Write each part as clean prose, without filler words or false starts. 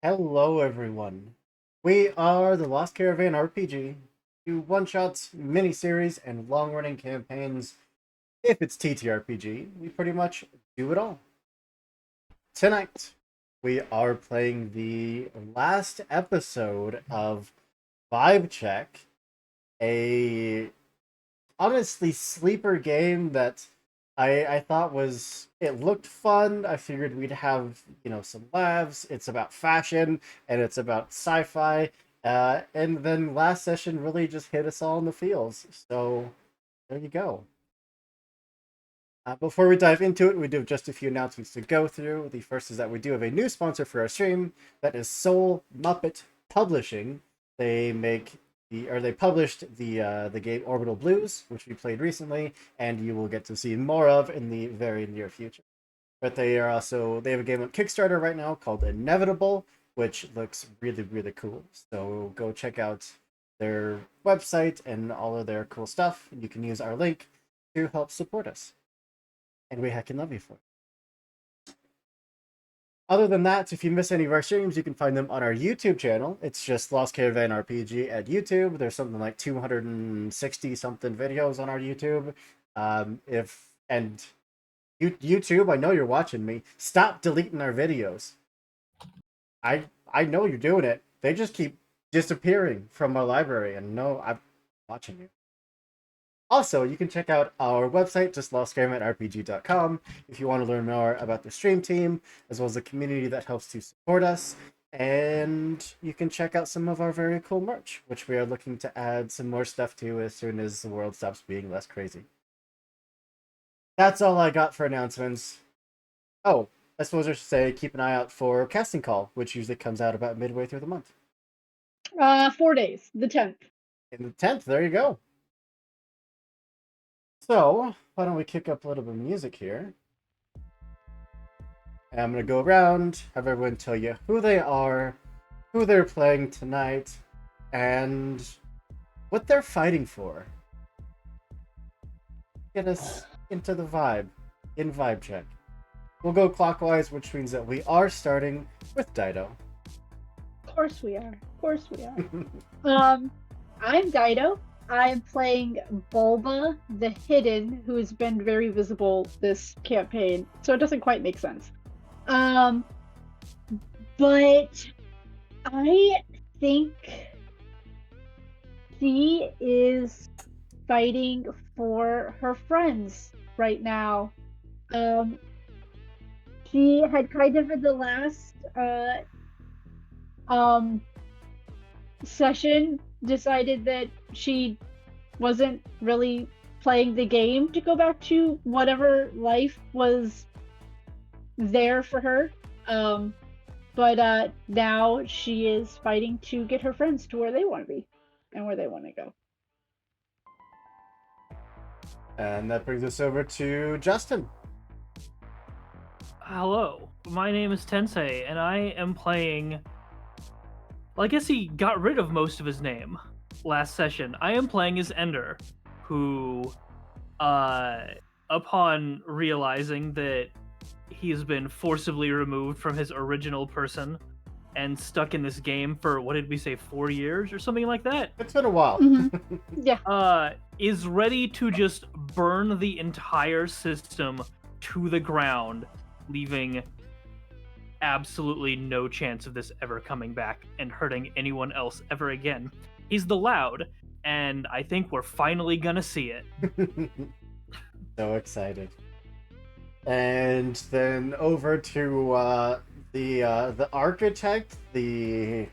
Hello, everyone. We are the Lost Caravan RPG. Do one-shots, mini-series, and long-running campaigns. If it's TTRPG, we pretty much do it all. Tonight, we are playing the last episode of Vibe Check, a honestly sleeper game that I thought it looked fun. I figured we'd have some laughs. It's about fashion and it's about sci-fi. And then last session really just hit us all in the feels. So there you go. Before we dive into it, we do have just a few announcements to go through. The first is that we do have a new sponsor for our stream. That is Soul Muppet Publishing. They published the game Orbital Blues, which we played recently, and you will get to see more of in the very near future. But they have a game on Kickstarter right now called Inevitable, which looks really really cool. So go check out their website and all of their cool stuff. You can use our link to help support us, and we heckin' love you for it. Other than that, if you miss any of our streams, you can find them on our YouTube channel. It's just Lost Caravan RPG at YouTube. There's something like 260 something videos on our YouTube. If and YouTube, I know you're watching me. Stop deleting our videos. I know you're doing it. They just keep disappearing from our library, and no, I'm watching you. Also, you can check out our website, just lostcaravanrpg.com, if you want to learn more about the stream team, as well as the community that helps to support us. And you can check out some of our very cool merch, which we are looking to add some more stuff to as soon as the world stops being less crazy. That's all I got for announcements. Oh, I suppose I should say keep an eye out for Casting Call, which usually comes out about midway through the month. 4 days, the 10th. And the 10th, there you go. So, why don't we kick up a little bit of music here? And I'm going to go around, have everyone tell you who they are, who they're playing tonight, and what they're fighting for. Get us into the vibe, in Vibe Check. We'll go clockwise, which means that we are starting with Dido. Of course we are. I'm Dido. I'm playing Bulba the Hidden, who has been very visible this campaign, so it doesn't quite make sense. But I think she is fighting for her friends right now. She had kind of in the last session decided that she wasn't really playing the game to go back to whatever life was there for her. But now she is fighting to get her friends to where they want to be and where they want to go. And that brings us over to Justin. Hello, my name is Tensei, and I am playing... Well, I guess he got rid of most of his name last session. I am playing as Ender, who, upon realizing that he's been forcibly removed from his original person and stuck in this game for, what did we say, 4 years or something like that? It's been a while. Mm-hmm. Yeah. Is ready to just burn the entire system to the ground, leaving absolutely no chance of this ever coming back and hurting anyone else ever again. He's the Loud, and I think we're finally gonna see it. So excited. And then over to the architect, the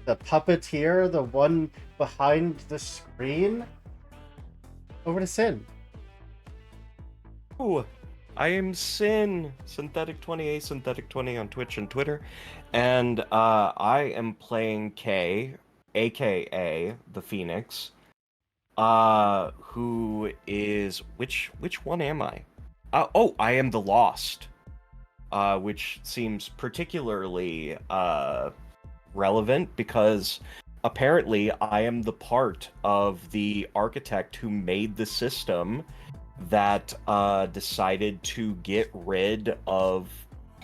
puppeteer, the one behind the screen. Over to Sin. Ooh, I am Sin, Synthetic20A, Synthetic20 on Twitch and Twitter, and I am playing Kay, aka the Phoenix, who is which one am I? I am the Lost, which seems particularly relevant because apparently I am the part of the architect who made the system that decided to get rid of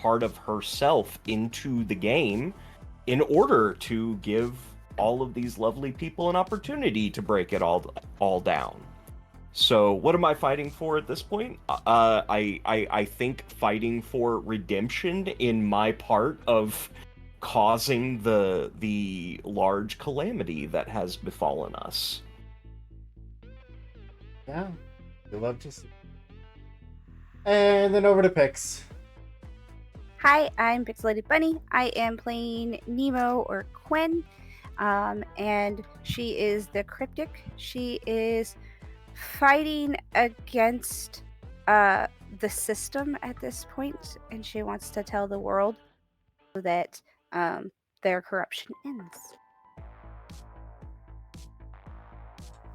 part of herself into the game in order to give all of these lovely people an opportunity to break it all down. So what am I fighting for at this point? I think fighting for redemption in my part of causing the large calamity that has befallen us. Yeah, we love to see. And then over to Pix. Hi, I'm Pixelated Bunny. I am playing Nemo or Quinn, and she is the Cryptic. She is fighting against the system at this point, and she wants to tell the world that their corruption ends.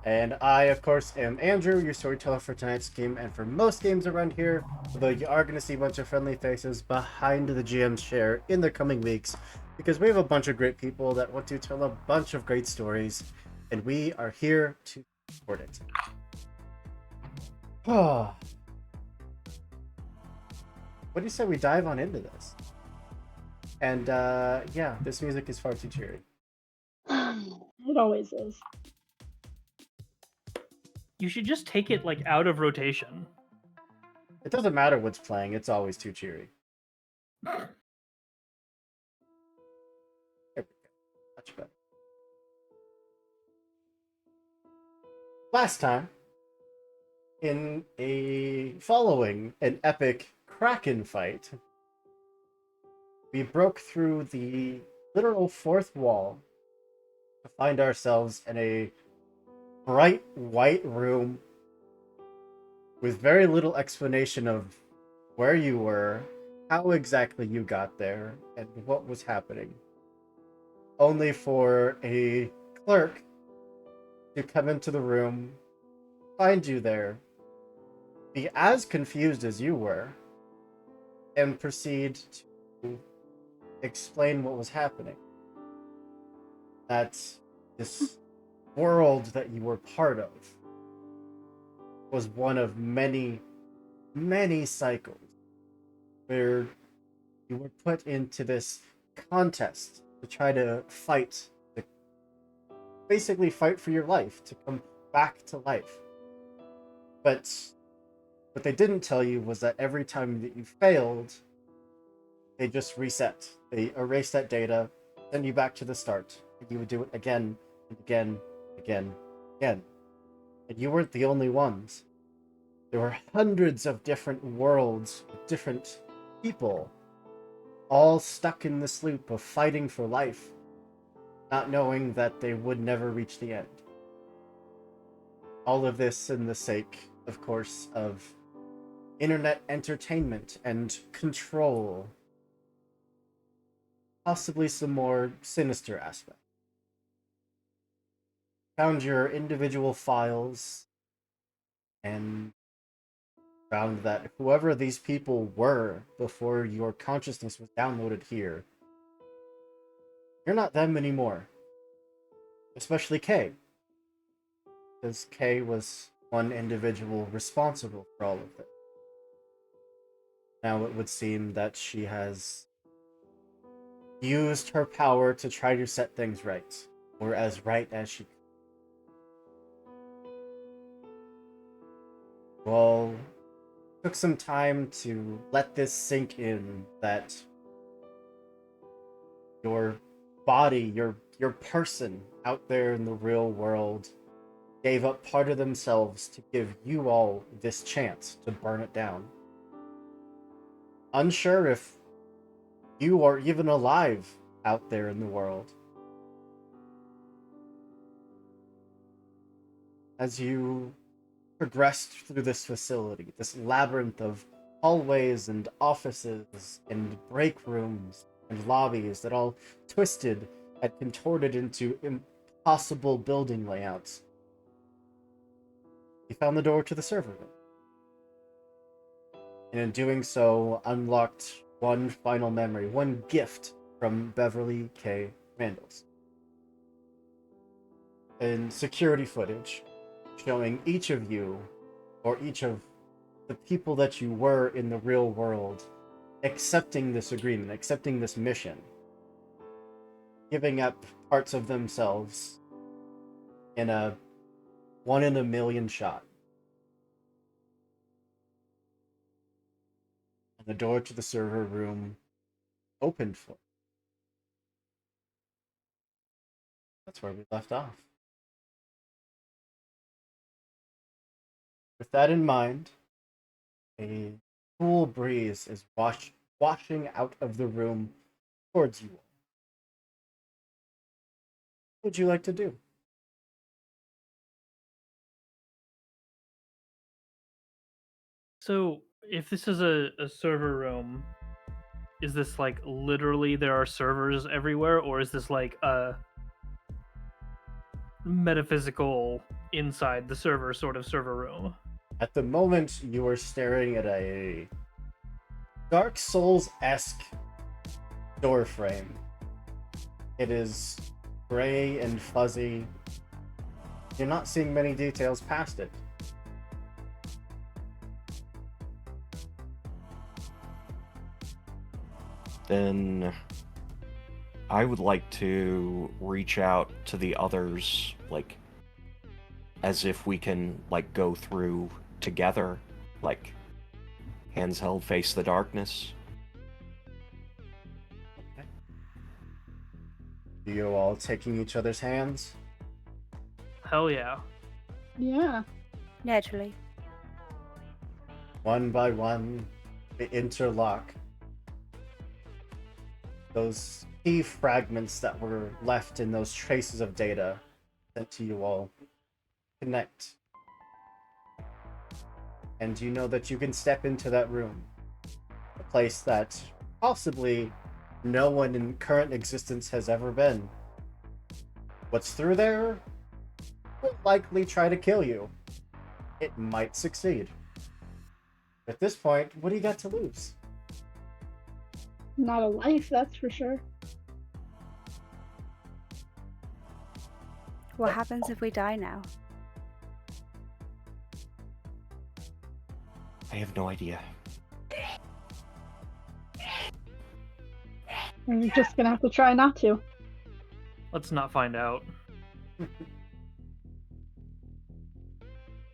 And I, of course, am Andrew, your storyteller for tonight's game, and for most games around here, although you are going to see a bunch of friendly faces behind the GM's chair in the coming weeks, because we have a bunch of great people that want to tell a bunch of great stories, and we are here to support it. What do you say we dive on into this? And yeah, this music is far too cheery. It always is. You should just take it like out of rotation. It doesn't matter what's playing, it's always too cheery. There we go. Much better. Last time, following an epic Kraken fight, we broke through the literal fourth wall to find ourselves in a bright white room with very little explanation of where you were, how exactly you got there, and what was happening. Only for a clerk to come into the room, find you there, be as confused as you were, and proceed to explain what was happening. That this world that you were part of was one of many, many cycles where you were put into this contest to try to basically fight for your life, to come back to life. But what they didn't tell you was that every time that you failed, they just reset. They erased that data, send you back to the start, and you would do it again and again, again, again. And you weren't the only ones. There were hundreds of different worlds with different people, all stuck in this loop of fighting for life, not knowing that they would never reach the end. All of this in the sake, of course, of internet entertainment and control. Possibly some more sinister aspects. Found your individual files and found that whoever these people were before your consciousness was downloaded here, you're not them anymore. Especially Kay. Because Kay was one individual responsible for all of this. Now it would seem that she has used her power to try to set things right, or as right as she could. Well, took some time to let this sink in, that your body, your person out there in the real world gave up part of themselves to give you all this chance to burn it down. Unsure if you are even alive out there in the world. As you progressed through this facility, this labyrinth of hallways and offices and break rooms and lobbies that all twisted and contorted into impossible building layouts, you found the door to the server room. And in doing so, unlocked one final memory, one gift from Beverly K. Randalls. And security footage showing each of you, or each of the people that you were in the real world, accepting this agreement, accepting this mission, giving up parts of themselves in a 1 in a million shot. And the door to the server room opened for. That's where we left off. With that in mind, a cool breeze is washing out of the room towards you all. What would you like to do? So, if this is a server room, is this like literally there are servers everywhere, or is this like a metaphysical inside the server sort of server room? At the moment, you are staring at a Dark Souls-esque door frame. It is gray and fuzzy. You're not seeing many details past it. Then I would like to reach out to the others, like, as if we can, like, go through together, like, hands held, face the darkness. Okay. You all taking each other's hands? Hell yeah. Yeah. Naturally. One by one, they interlock. Those key fragments that were left in those traces of data sent to you all connect. And you know that you can step into that room. A place that possibly no one in current existence has ever been. What's through there will likely try to kill you. It might succeed. At this point, what do you got to lose? Not a life, that's for sure. What happens if we die now? I have no idea. We're just gonna have to try not to. Let's not find out.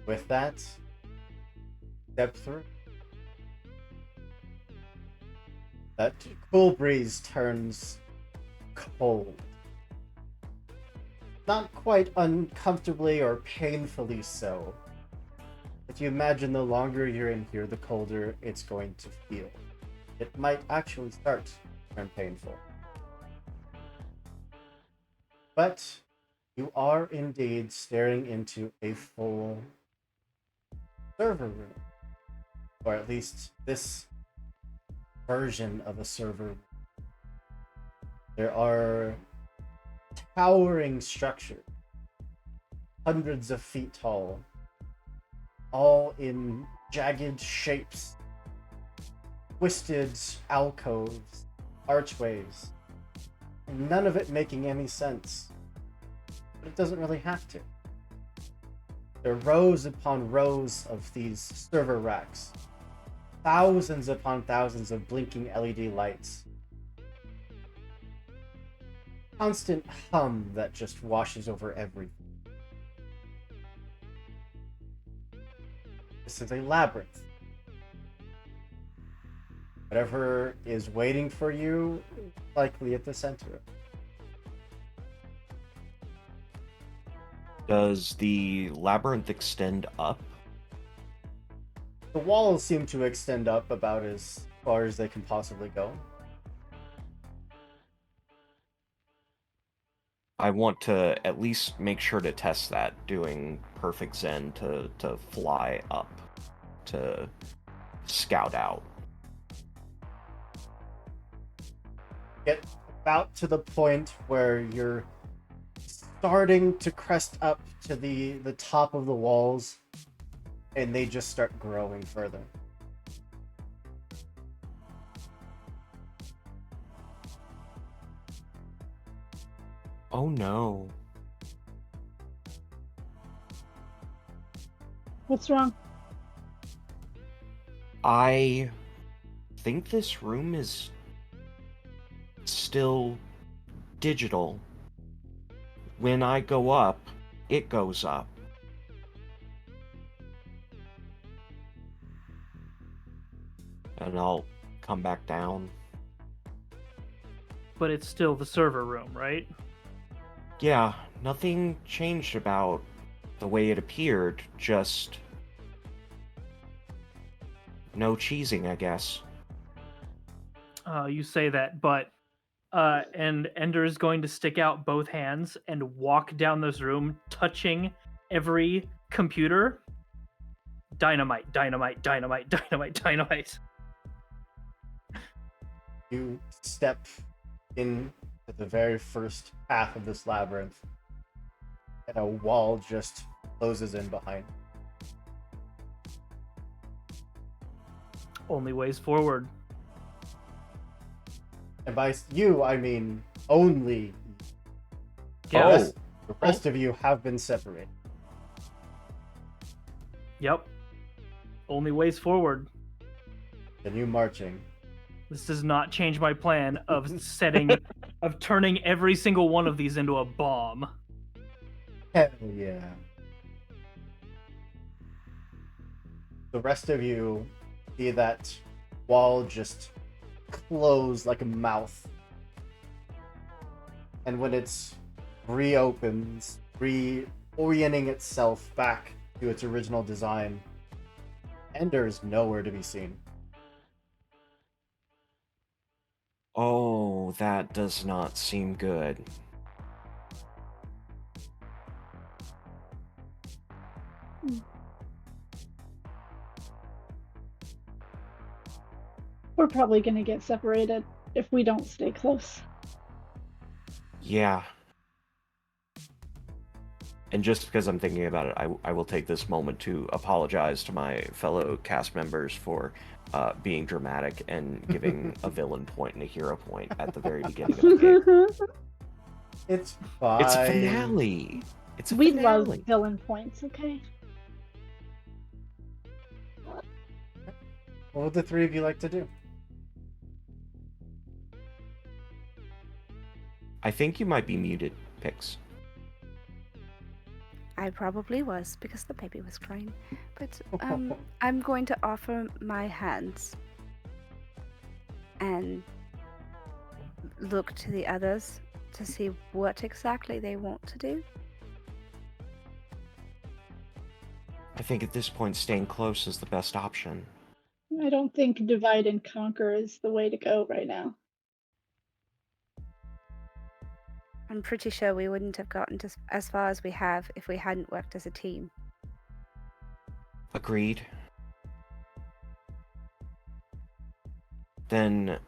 With that, step through. That cool breeze turns cold. Not quite uncomfortably or painfully so. But you imagine the longer you're in here, the colder it's going to feel. It might actually start to turn painful. But you are indeed staring into a full server room. Or at least this version of a server room. There are towering structures, hundreds of feet tall, all in jagged shapes, twisted alcoves, archways, and none of it making any sense. But it doesn't really have to. There are rows upon rows of these server racks, thousands upon thousands of blinking LED lights. Constant hum that just washes over everything. This is a labyrinth. Whatever is waiting for you, likely at the center. Does the labyrinth extend up? The walls seem to extend up about as far as they can possibly go. I want to at least make sure to test that, doing Perfect Zen to fly up, to scout out. Get about to the point where you're starting to crest up to the top of the walls, and they just start growing further. Oh no. What's wrong? I think this room is still digital. When I go up, it goes up. And I'll come back down. But it's still the server room, right? Yeah, nothing changed about the way it appeared, just no cheesing, I guess. You say that, but and Ender is going to stick out both hands and walk down this room, touching every computer. Dynamite, dynamite, dynamite, dynamite, dynamite. You step into the very first half of this labyrinth, and a wall just closes in behind. Only ways forward. And by you, I mean only. Yeah. Oh. The rest of you have been separated. Yep. Only ways forward. And you marching. This does not change my plan of of turning every single one of these into a bomb. Hell yeah. The rest of you see that wall just close like a mouth. And when it's reopens, reorienting itself back to its original design, Ender is nowhere to be seen. Oh, that does not seem good. We're probably gonna get separated if we don't stay close. Yeah. And just because I'm thinking about it, I will take this moment to apologize to my fellow cast members for being dramatic and giving a villain point and a hero point at the very beginning of the game. It's fine. It's a finale. It's a We finale. love villain points, okay? What would the three of you like to do? I think you might be muted, Pix. I probably was because the baby was crying. But I'm going to offer my hands and look to the others to see what exactly they want to do. I think at this point, staying close is the best option. I don't think divide and conquer is the way to go right now. I'm pretty sure we wouldn't have gotten as far as we have if we hadn't worked as a team. Agreed. Then,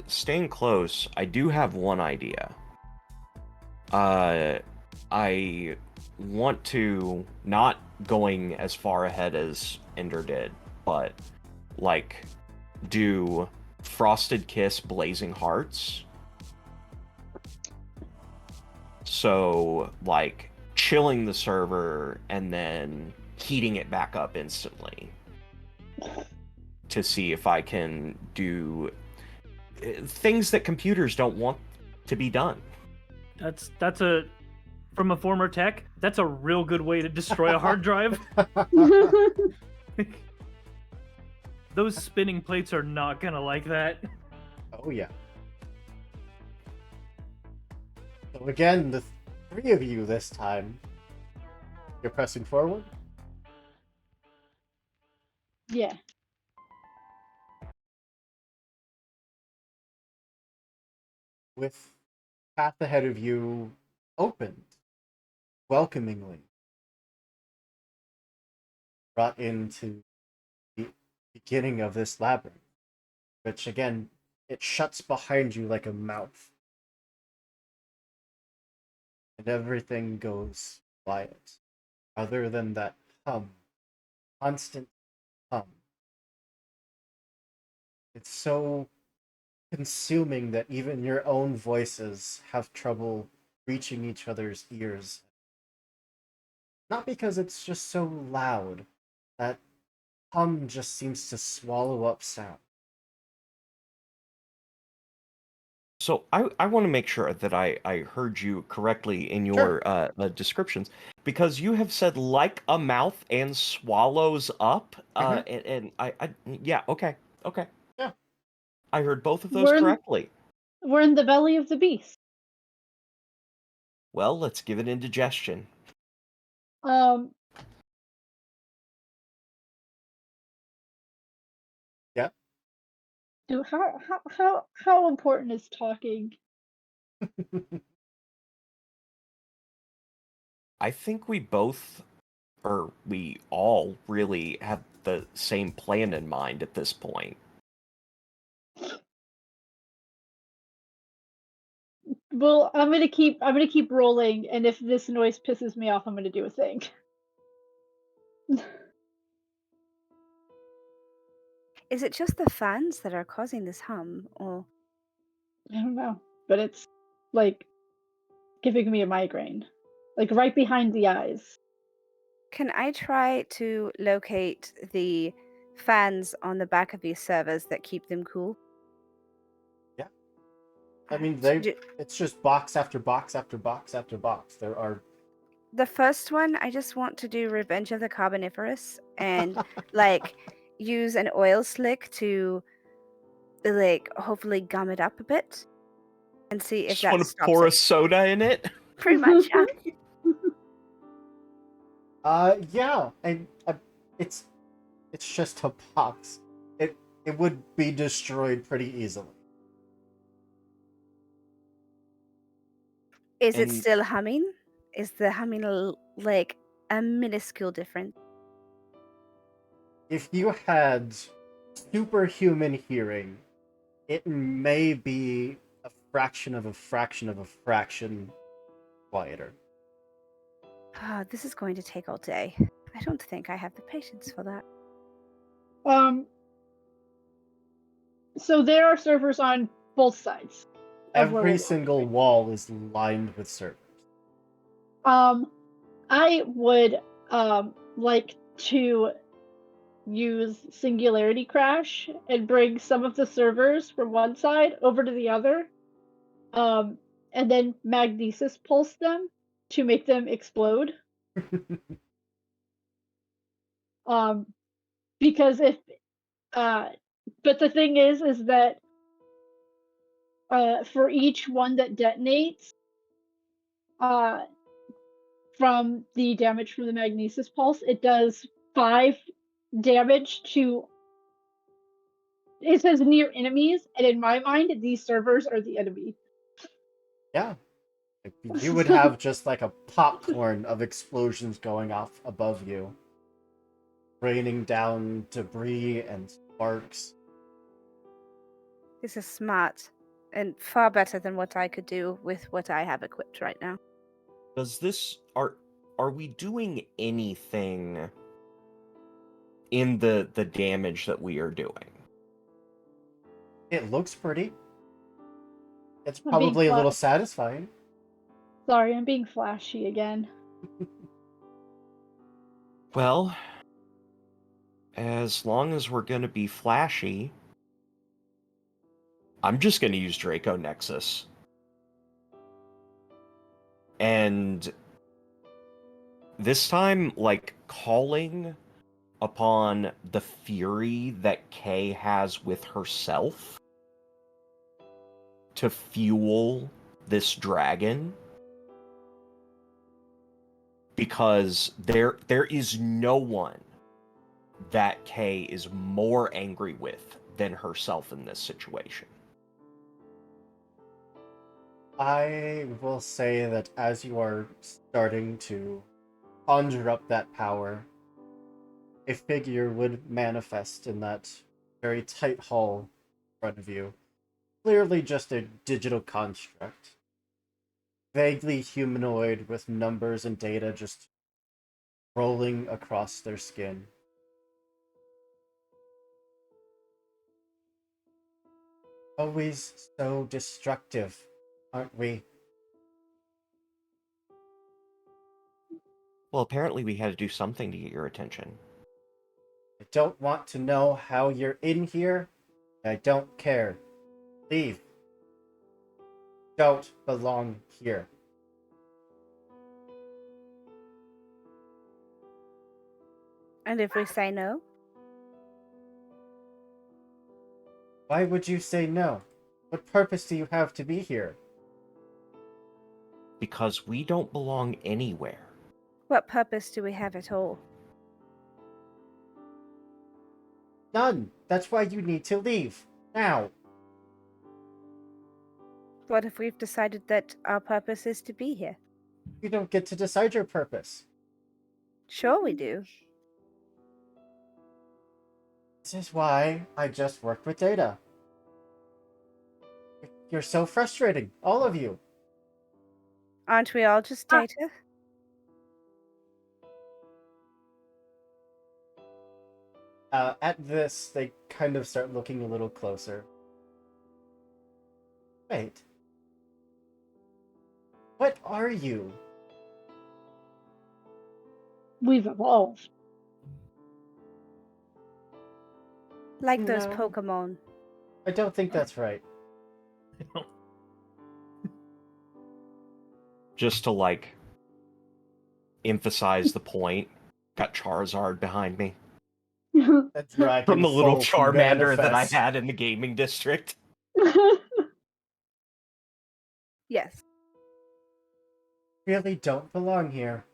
staying close, I do have one idea. I want to, not going as far ahead as Ender did, but, like, do Frosted Kiss Blazing Hearts. So, like, chilling the server and then heating it back up instantly to see if I can do things that computers don't want to be done. That's a from a former tech. That's a real good way to destroy a hard drive. Those spinning plates are not gonna like that. Oh yeah. So again, the three of you this time, you're pressing forward. Yeah. With path ahead of you opened, welcomingly, brought into the beginning of this labyrinth, which again, it shuts behind you like a mouth. And everything goes quiet, other than that hum, constant hum. It's so consuming that even your own voices have trouble reaching each other's ears. Not because it's just so loud, that hum just seems to swallow up sound. So I want to make sure that I heard you correctly in Sure. your descriptions, because you have said like a mouth and swallows up, Mhm. and I yeah, okay, Yeah. I heard both of those We're in correctly. we're in the belly of the beast. Well, let's give it indigestion. Um, Yeah. do how important is talking? I think we both, or we all, really have the same plan in mind at this point. Well, I'm gonna keep rolling, and if this noise pisses me off, I'm gonna do a thing. Is it just the fans that are causing this hum, or I don't know, but it's like giving me a migraine, like right behind the eyes. can I try to locate the fans on the back of these servers that keep them cool? Yeah. I mean, Alright, it's just box after box after box after box. There are. the first one, I just want to do Revenge of the Carboniferous and like use an oil slick to like hopefully gum it up a bit and see if Just that want to stops pour a it. soda in it. Pretty much, yeah. Yeah, and it's it's just a box. It would be destroyed pretty easily. Is it And still humming? Is the humming like a minuscule difference? If you had superhuman hearing, it may be a fraction of a fraction of a fraction quieter. This is going to take all day. I don't think I have the patience for that. So there are servers on both sides of where we're Every walking single right wall is lined with servers. now. I would like to use Singularity Crash and bring some of the servers from one side over to the other, um, and then Magnesis pulse them to make them explode. Um, because if but the thing is that for each one that detonates, uh, from the damage from the Magnesis pulse, it does 5 damage to. It says near enemies, and in my mind, these servers are the enemy. Yeah. You would have just like a popcorn of explosions going off above you, raining down debris and sparks. This is smart and far better than what I could do with what I have equipped right now. does this are we doing anything in the damage that we are doing? It looks pretty. It's I'm being probably a little fla- satisfying. Sorry, I'm being flashy again. Well, as long as we're gonna be flashy, I'm just gonna use Draco Nexus. And this time, like, calling upon the fury that Kay has with herself to fuel this dragon, because there is no one that Kay is more angry with than herself in this situation. I will say that as you are starting to conjure up that power, a figure would manifest in that very tight hall in front of you. Clearly just a digital construct. Vaguely humanoid with numbers and data just rolling across their skin. Always so destructive, aren't we? Well, apparently we had to do something to get your attention. I don't want to know how you're in here. I don't care. Leave. don't belong here. And if we say no? Why would you say no? What purpose do you have to be here? Because we don't belong anywhere. What purpose do we have at all? None. That's why you need to leave. Now. What if we've decided that our purpose is to be here? You don't get to decide your purpose. Sure we do. This is why I just work with Data. You're so frustrating, all of you. Aren't we all just data? At this, they kind of start looking a little closer. Wait. What are you? We've evolved. Like those No. Pokemon. I don't think that's right. Just to, like, emphasize the point, got Charizard behind me. That dragon From the little soul Charmander that I manifest. had in the gaming district. Yes. Really don't belong here.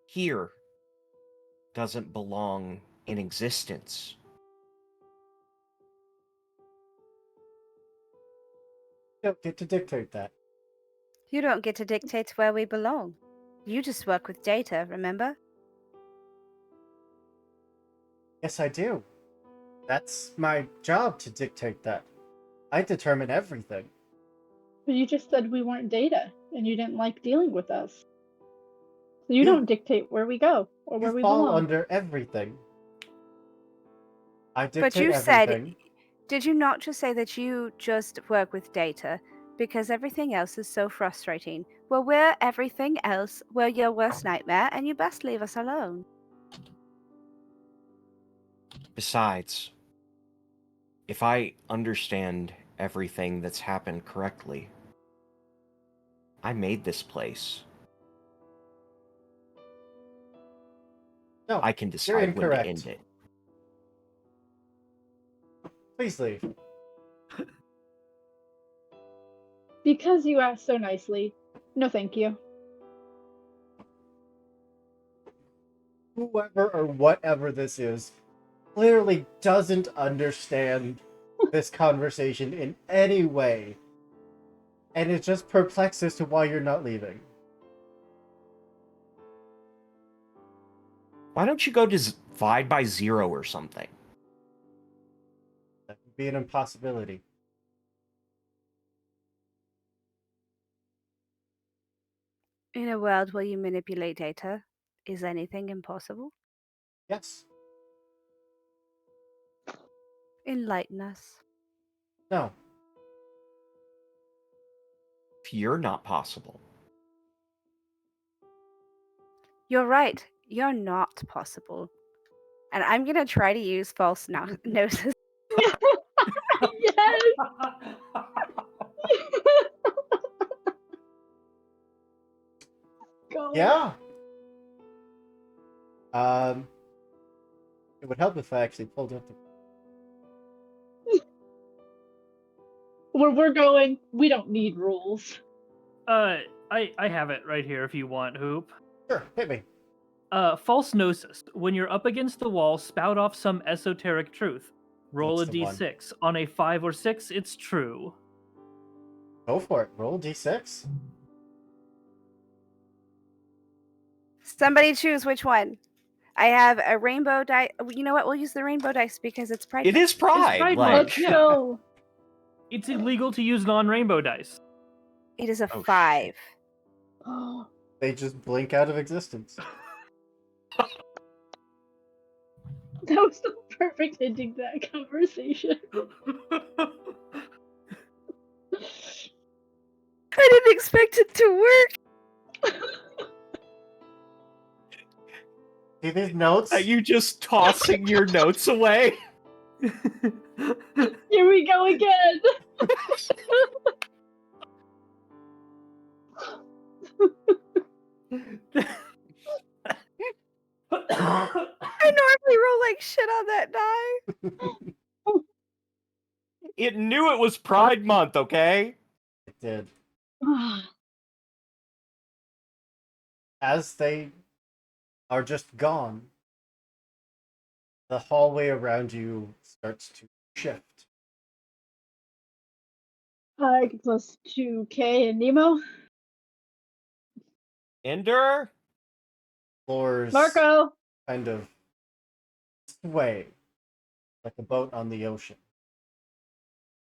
Here doesn't belong in existence. You don't get to dictate that. You don't get to dictate where we belong. You just work with data, remember? Yes, I do. That's my job to dictate that. I determine everything. But you just said we weren't data, and you didn't like dealing with us. So you You- don't dictate where we go or where You we fall belong. under everything. I dictate But you everything. said, did you not just say that you just work with data because everything else is so frustrating? Well, we're everything else. We're your worst nightmare, and you best leave us alone. Besides, if I understand everything that's happened correctly, I made this place. No, I can decide when to incorrect. end it. please leave. Because you asked so nicely. No, thank you. Whoever or whatever this is clearly doesn't understand this conversation in any way. And it's just perplexed as to why you're not leaving. Why don't you go divide by 0 or something? That would be an impossibility. In a world where you manipulate data, is anything impossible? Yes. Enlighten us. No. If you're not possible. You're right. You're not possible. And I'm going to try to use false gnosis. Yes. Go. Yeah. It would help if I actually pulled up the. Where we're going, we don't need rules. I have it right here if you want, Hoop. Sure, hit me. False gnosis. When you're up against the wall, spout off some esoteric truth. Roll That's a the one. d6. On a 5 or 6, it's true. Go for it. Roll d6. Somebody choose which one. I have a rainbow dice. You know what? We'll use the rainbow dice because it's Pride It Month. is Pride. Pride like, Month. Let's yeah. go. It's illegal to use non-rainbow dice. It is a Oh, shit. 5. They just blink out of existence. That was the perfect ending to that conversation. I didn't expect it to work. See these notes? Are you just tossing your notes away? Here we we go again. I normally roll like shit on that die. It knew it was Pride Month, okay? It did. As they are just gone, the hallway around you starts to shift. Hi, plus 2K and Nemo. Ender? Floors Marco. kind of sway like a boat on the ocean.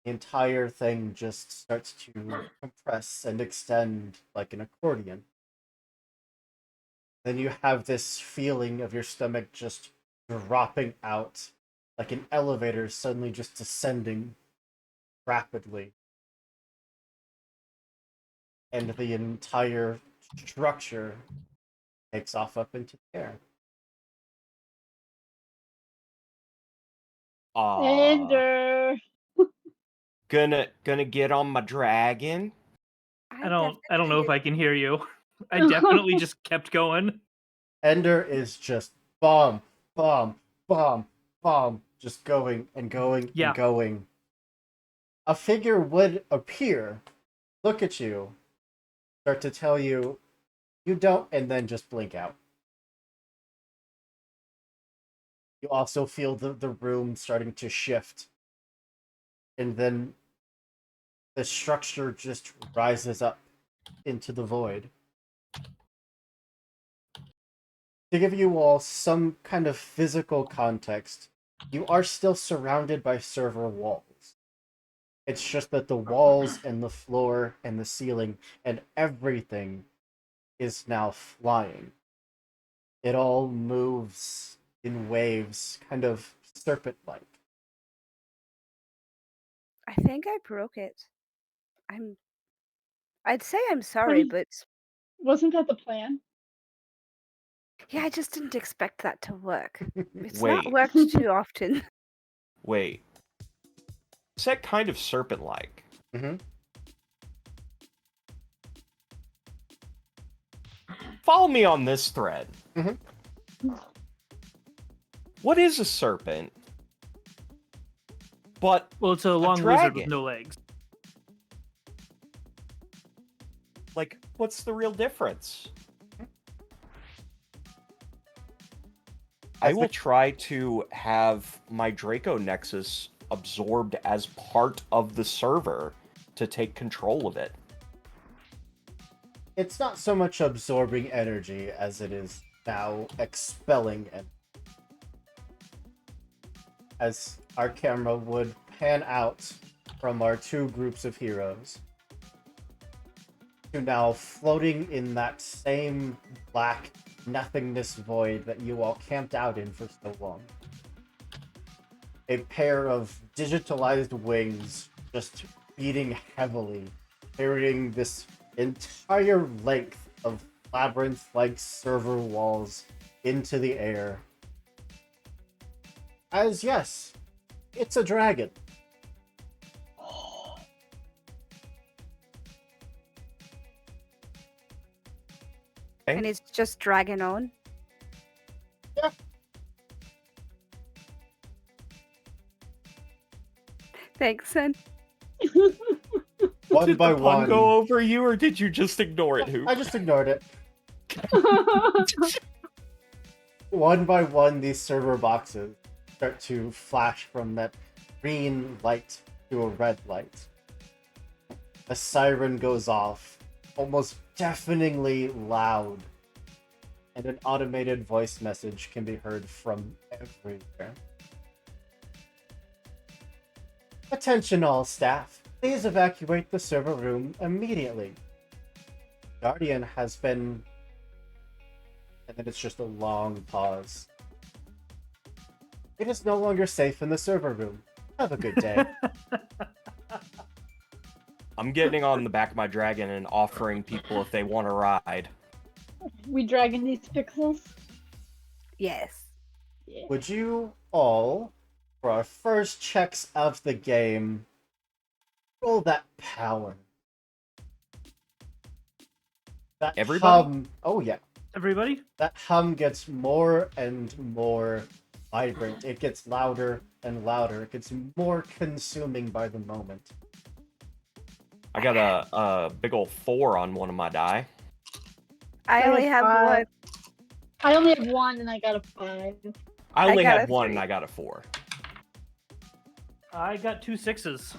The entire thing just starts to compress and extend like an accordion. Then you have this feeling of your stomach just dropping out, like an elevator suddenly just descending rapidly. And the entire structure takes off up into the air. Ender. Gonna get on my dragon. I don't know if I can hear you. I definitely just kept going. Ender is just bomb, bomb, bomb, bomb, just going and going Yeah. and going. A figure would appear, look at you, start to tell you, you don't, and then just blink out. You also feel the room starting to shift. And then the structure just rises up into the void. To give you all some kind of physical context, you are still surrounded by server walls. It's just that the walls and the floor and the ceiling and everything is now flying. It all moves in waves, kind of serpent-like. I think I broke it. I'd say I'm sorry, Honey. but Wasn't that the plan? yeah, I just didn't expect that to work. It's Wait. not worked too often. Wait. Is that kind of serpent-like? Mm-hmm. Follow me on this thread. Mhm. What is a serpent? But Well, it's a long lizard dragon. with no legs. like, what's the real difference? I will try to have my Draco Nexus absorbed as part of the server to take control of it. It's not so much absorbing energy as it is now expelling it. As our camera would pan out from our two groups of heroes to now floating in that same black nothingness void that you all camped out in for so long. A pair of digitalized wings just beating heavily, carrying this entire length of labyrinth-like server walls into the air. As yes, it's a dragon. And it's just dragging on. Yeah. Thanks, son. One Did by the pun one. go over you, or did you just ignore it, Hoop? I just ignored it. One by one, these server boxes start to flash from that green light to a red light. A siren goes off, almost deafeningly loud, and an automated voice message can be heard from everywhere. Attention all staff, please evacuate the server room immediately. Guardian has been... And then it's just a long pause. It is no longer safe in the server room. Have a good day. I'm getting on the back of my dragon and offering people if they want to ride. We dragging these pixels? Yes. Yeah. Would you all For our first checks of the game, roll that power. That Everybody? hum. Oh yeah, Everybody? that hum gets more and more vibrant. It gets louder and louder. It gets more consuming by the moment. I got a big old 4 on one of my die. I only have one. I only have one, and I got a 5. I only got had a 1 3. and I got a 4. I got 2 6s.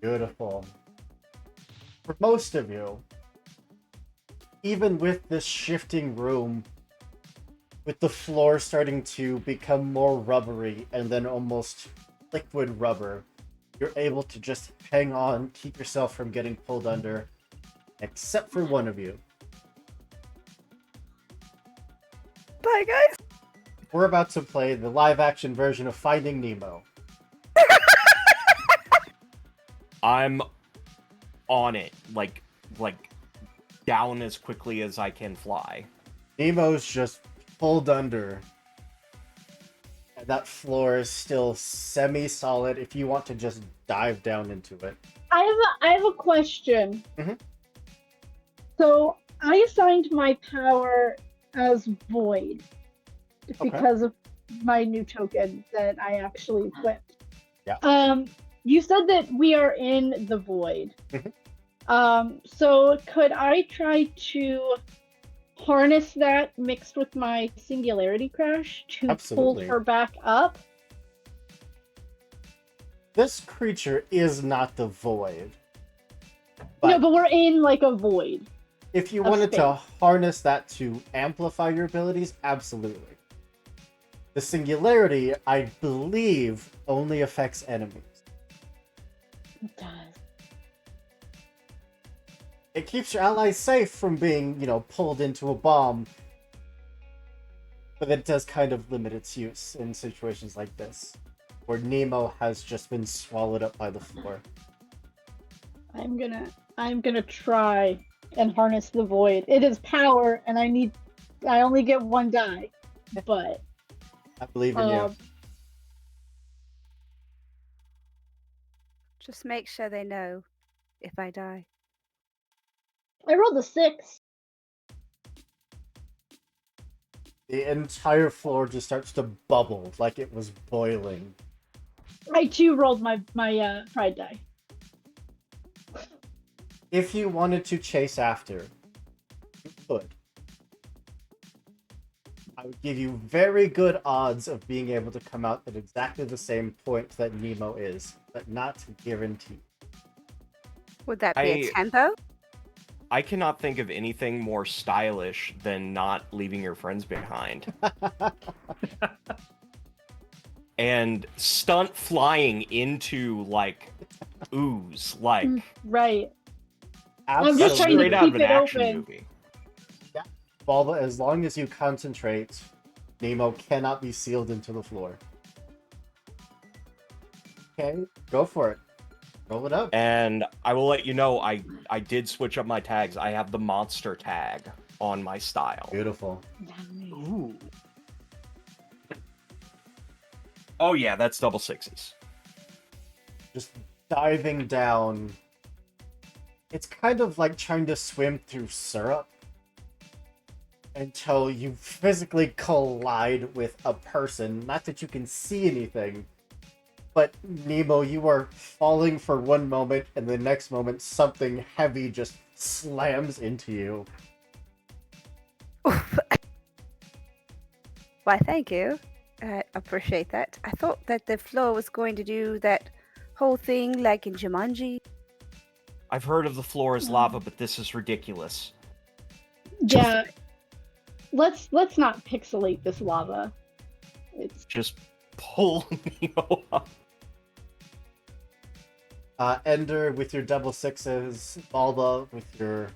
Beautiful. For most of you, even with this shifting room, with the floor starting to become more rubbery and then almost liquid rubber, you're able to just hang on, keep yourself from getting pulled under, except for one of you. Bye, guys. We're about to play the live-action version of Finding Nemo. I'm on it, like down as quickly as I can fly. Nemo's just pulled under. And that floor is still semi-solid if you want to just dive down into it. I have a question. Mhm. So I assigned my power as void because of my new token that I actually equipped. Yeah. You said that we are in the void. Mhm. So could I try to harness that mixed with my singularity crash to Absolutely. pull her back up? This creature is not the void. No, but we're in like a void. If you of wanted to space. harness that to amplify your abilities, absolutely. The singularity, I believe, only affects enemies. It does. It keeps your allies safe from being, pulled into a bomb. But it does kind of limit its use in situations like this, where Nemo has just been swallowed up by the floor. I'm gonna try and harness the void. It is power, and I only get one die, but I believe in you. Just make sure they know if I die. I rolled a 6. The entire floor just starts to bubble like it was boiling. I too rolled my pride die. If you wanted to chase after, you could. I would give you very good odds of being able to come out at exactly the same point that Nemo is, but not guaranteed. Would that be a tempo? I cannot think of anything more stylish than not leaving your friends behind. And stunt flying into, ooze, Right. Absolutely. I'm just trying to straight out of keep an it action open. movie. Balba, as long as you concentrate, Nemo cannot be sealed into the floor. Okay, go for it. Roll it up. And I will let you know, I did switch up my tags. I have the monster tag on my style. Beautiful. Ooh. Oh yeah, that's double 6s. Just diving down. It's kind of like trying to swim through syrup until you physically collide with a person. Not that you can see anything, but Nemo, you are falling for one moment, and the next moment something heavy just slams into you. Why, thank you. I appreciate that. I thought that the floor was going to do that whole thing like in Jumanji. I've heard of the floor as lava, but this is ridiculous. Yeah. Let's not pixelate this lava. It's Just pull Nemo up. Ender with your double 6s, Balba with your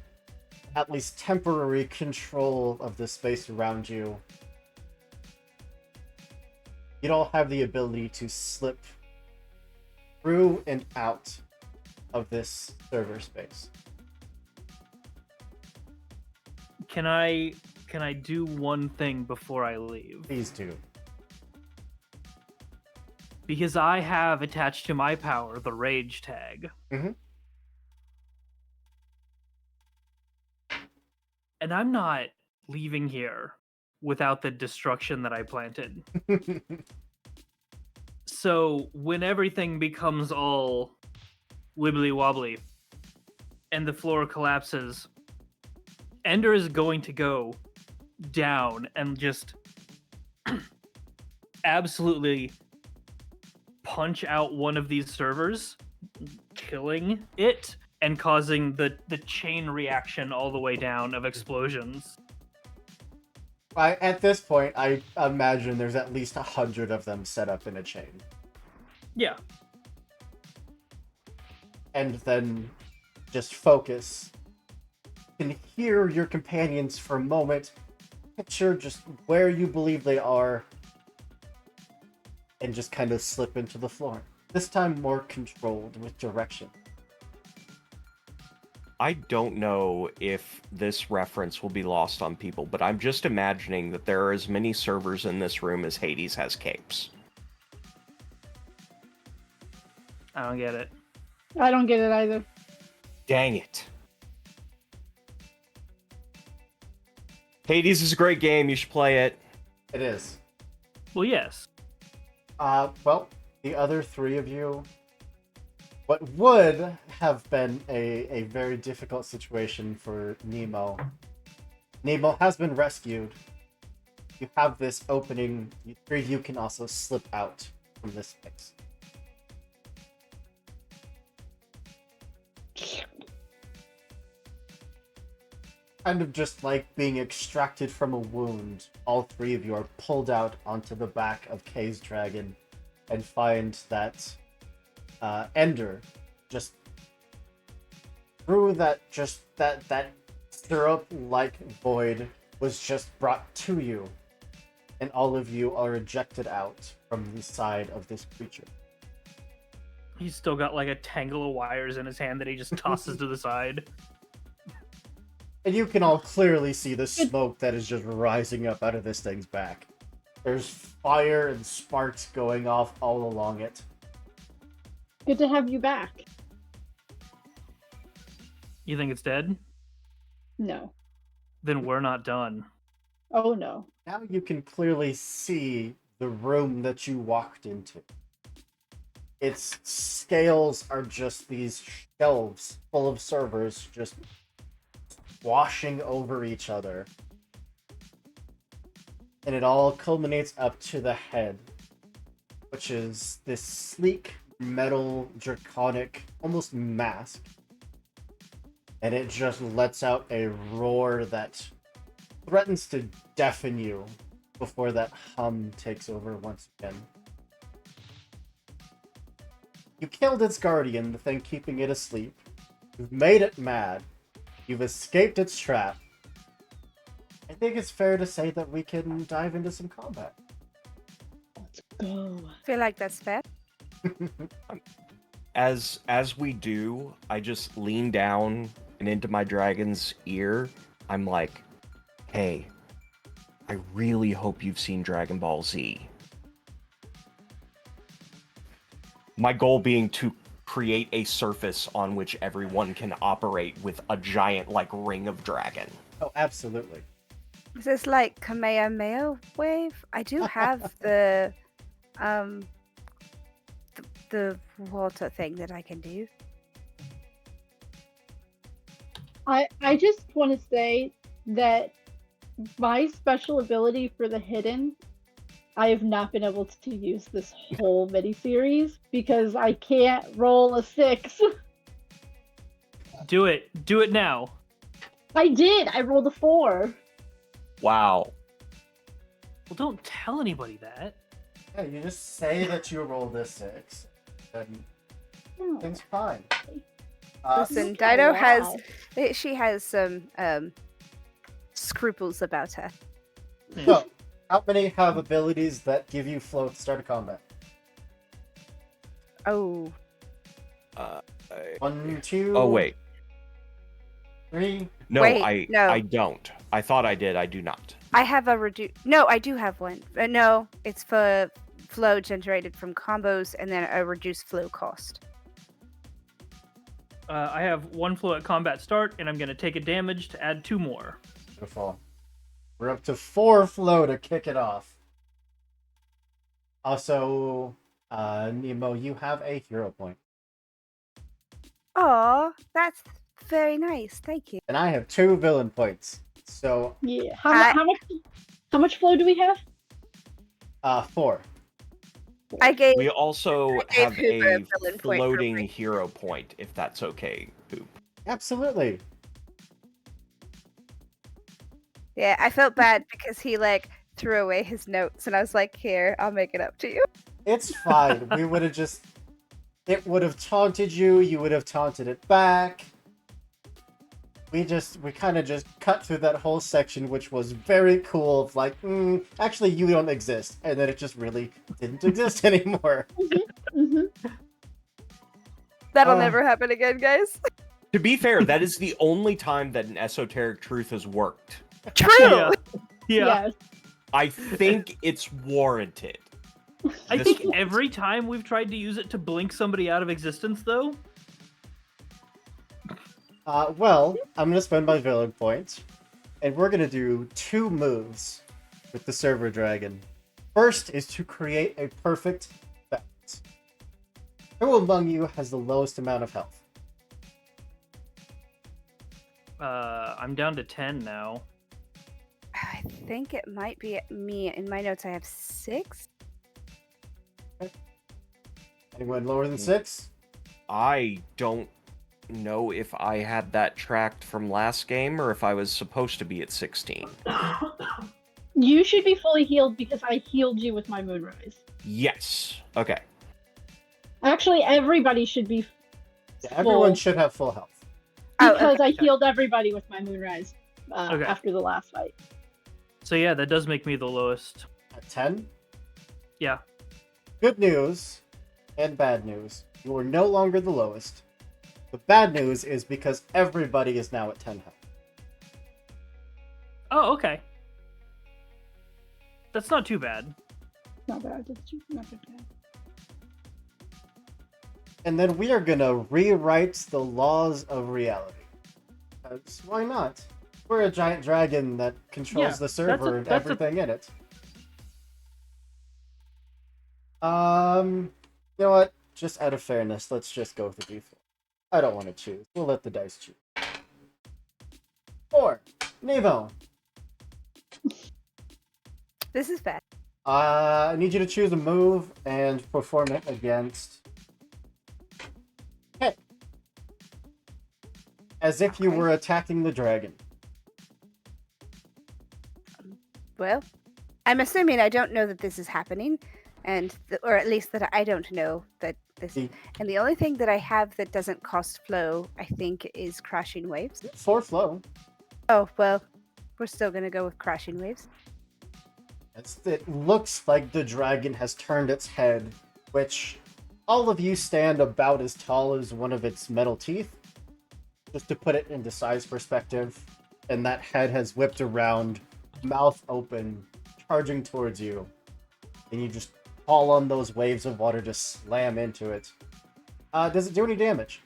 at least temporary control of the space around you. You don't have the ability to slip through and out of this server space. Can I do one thing before I leave? Please do. Because I have attached to my power the rage tag. Mhm. And I'm not leaving here without the destruction that I planted. So when everything becomes all wibbly wobbly and the floor collapses, Ender is going to go down and just absolutely punch out one of these servers, killing it and causing the chain reaction all the way down of explosions. At this point, I imagine there's at least 100 of them set up in a chain. Yeah. And then just focus. You can hear your companions for a moment. Picture just where you believe they are. And just kind of slip into the floor. This time more controlled with direction. I don't know if this reference will be lost on people, but I'm just imagining that there are as many servers in this room as Hades has capes. I don't get it. I don't get it either. Dang it. Hades is a great game, you should play it. It is. Well, yes. Well, the other three of you, what would have been a very difficult situation for Nemo. Nemo has been rescued. You have this opening. Three of you can also slip out from this place. Kind of just like being extracted from a wound, all three of you are pulled out onto the back of Kay's dragon and find that Ender just through that syrup-like void was just brought to you, and all of you are ejected out from the side of this creature. He's still got like a tangle of wires in his hand that he just tosses to the side. And you can all clearly see the smoke that is just rising up out of this thing's back. There's fire and sparks going off all along it. Good to have you back. You think it's dead? No. Then we're not done. Oh no. Now you can clearly see the room that you walked into. Its scales are just these shelves full of servers just washing over each other. And it all culminates up to the head, which is this sleek, metal, draconic, almost mask. And it just lets out a roar that threatens to deafen you before that hum takes over once again. You killed its guardian, the thing keeping it asleep. You've made it mad. You've escaped its trap. I think it's fair to say that we can dive into some combat. Let's go. I feel like that's fair. As we do, I just lean down and into my dragon's ear. I'm like, hey, I really hope you've seen Dragon Ball Z. My goal being to create a surface on which everyone can operate with a giant, like, ring of dragon. Oh, absolutely. Is this like Kamehameha wave? I do have the water thing that I can do. I just want to say that my special ability for the hidden, I have not been able to use this whole miniseries because I can't roll a 6. Do it. Do it now. I did. I rolled a 4. Wow. Well, don't tell anybody that. Yeah, you just say that you rolled a 6, and No. things fine. Listen, Look at Dido that. she has some scruples about her. So, how many have abilities that give you flow at the start of combat? Oh, 1, 2. Oh, wait. 3. No, Wait, no. I don't. I thought I did. I do not. I have a No, I do have one. No, it's for flow generated from combos, and then a reduced flow cost. I have 1 flow at combat start, and I'm going to take a damage to add 2 more. Beautiful. We're up to 4 flow to kick it off. Also, Nemo, you have a hero point. Aw, that's very nice. Thank you. And I have 2 villain points. So, Yeah. How much flow do we have? 4. I gave We also I gave have Hoover a a villain point for floating free. hero point, if that's okay, Poop. Absolutely. Yeah, I felt bad because he like threw away his notes, and I was like, "Here, I'll make it up to you." It's fine. We would have just... It would have taunted you, you would have taunted it back. We kind of just cut through that whole section, which was very cool, of like, actually you don't exist. And then it just really didn't exist anymore. Mm-hmm. That'll never happen again, guys. To be fair, that is the only time that an esoteric truth has worked. True. Yeah. Yes. I think it's warranted. I This think once. every time we've tried to use it to blink somebody out of existence, though. Well, I'm going to spend my villain point. And we're going to do 2 moves with the server dragon. First is to create a perfect balance. Who among you has the lowest amount of health? I'm down to 10 now. I think it might be me. In my notes, I have 6. Anyone lower than 6? I don't know if I had that tracked from last game or if I was supposed to be at 16. You should be fully healed because I healed you with my Moonrise. Yes. Okay. Actually, everybody should be Yeah, everyone full should have full health. Oh, because I healed everybody with my Moonrise Okay. after the last fight. So yeah, that does make me the lowest. At 10? Yeah. Good news and bad news. You are no longer the lowest. The bad news is because everybody is now at 10 health. Oh, okay. That's not too bad. Not bad. That's not bad. And then we are gonna rewrite the laws of reality. 'Cause why not? We're a giant dragon that controls Yeah, the that's server and that's everything in it. You know what? Just out of fairness, let's just go with the default. I don't want to choose. We'll let the dice choose. 4. Nevo. this is bad. I need you to choose a move and perform it against... Okay. As if you Okay. were attacking the dragon. Well, I'm assuming I don't know that this is happening, or at least that I don't know that this. Mm. And the only thing that I have that doesn't cost flow, I think, is crashing waves. 4 flow. Oh well, we're still gonna go with crashing waves. It looks like the dragon has turned its head, which all of you stand about as tall as one of its metal teeth. Just to put it into size perspective, and that head has whipped around, mouth open, charging towards you. And you just fall on those waves of water, just slam into it. Does it do any damage?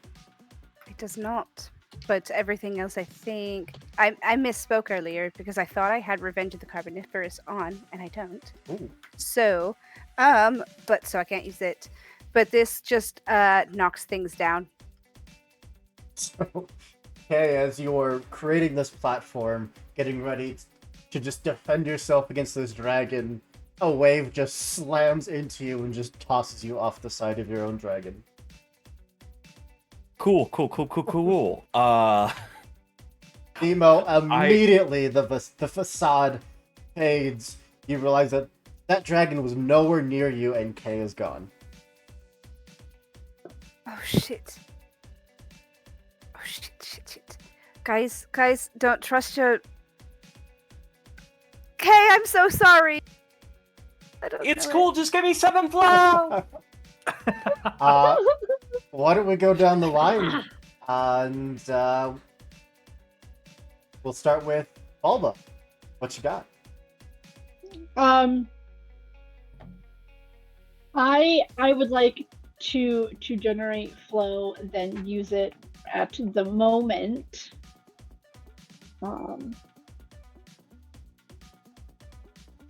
It does not. But everything else, I think I misspoke earlier because I thought I had Revenge of the Carboniferous on, and I don't. Ooh. So, so I can't use it. But this just knocks things down. So, okay, as you're creating this platform, getting ready to just defend yourself against this dragon, a wave just slams into you and just tosses you off the side of your own dragon. Cool. Nemo, immediately the facade fades. You realize that dragon was nowhere near you and Kay is gone. Oh shit. Oh shit. Guys, don't trust your... Kay, I'm so sorry. I don't It's know cool. Just give me 7 flow. Why don't we go down the line? And we'll start with Bulba. What you got? I would like to generate flow, then use it at the moment.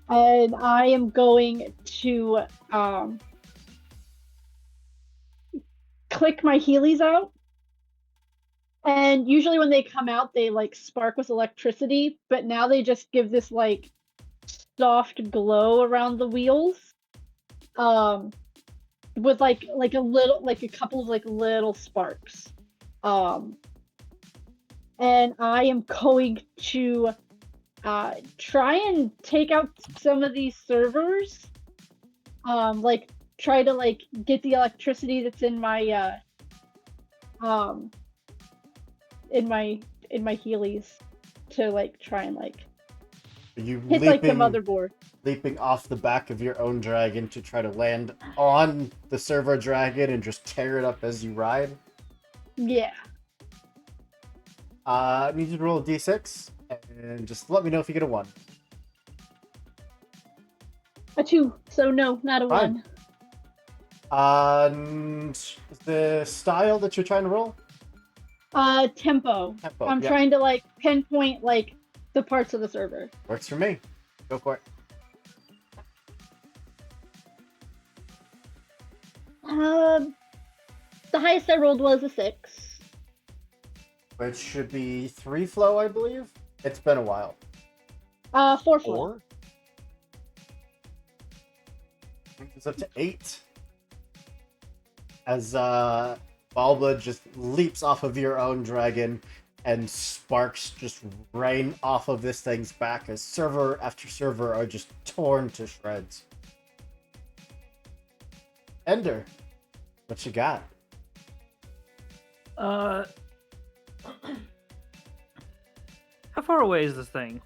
And I am going to click my Heelys out. And usually when they come out, they like spark with electricity, but now they just give this like soft glow around the wheels. With like a little, like a couple of like little sparks. And I am going to try and take out some of these servers. Like try to like get the electricity that's in my in my Heelys to like try and like Are you hit like the motherboard. leaping off the back of your own dragon to try to land on the server dragon and just tear it up as you ride? Yeah. I need you to roll a d6 and just let me know if you get a 1. A 2. So no, not a Fine. 1. And the style that you're trying to roll? Tempo. Tempo. I'm yeah. trying to like pinpoint like the parts of the server. Works for me. Go for it. The highest I rolled was a 6. Which should be 3 flow, I believe. It's been a while. 4 flow. 4? It's up to 8. As Balba just leaps off of your own dragon and sparks just rain off of this thing's back as server after server are just torn to shreds. Ender, what you got? How far away is this thing?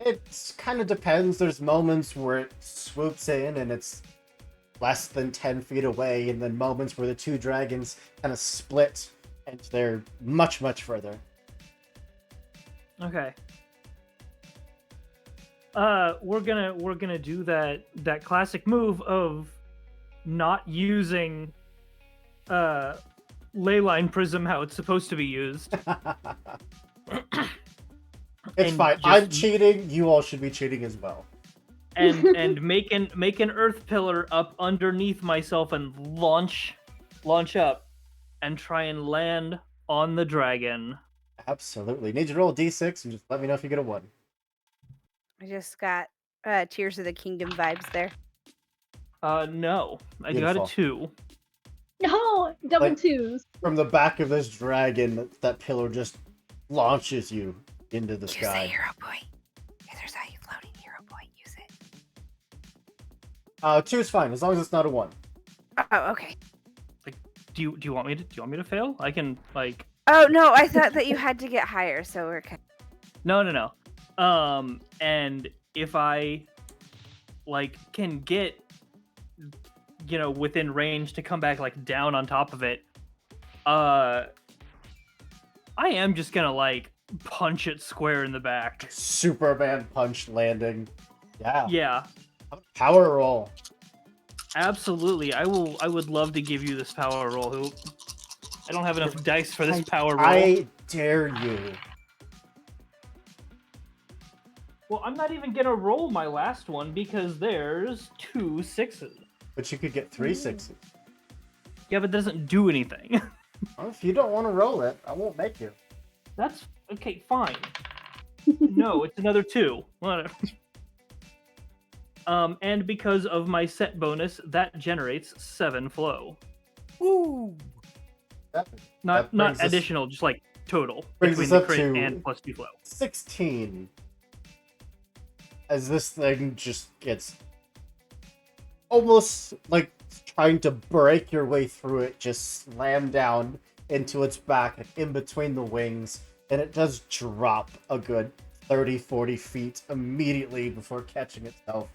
It kind of depends. There's moments where it swoops in and it's less than 10 feet away, and then moments where the two dragons kind of split and they're much, much further. Okay. We're gonna do that classic move of not using ley line prism how it's supposed to be used. It's And fine. just- I'm cheating. You all should be cheating as well. and make an earth pillar up underneath myself and launch up and try and land on the dragon. Absolutely. Need you to roll a d6 and just let me know if you get a 1. I just got Tears of the Kingdom vibes there. No, I Beautiful. got a 2. No, double Like- 2s. From the back of this dragon, that pillar just launches you into the Use the sky. hero point. There's a floating hero point. Use it. 2 is fine, as long as it's not a 1. Oh, okay. Do you want me to fail? I can like. Oh no, I thought that you had to get higher, so we're okay. No. And if I like can get within range to come back like down on top of it, I am just gonna like punch it square in the back. Superman punch landing. Yeah. Yeah, Power roll. absolutely. I would love to give you this power roll. I don't have enough dice for this I- power roll. I dare you. Well, I'm not even gonna roll my last one because there's 2 6s. But you could get 3 6s. Yeah, but it doesn't do anything. Well, if you don't want to roll it, I won't make you. That's okay, fine. No, it's another 2. Whatever. And because of my set bonus, that generates 7 flow. Ooh. That Not brings us- additional, just like total brings between us the up crit to- and plus 2 flow. 16. As this thing just gets almost like trying to break your way through it, just slam down into its back and in between the wings, and it does drop a good 30-40 feet immediately before catching itself,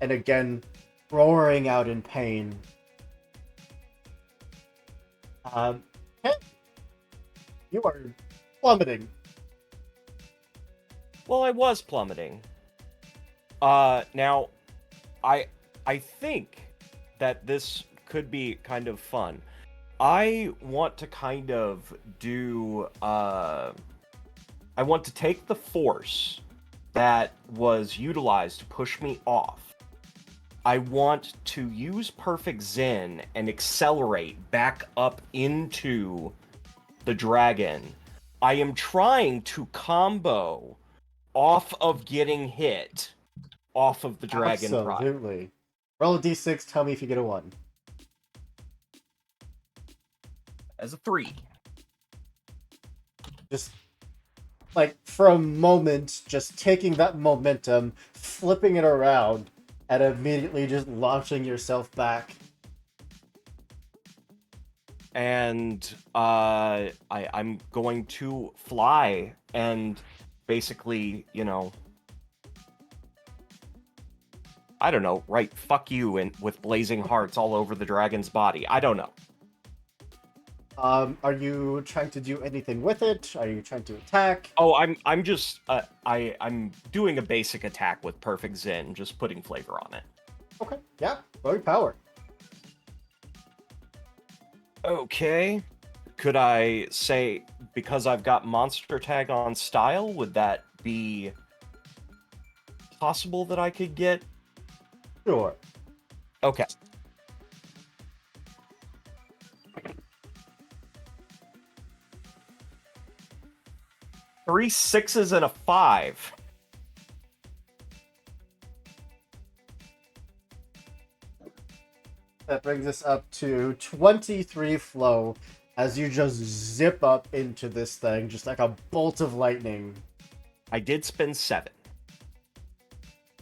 and again roaring out in pain. Ken, you are plummeting. Well, I was plummeting. Now, I think that this could be kind of fun. I want to kind of do I want to take the force that was utilized to push me off. I want to use Perfect Zen and accelerate back up into the dragon. I am trying to combo off of getting hit off of the dragon pride. Absolutely. Roll a d6, tell me if you get a 1. As a 3. Just, like, for a moment, just taking that momentum, flipping it around, and immediately just launching yourself back. And I'm going to fly and basically, I don't know, write "fuck you" and with blazing hearts all over the dragon's body. I don't know. Are you trying to do anything with it? Are you trying to attack? Oh, I'm just I'm doing a basic attack with Perfect Zen, just putting flavor on it. Okay, yeah, roll your power. Okay. Could I say, because I've got monster tag on style, would that be possible that I could get? Sure. Okay. Three 6s and a 5. That brings us up to 23 flow as you just zip up into this thing, just like a bolt of lightning. I did spend 7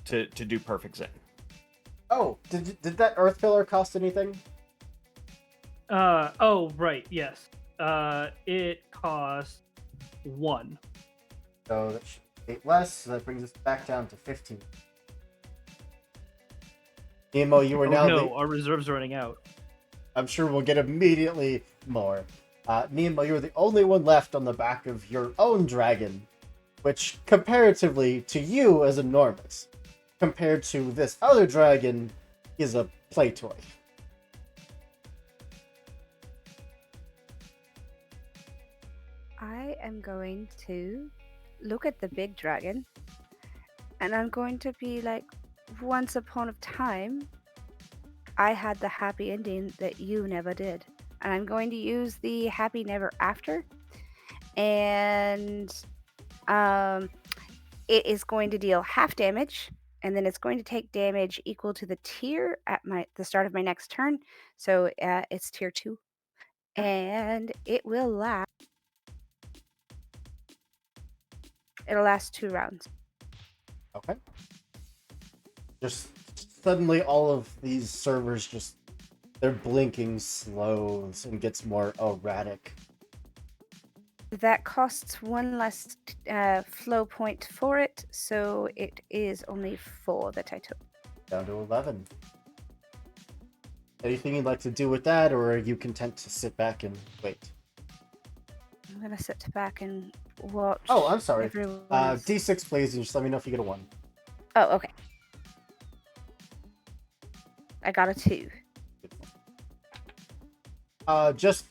to do Perfect Zen. Oh, did that earth pillar cost anything? Oh, right, yes. It costs 1. So that should be 8 less, so that brings us back down to 15. Nemo, you are now no, our reserves are running out. I'm sure we'll get immediately more. Nemo, you're the only one left on the back of your own dragon, which comparatively to you is enormous. Compared to this other dragon is a play toy. I am going to look at the big dragon, and I'm going to be like, once upon a time, I had the happy ending that you never did. And I'm going to use the happy never after. And it is going to deal half damage. And then it's going to take damage equal to the tier at the start of my next turn. So it's tier 2. And it will last. It'll last 2 rounds. Okay. Just suddenly all of these servers they're blinking slows and gets more erratic. That costs 1 less flow point for it, so it is only 4 that I took. Down to 11. Anything you'd like to do with that, or are you content to sit back and wait? I'm gonna sit back and watch. Oh, I'm sorry. everyone else. D6 please, and just let me know if you get a 1. Oh, okay. I got a 2. Just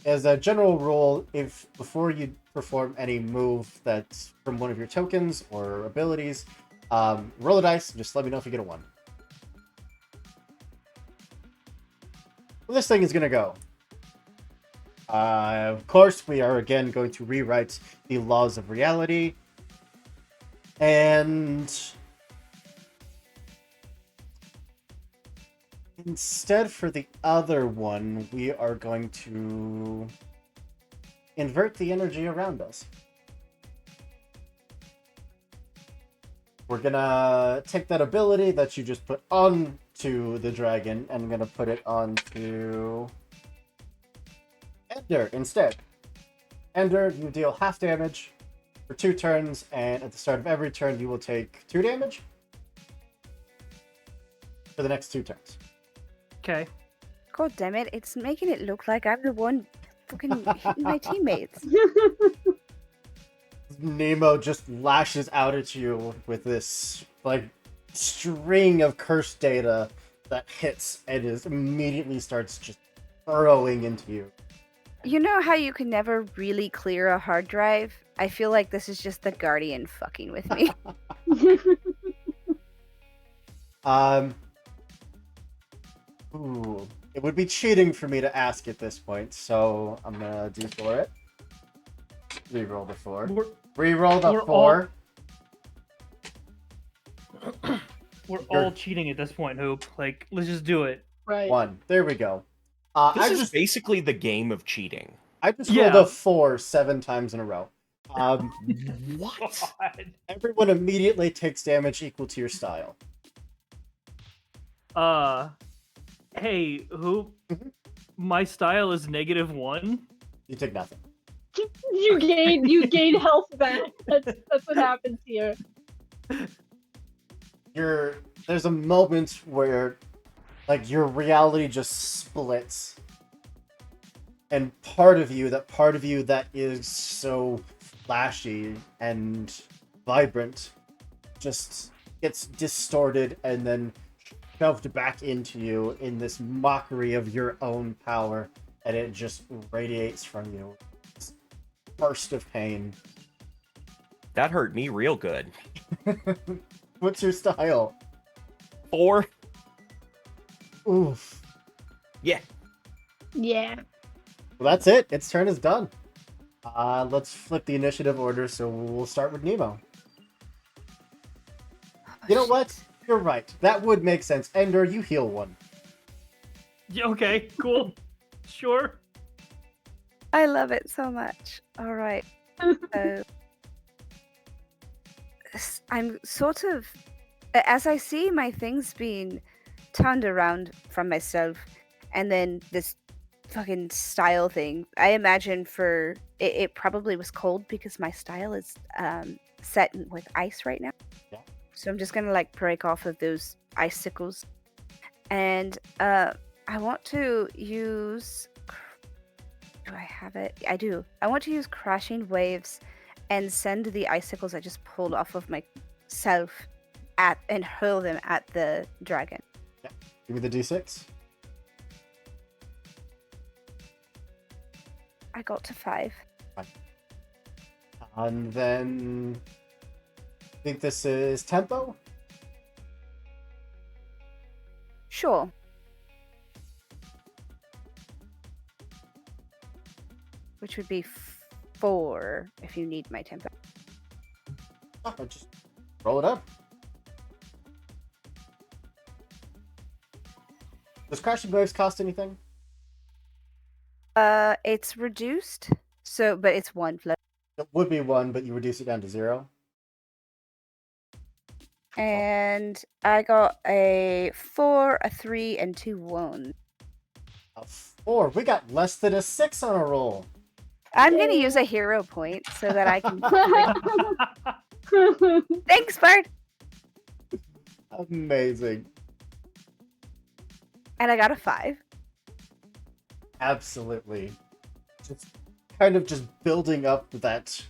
as a general rule, if before you perform any move that's from one of your tokens or abilities, roll a dice and just let me know if you get a 1. Well, this thing is gonna go. Of course, we are again going to rewrite the laws of reality, and instead for the other one, we are going to invert the energy around us. We're gonna take that ability that you just put onto the dragon and I'm gonna put it onto Ender instead. Ender, you deal half damage for 2 turns, and at the start of every turn you will take 2 damage for the next 2 turns. Okay. God damn it! It's making it look like I'm the one fucking hitting my teammates. Nemo just lashes out at you with this like string of cursed data that hits and immediately starts just burrowing into you. You know how you can never really clear a hard drive? I feel like this is just the Guardian fucking with me. Ooh, it would be cheating for me to ask at this point, so I'm gonna do for it. Reroll the 4. We're, Reroll the we're 4. we're You're- all cheating at this point, Hoop. Like, let's just do it. Right. 1. There we go. This I is just basically the game of cheating. rolled Yeah. a 4 7 times in a row. What? God. Everyone immediately takes damage equal to your style. Hey, Hoop. Mhm. My style is -1. You take nothing. You gain health back. That's what happens here. There's a moment where like your reality just splits. And part of you that is so flashy and vibrant just gets distorted and then shoved back into you in this mockery of your own power, and it just radiates from you. This burst of pain. That hurt me real good. What's your style? 4. Oof. Yeah. Yeah. Well, that's it. Its turn is done. Let's flip the initiative order, so we'll start with Nemo. You know what? You're right. That would make sense. Ender, you heal 1. Yeah, okay, cool. Sure. I love it so much. All right. So, I'm sort of, as I see my things being turned around from myself, and then this fucking style thing, I imagine it probably was cold because my style is set with ice right now. Yeah. So I'm just gonna like break off of those icicles, and I want to use. Do I have it? I do. I want to use Crashing Waves and send the icicles I just pulled off of myself and hurl them at the dragon. Give me the d6. I got to 5. And then... I think this is tempo? Sure. Which would be 4 if you need my tempo. Oh, just roll it up. Does Crashing Waves cost anything? It's reduced, but it's 1 flow. It would be 1, but you reduce it down to 0. And I got a 4, a 3, and 2 1. A 4. We got less than a 6 on a roll. I'm gonna use a hero point so that I can. Thanks, Bard. Amazing. And I got a 5. Absolutely. Just kind of just building up that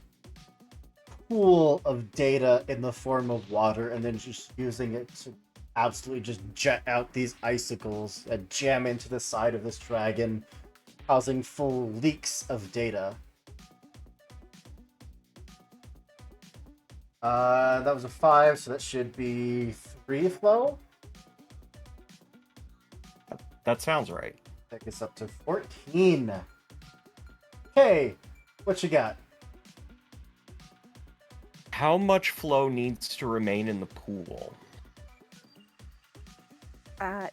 pool of data in the form of water and then just using it to absolutely just jet out these icicles and jam into the side of this dragon, causing full leaks of data. That was a 5, so that should be 3 flow. That sounds right. Take us up to 14. Okay, what you got? How much flow needs to remain in the pool? I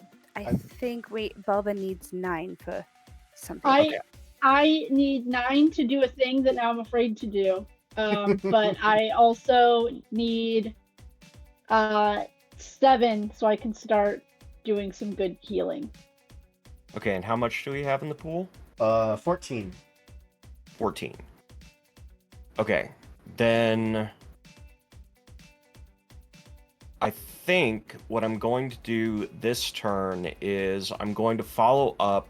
think Bubba needs 9 for something. I need 9 to do a thing that now I'm afraid to do. But I also need 7 so I can start doing some good healing. Okay, and how much do we have in the pool? 14. 14. Okay, then I think what I'm going to do this turn is I'm going to follow up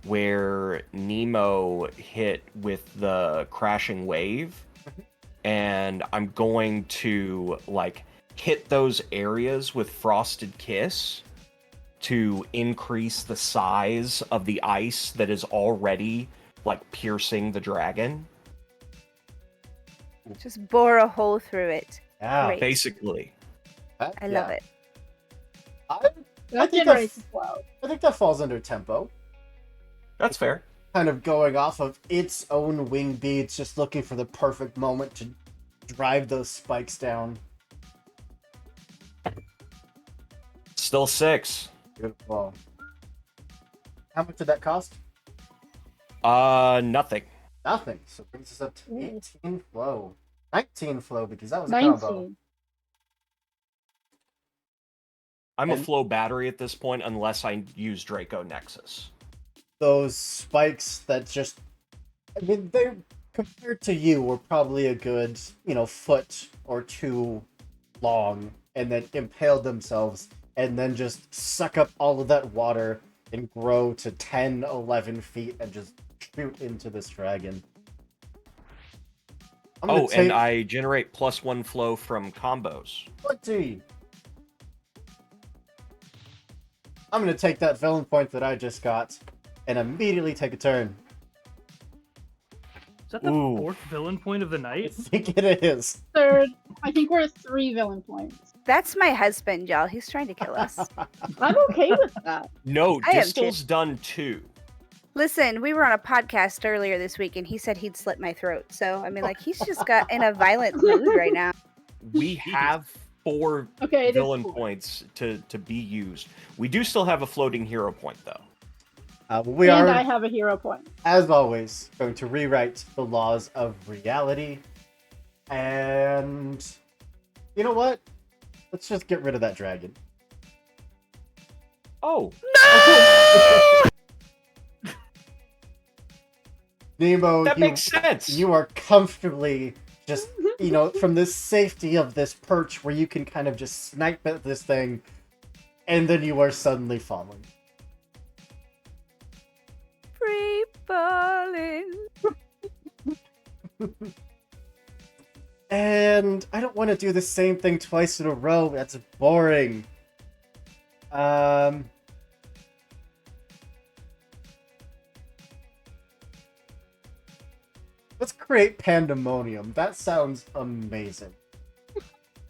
where Nemo hit with the crashing wave, and I'm going to like hit those areas with Frosted Kiss to increase the size of the ice that is already like piercing the dragon. Just bore a hole through it. Yeah. Great. Basically. I love it. That think generates that's- flow. I think that falls under tempo. That's fair. Kind of going off of its own wing beats, just looking for the perfect moment to drive those spikes down. Still 6. Beautiful. How much did that cost? Nothing. Nothing. So it brings us up to Ooh. 18 flow. 19 flow because that was a combo. 19. I'm a And- flow battery at this point unless I use Draco Nexus. Those spikes that just, I mean, they compared to you were probably a good, foot or two long, and then impaled themselves and then just suck up all of that water and grow to 10, 11 feet and just shoot into this dragon. I'm gonna And I generate +1 flow from combos. 20. I'm gonna take that villain point that I just got and immediately take a turn. Is that the Ooh. 4th villain point of the I night? think it is. Third, I think we're at 3 villain points. That's my husband, y'all. He's trying to kill us. I'm okay with that. No, I am Distal's done 2. Listen, we were on a podcast earlier this week, and he said he'd slit my throat. So, I mean, like, he's just got in a violent mood right now. We have 4 Okay, it is villain 4. points to be used. We do still have a floating hero point, though. We and are, I have a hero point. as always, going to rewrite the laws of reality. And you know what? Let's just get rid of that dragon. Oh, Nemo, that makes sense. you are comfortably just, from the safety of this perch where you can kind of just snipe at this thing, and then you are suddenly falling. Free falling. And I don't want to do the same thing twice in a row. That's boring. Let's create pandemonium. That sounds amazing.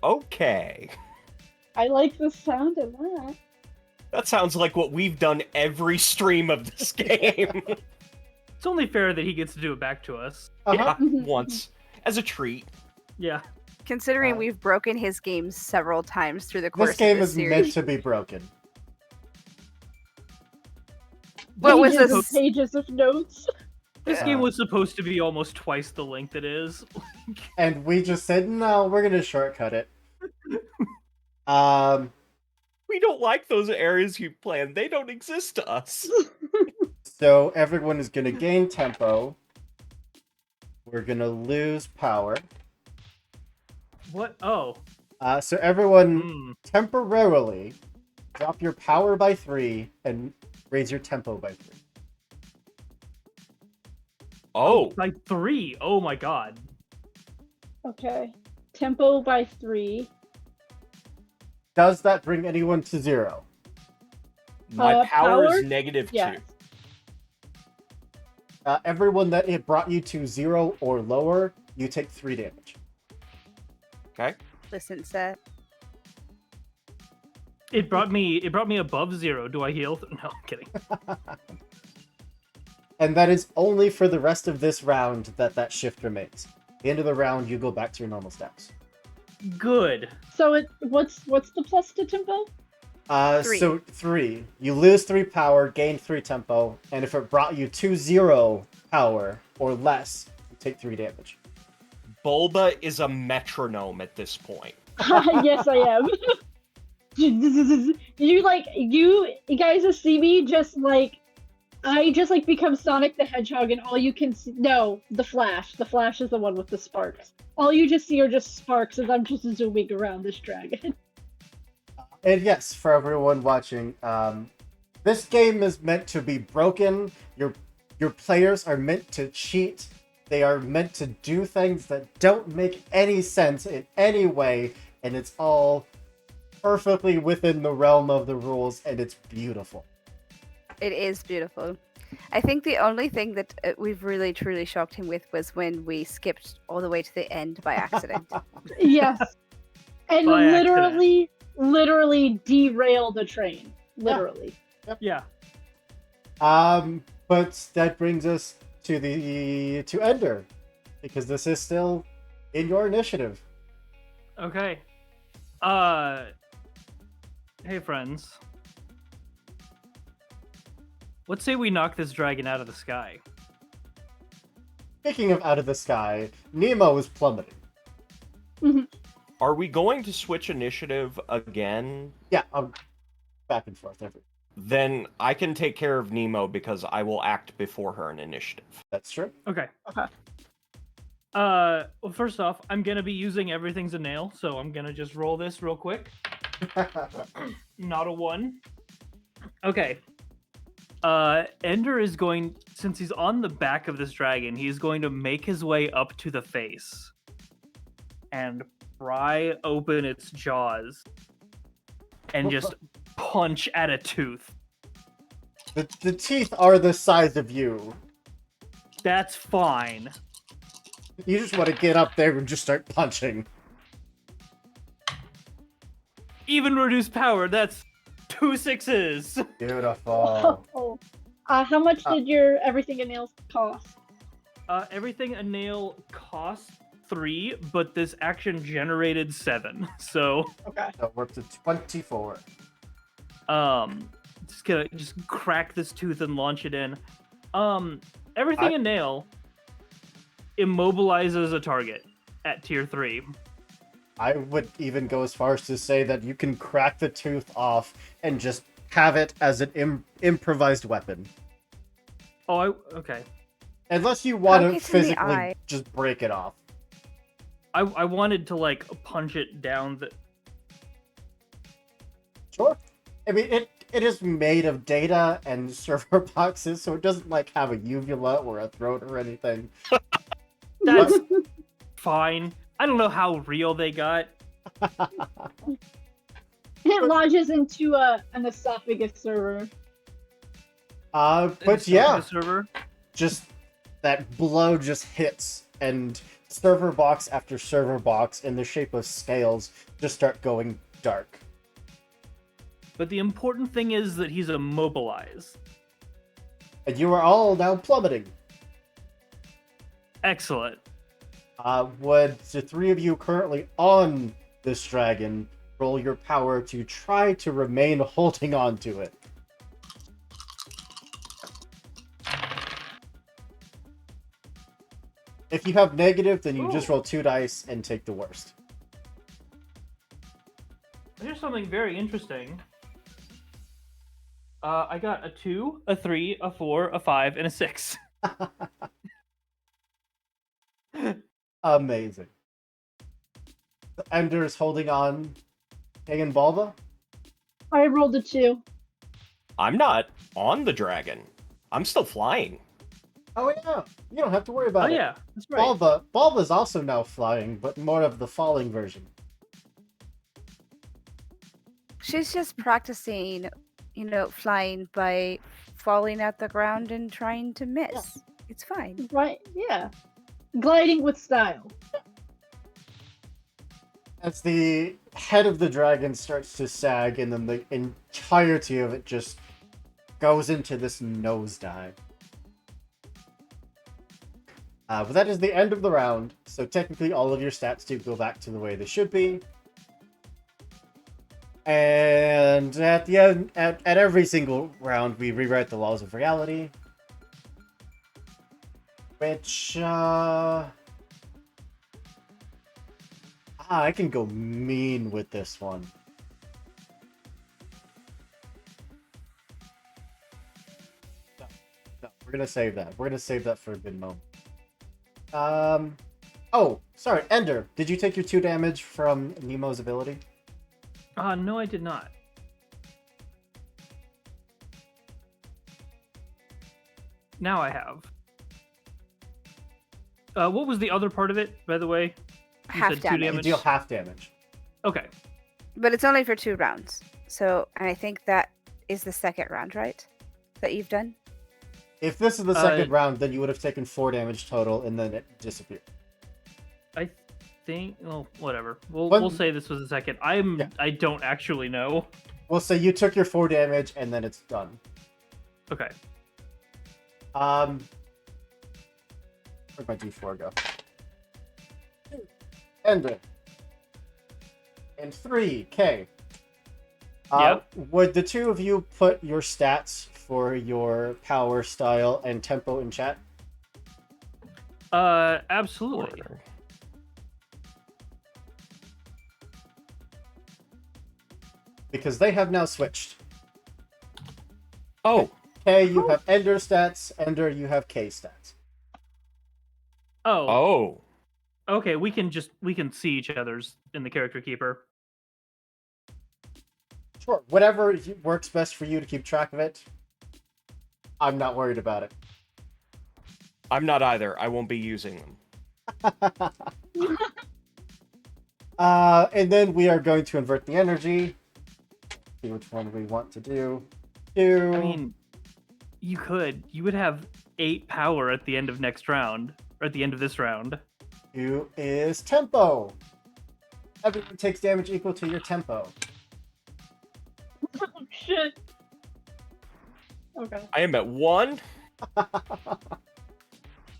Okay. I like the sound of that. That sounds like what we've done every stream of this game. It's only fair that he gets to do it back to us. Uh-huh. Yeah, once. As a treat. Yeah. Considering Uh, we've broken his games several times through the course This game of this is series. meant to be broken. What was Pages this? and pages of notes. This Yeah. game was supposed to be almost twice the length it is. And we just said, no, we're going to shortcut it. We don't like those areas you planned. They don't exist to us. So everyone is going to gain tempo. We're going to lose power. What? Oh. So everyone Hmm. temporarily drop your power by 3 and raise your tempo by 3. Oh, Like 3. Oh my god. Okay. Tempo by 3. Does that bring anyone to 0? my power power? is -2. Yes. Everyone that it brought you to 0 or lower, you take 3 damage. Okay. Listen, Seth. It brought me above 0. Do I heal? No, I'm kidding. And that is only for the rest of this round that shift remains. At the end of the round, you go back to your normal stats. Good. So what's the plus to tempo? 3. So 3. You lose 3 power, gain 3 tempo, and if it brought you to 0 power or less, you take 3 damage. Bulba is a metronome at this point. Yes, I am. You guys just see me I just become Sonic the Hedgehog, and all you can see, no, the Flash. The Flash is the one with the sparks. All you just see are just sparks as I'm just zooming around this dragon. And yes, for everyone watching, this game is meant to be broken. Your players are meant to cheat. They are meant to do things that don't make any sense in any way, and it's all perfectly within the realm of the rules, and it's beautiful. It is beautiful. I think the only thing that we've really truly shocked him with was when we skipped all the way to the end by accident. Yes. And By accident. literally derailed a train. Literally. Yeah. But that brings us to Ender, because this is still in your initiative. Okay. Hey friends. Let's say we knock this dragon out of the sky. Speaking of out of the sky, Nemo is plummeting. Are we going to switch initiative again? Yeah, back and forth. Then I can take care of Nemo because I will act before her in initiative. That's true. Okay. Okay. Well, first off, I'm gonna be using everything's a nail, so I'm gonna just roll this real quick. Not a 1. Okay. Ender is going, since he's on the back of this dragon, he's going to make his way up to the face and pry open its jaws and just punch at a tooth. The teeth are the size of you. That's fine. You just want to get up there and just start punching. Even reduced power, that's 2 6s. Beautiful. Oh. How much did your everything and nails cost? Everything a nail costs 3, but this action generated 7. So, Okay. So we're up to 24. just gonna crack this tooth and launch it in. Everything a nail immobilizes a target at tier 3. I would even go as far as to say that you can crack the tooth off and just have it as an improvised weapon. Oh, okay. Unless you want Poke to it in the physically eye. just break it off. I wanted to like punch it down the. Sure. I mean, it is made of data and server boxes, so it doesn't like have a uvula or a throat or anything. That's fine. I don't know how real they got. It lodges into an esophagus server. But yeah, The server. just that blow just hits, and server box after server box in the shape of scales just start going dark. But the important thing is that he's immobilized. And you are all now plummeting. Excellent. Would the three of you currently on this dragon roll your power to try to remain holding on to it? If you have negative, then you just roll 2 dice and take the worst. Here's something very interesting. I got a 2, a 3, a 4, a 5, and a 6. Amazing. The Ender's holding on. Hagen Balba? I rolled a 2. I'm not on the dragon. I'm still flying. Oh yeah, you don't have to worry Oh about it. yeah, that's right. Balba's also now flying, but more of the falling version. She's just practicing, flying by falling at the ground and trying to miss. Yeah. It's fine. Right? Yeah. Gliding with style. As the head of the dragon starts to sag, and then the entirety of it just goes into this nosedive. But that is the end of the round, so technically all of your stats do go back to the way they should be. And at the end, at every single round, we rewrite the laws of reality. Which, I can go mean with this one. No, we're gonna save that. We're gonna save that for a good moment. Oh, sorry, Ender, did you take your 2 damage from Nemo's ability? No, I did not. Now I have. What was the other part of it, by the way? You Half said 2 damage. You damage. deal half damage. Okay. But it's only for 2 rounds. So, and I think that is the second round, right? That you've done? If this is the second round, then you would have taken 4 damage total, and then it disappeared. I think. Well, whatever. We'll say this was the second. Yeah. I don't actually know. We'll say you took your 4 damage, and then it's done. Okay. Where'd my D4 go? Ender. And 3K. Yep. Would the two of you put your stats for your power, style, and tempo in chat? Absolutely. Order. Because they have now switched. Oh, K, you have Ender stats. Ender, you have K stats. Oh. oh. Okay, we can see each other's in the character keeper. Sure. Whatever works best for you to keep track of it. I'm not worried about it. I'm not either. I won't be using them. And then we are going to invert the energy. See which one we want to do. I mean, you would have 8 power at the end of next round, or at the end of this round. 2 is tempo. Everyone takes damage equal to your tempo. Oh, shit. Okay. I am at 1,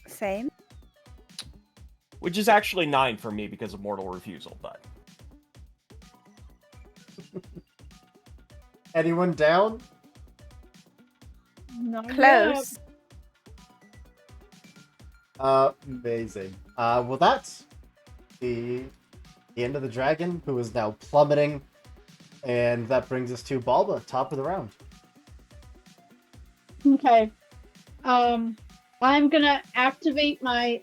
Same. which is actually 9 for me because of mortal refusal, but Anyone down? Not Close. Amazing. Well, that's the end of the dragon, who is now plummeting, and that brings us to Balba, top of the round. yet. Okay. I'm gonna activate my.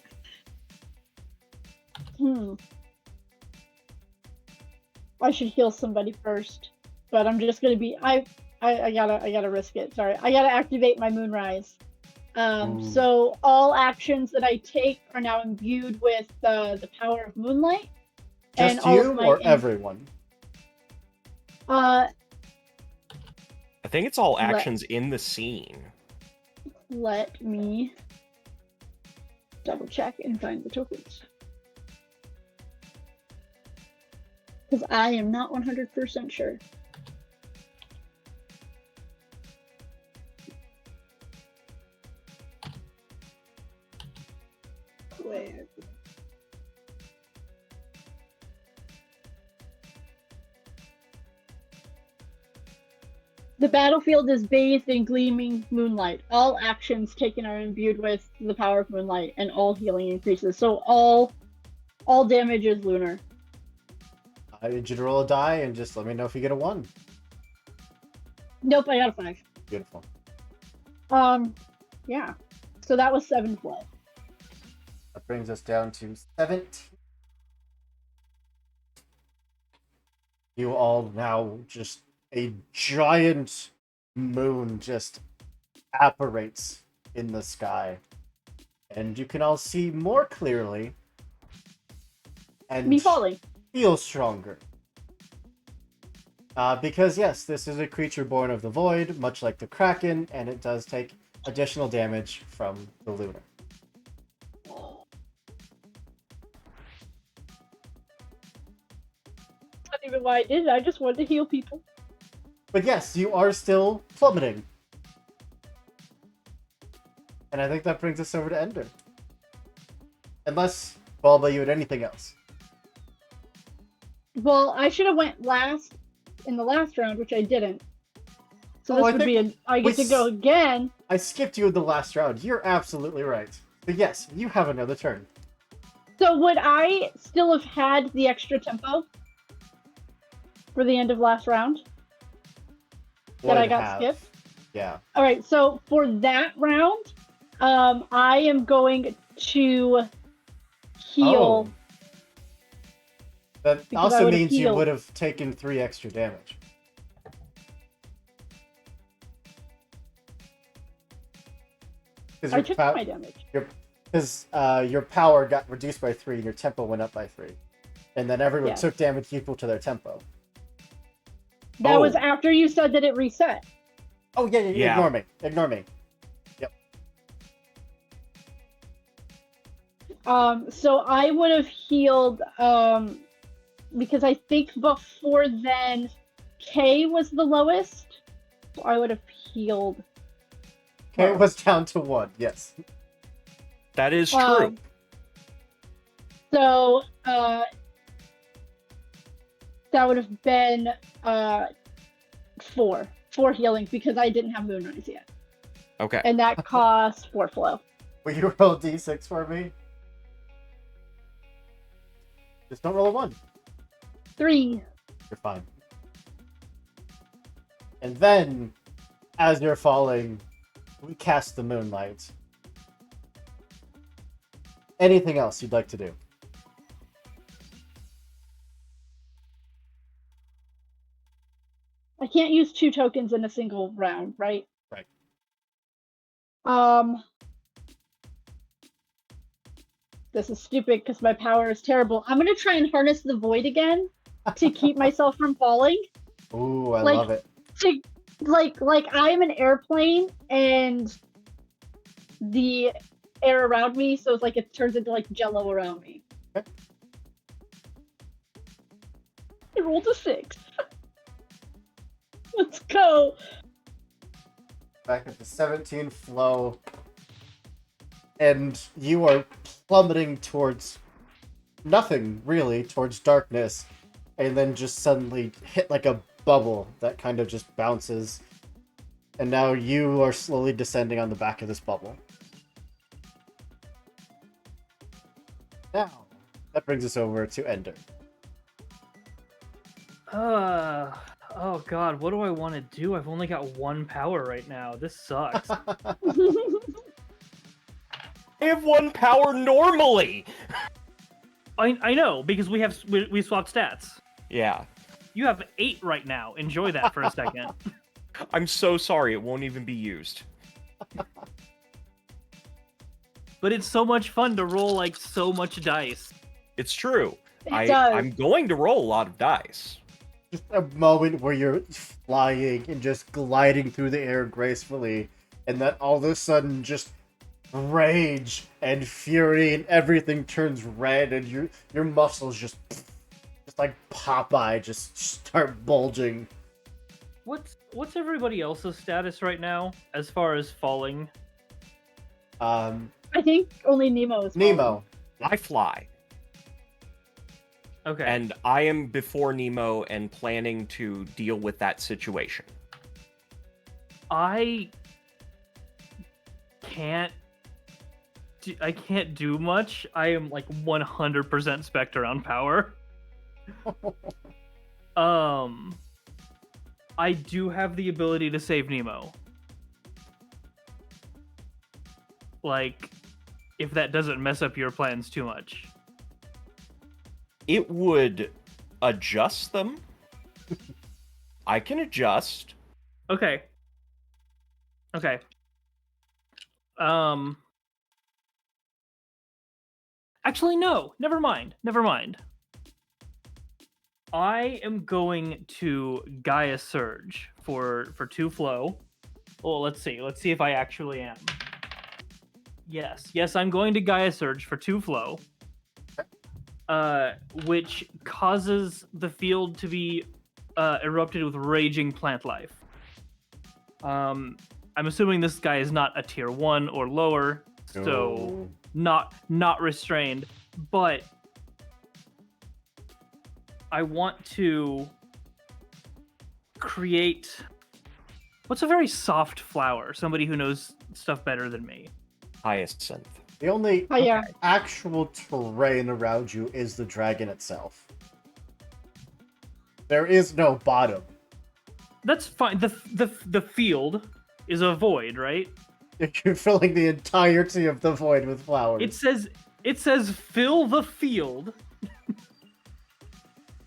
I should heal somebody first, but I'm just gonna be. I gotta risk it. Sorry, I gotta activate my Moonrise. Ooh. So all actions that I take are now imbued with the power of Moonlight. Just all you of my or everyone? I think it's all actions in the scene. Let me double check and find the tokens. Because I am not 100% sure. Where? The battlefield is bathed in gleaming moonlight. All actions taken are imbued with the power of moonlight, and all healing increases. So all damage is lunar. I need you to roll a die and just let me know if you get a 1. Nope, I got a 5. Beautiful. Yeah. So that was 7 blood. That brings us down to 17. You all now just a giant moon just apparates in the sky. And you can all see more clearly and Me falling. feel stronger. Because yes, this is a creature born of the void, much like the Kraken, and it does take additional damage from the lunar. Not even why I did it. I just wanted to heal people. But yes, you are still plummeting. And I think that brings us over to Ender. Unless, Balba, you had anything else. Well, I should have went last in the last round, which I didn't. So Oh, this would be I get to go again. I skipped you in the last round. You're absolutely right. But yes, you have another turn. So would I still have had the extra tempo for the end of last round that I Would got have. skipped? Yeah. All right. So for that round, I am going to heal. Oh. That Because I also would've means you healed. would have taken 3 extra damage. I took my damage. Because your power got reduced by 3 and your tempo went up by 3. And then everyone Yeah. took damage equal to their tempo. That was Oh. after you said that it reset. Oh yeah. Yeah. Ignore me. Ignore me. So I would have healed, because I think before then, K was the lowest. So I would have healed. Okay, it was down to 1. Yes. That is true. Um, So, that would have been 4 healing because I didn't have Moonrise yet, Okay. and that cost 4 flow. Will you roll d6 for me? Just don't roll a 1. 3. You're fine. And then, as you're falling, we cast the moonlight. Anything else you'd like to do? I can't use 2 tokens in a single round, right? Right. This is stupid because my power is terrible. I'm gonna try and harness the void again to keep myself from falling. Ooh, I Like- love it. To like I'm an airplane and the air around me, so it's like it turns into like jello around me. Okay. I rolled a 6. Let's go. Back at the 17 flow. And you are plummeting towards nothing, really, towards darkness. And then just suddenly hit like a bubble that kind of just bounces. And now you are slowly descending on the back of this bubble. Now, that brings us over to Ender. Oh god, what do I want to do? I've only got 1 power right now. This sucks. I have 1 power normally. I know because we swapped stats. Yeah. You have 8 right now. Enjoy that for a second. I'm so sorry. It won't even be used. But it's so much fun to roll like so much dice. It's true. It does. I'm going to roll a lot of dice. Just a moment where you're flying and just gliding through the air gracefully, and then all of a sudden just rage and fury and everything turns red, and your muscles just like Popeye just start bulging. What's everybody else's status right now as far as falling? I think only Nemo is Nemo. I fly. Okay. And I am before Nemo and planning to deal with that situation. I can't do much. I am like 100% Spectre on power. I do have the ability to save Nemo. Like, if that doesn't mess up your plans too much. It would adjust them. I can adjust. Okay. Actually, no. Never mind. I am going to Gaia Surge for 2 flow. Well, let's see. Let's see if I actually am. Yes, I'm going to Gaia Surge for 2 flow. Which causes the field to be erupted with raging plant life. I'm assuming this guy is not a tier 1 or lower, so not restrained, but I want to create what's a very soft flower, somebody who knows stuff better than me. Hyacinth. The only Oh, yeah. actual terrain around you is the dragon itself. There is no bottom. That's fine. The field is a void, right? You're filling the entirety of the void with flowers. It says fill the field.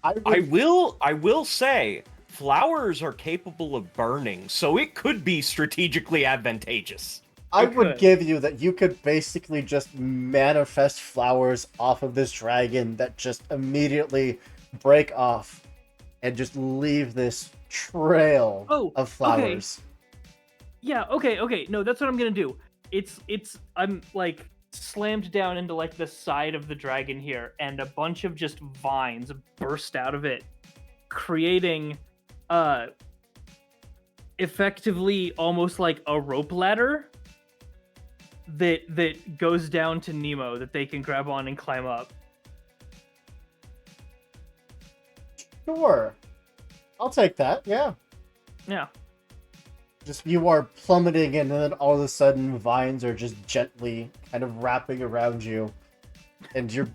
I will say flowers are capable of burning, so it could be strategically advantageous. I It would could. give you that you could basically just manifest flowers off of this dragon that just immediately break off and just leave this trail Oh, of okay. flowers. Yeah, okay. No, that's what I'm gonna do. I'm like slammed down into like the side of the dragon here, and a bunch of just vines burst out of it, creating effectively almost like a rope ladder that goes down to Nemo that they can grab on and climb up. Sure. I'll take that, yeah. Yeah. Just you are plummeting, and then all of a sudden, vines are just gently kind of wrapping around you. And you're.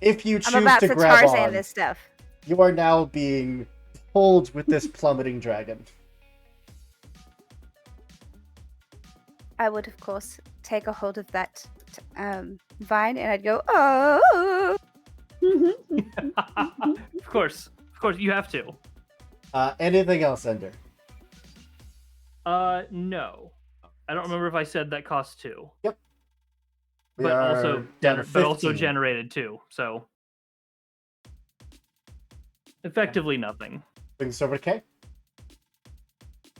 If you choose I'm about to to grab Tarzan on, this stuff. you are now being pulled with this plummeting dragon. I would, of course, take a hold of that vine, and I'd go, oh. Of course, you have to. Anything else, Ender? No. I don't remember if I said that cost 2. We But are also, down to but also 15. generated 2. So effectively nothing. Bring this over to K.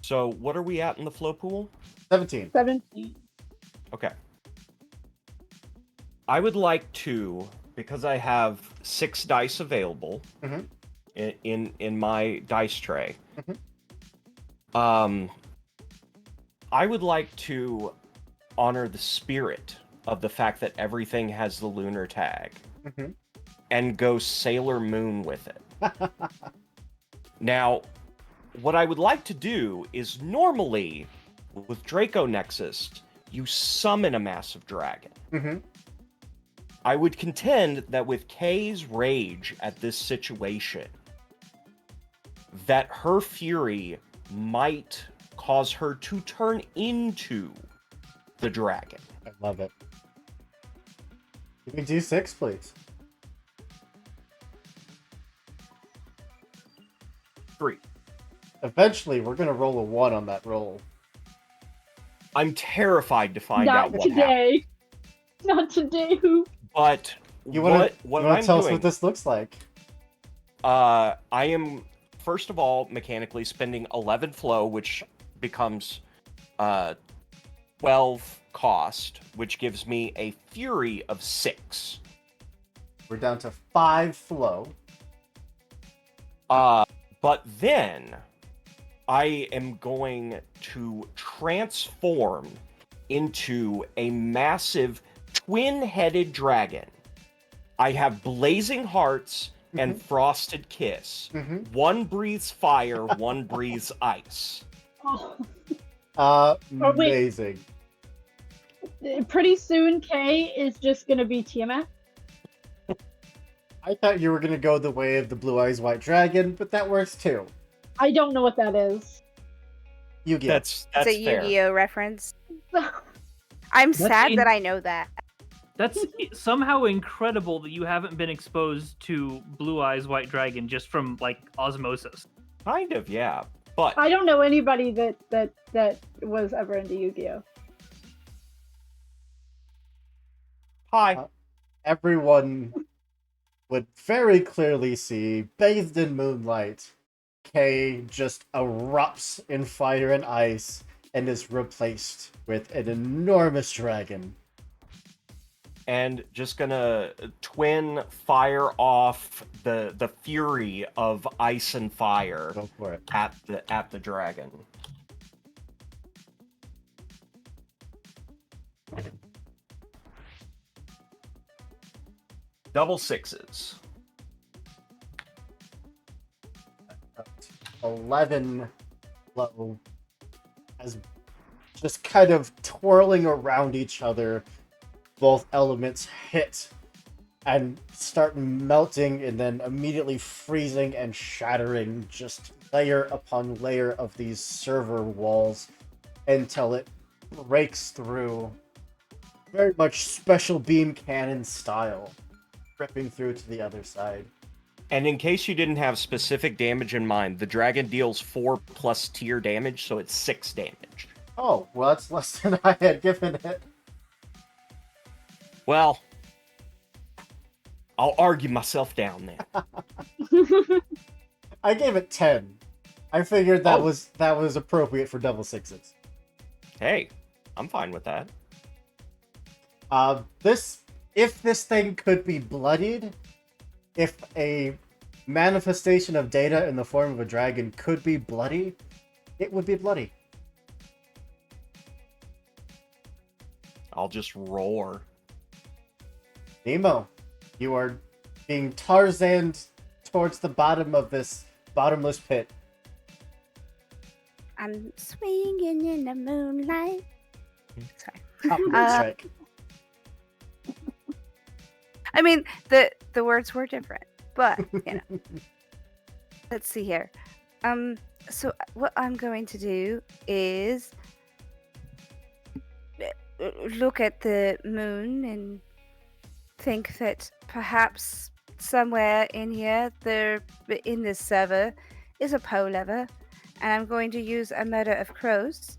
So what are we at in the flow pool? 17. 17. Okay. I would like to, because I have 6 dice available Mhm. in my dice tray. Mhm. I would like to honor the spirit of the fact that everything has the lunar tag Mhm. and go Sailor Moon with it. Now, what I would like to do is normally with Draco Nexus, you summon a massive dragon. Mhm. I would contend that with Kay's rage at this situation, that her fury might cause her to turn into the dragon. I love it. You can do 6, please. 3. Eventually, we're gonna roll a 1 on that roll. I'm terrified to find Not out what happened. today. Not today, Hoop. But You wanna, what you wanna I'm tell us doing, what this looks like? I am first of all mechanically spending 11 flow, which becomes 12 cost, which gives me a fury of 6. We're down to 5 flow. But then I am going to transform into a massive twin-headed dragon. I have blazing hearts and frosted kiss. Mhm. One breathes fire, one breathes ice. Oh. wait. Amazing. Pretty soon, Kay is just gonna be Tiamat. I thought you were gonna go the way of the Blue Eyes White Dragon, but that works too. I don't know what that is. Yu-Gi-Oh! That's It's a fair. Yu-Gi-Oh reference. I'm That's sad that I know that. That's somehow incredible that you haven't been exposed to Blue Eyes White Dragon just from like osmosis. Kind of, yeah. But I don't know anybody that was ever into Yu-Gi-Oh. hi. Everyone would very clearly see, bathed in moonlight, Kay just erupts in fire and ice and is replaced with an enormous dragon. And just gonna twin fire off the fury of ice and fire Go for it. at the dragon. Double 6s. 11 low, as just kind of twirling around each other, both elements hit and start melting and then immediately freezing and shattering just layer upon layer of these server walls until it breaks through, very much special beam cannon style, ripping through to the other side. And in case you didn't have specific damage in mind, the dragon deals 4 plus tier damage, so it's 6 damage. Oh, well, that's less than I had given it. Well, I'll argue myself down then. I gave it 10. I figured that Oh. was appropriate for double sixes. Hey, I'm fine with that. If this thing could be bloodied, if a manifestation of data in the form of a dragon could be bloody, it would be bloody. I'll just roar. Nemo, you are being Tarzaned towards the bottom of this bottomless pit. I'm swinging in the moonlight. Sorry. Copyright strike. I mean, the words were different, but you know. Let's see here. So what I'm going to do is look at the moon and think that perhaps somewhere in here, in this server, is a pole lever, and I'm going to use a murder of crows,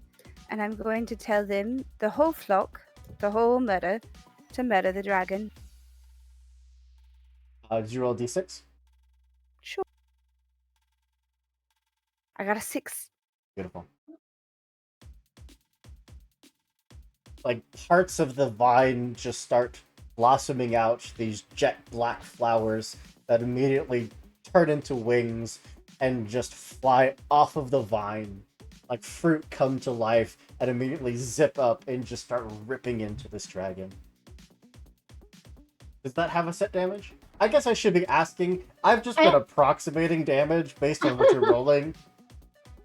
and I'm going to tell them, the whole flock, the whole murder, to murder the dragon. Did you roll a d6? Sure. I got a 6. Beautiful. Like, parts of the vine just start blossoming out, these jet black flowers that immediately turn into wings and just fly off of the vine. Like fruit come to life and immediately zip up and just start ripping into this dragon. Does that have a set damage? I guess I should be asking. I've just been approximating damage based on what you're rolling.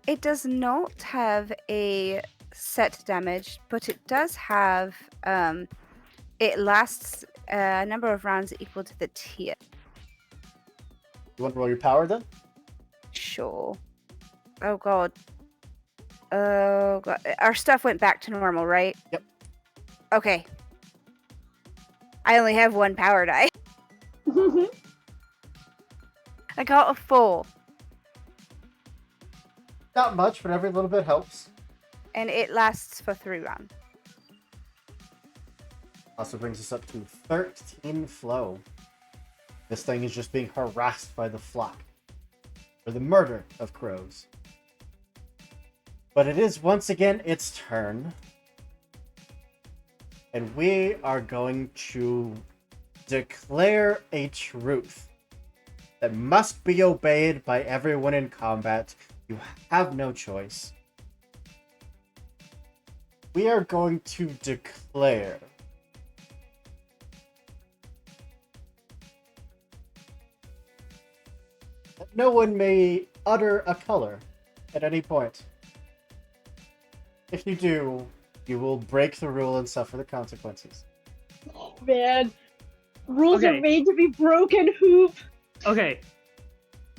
It does not have a set damage, but it does have it lasts a number of rounds equal to the tier. You want to roll your power then? Sure. Oh god. Oh god. Our stuff went back to normal, right? Yep. Okay. I only have one power die. I got a 4. Not much, but every little bit helps. And it lasts for 3 rounds. Also brings us up to 13 flow. This thing is just being harassed by the flock for the murder of crows. But it is once again its turn. And we are going to declare a truth that must be obeyed by everyone in combat. You have no choice. We are going to declare that no one may utter a color at any point. If you do, you will break the rule and suffer the consequences. Oh, man. Rules Okay. are made to be broken, Hoop. Okay.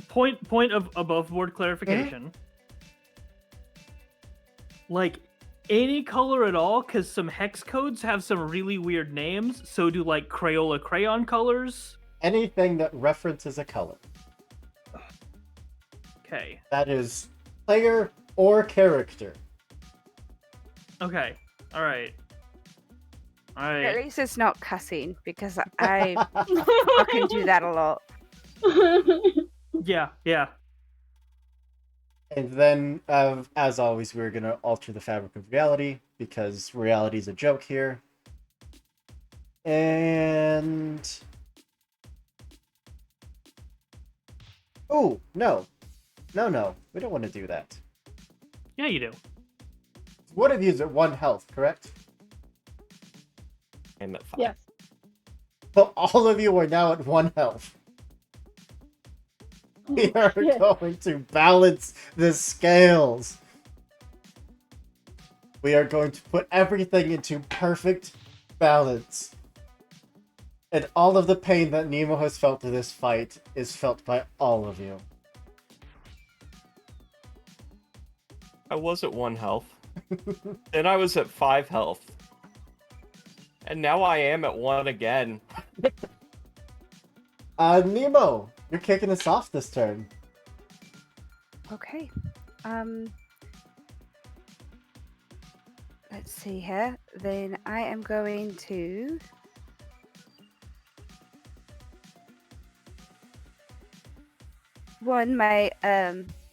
Point of above board clarification. Like any color at all, because some hex codes have some really weird names. So do like Crayola crayon colors. Anything that references a color. Okay. That is player or character. Okay. All right. All At right. least it's not cussing, because I fucking do that a lot. Yeah. Yeah. And then, as always, we're going to alter the fabric of reality, because reality is a joke here. And... Oh, no. No. We don't want to do that. Yeah, you do. One of you is at 1 health, correct? I'm at 5. Yes. But all of you are now at 1 health. We are Shit. going to balance the scales. We are going to put everything into perfect balance. And all of the pain that Nemo has felt in this fight is felt by all of you. I was at 1 health. Then I was at 5 health. And now I am at 1 again. Nemo, you're kicking us off this turn. Okay. Let's see here. Then I am going to... one, my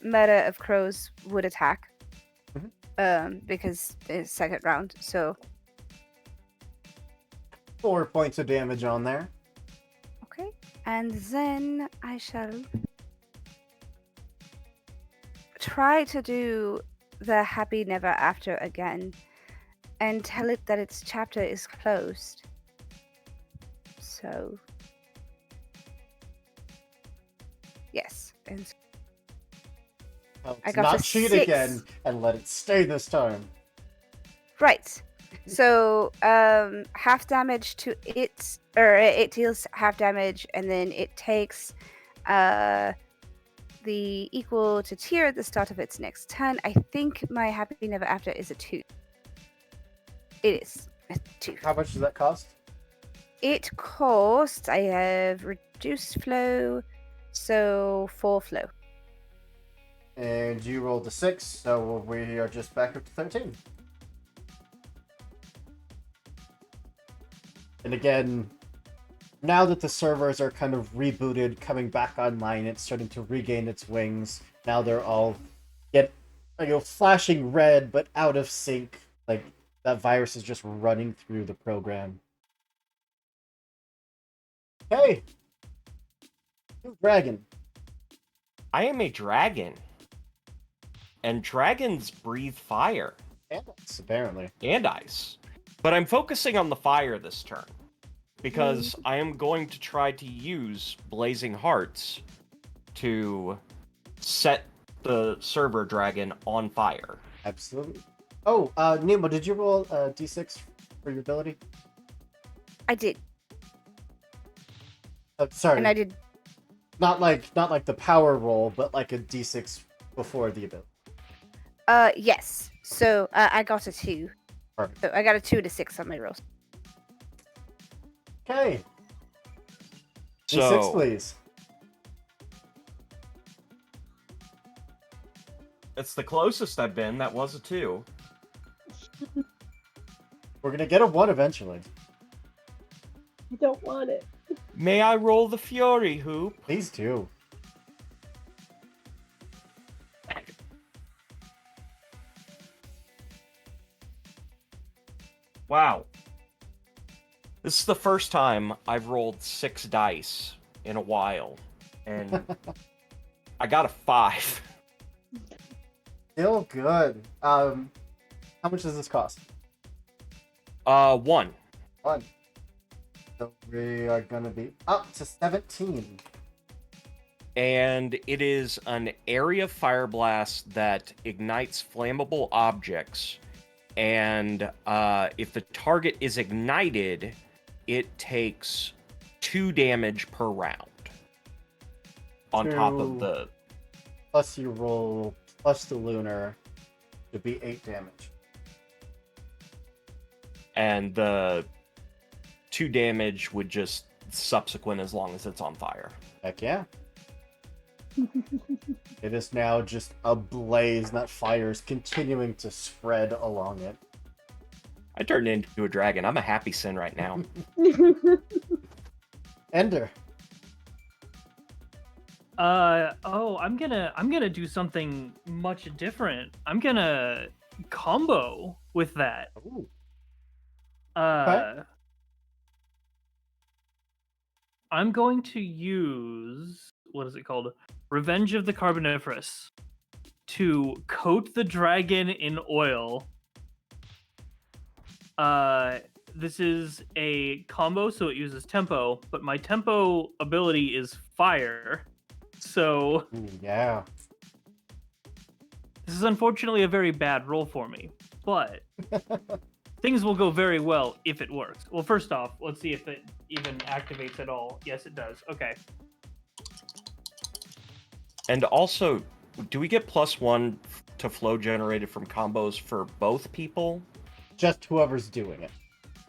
murder of crows would attack. Because it's second round, so 4 points of damage on there. okay. And then I shall try to do the Happy Never After again and tell it that its chapter is closed. So yes, and Well, I let's got not a cheat 6. again and let it stay this time. right. So half damage to it, or it deals half damage, and then it takes the equal to tier at the start of its next turn. I think my Happy Never After is a 2. It is a 2. How much does that cost? It costs, I have reduced flow, so 4 flow. And you rolled a 6, so we are just back up to 13. And again, now that the servers are kind of rebooted, coming back online, it's starting to regain its wings. Now they're all flashing red, but out of sync. Like, that virus is just running through the program. Hey! You dragon. I am a dragon. And dragons breathe fire And ice, apparently. and ice. But I'm focusing on the fire this turn. Because I am going to try to use Blazing Hearts to set the server dragon on fire. Absolutely. Oh, Nemo, did you roll a d6 for your ability? I did, Sorry, and I did. not like the power roll, but like a d6 before the ability. Yes. So I got a 2. Perfect. So I got a 2 to 6 on my rolls. Okay, d6, So please. it's the closest I've been. That was a 2. We're gonna get a 1 eventually. I don't want it. May I roll the Fury Hoop? Please do. Wow. This is the first time I've rolled 6 dice in a while. And I got a 5. Still good. How much does this cost? 1. 1. So we are gonna be up to 17. And it is an area fire blast that ignites flammable objects. And if the target is ignited, it takes 2 damage per round. On top of 2. the... Plus you roll plus the lunar to be 8 damage. And the 2 damage would just subsequent as long as it's on fire. Heck yeah. It is now just a blaze, and that fire is continuing to spread along it. I turned into a dragon. I'm a happy sin right now. Ender. I'm gonna do something much different. I'm gonna combo with that. Ooh. I'm going to use, what is it called? Revenge of the Carboniferous to coat the dragon in oil. This is a combo, so it uses tempo, but my tempo ability is fire. So Ooh, yeah. this is unfortunately a very bad roll for me, but things will go very well if it works. Well, first off, let's see if it even activates at all. Yes, it does. Okay. And also, do we get +1 to flow generated from combos for both people? Just whoever's doing it.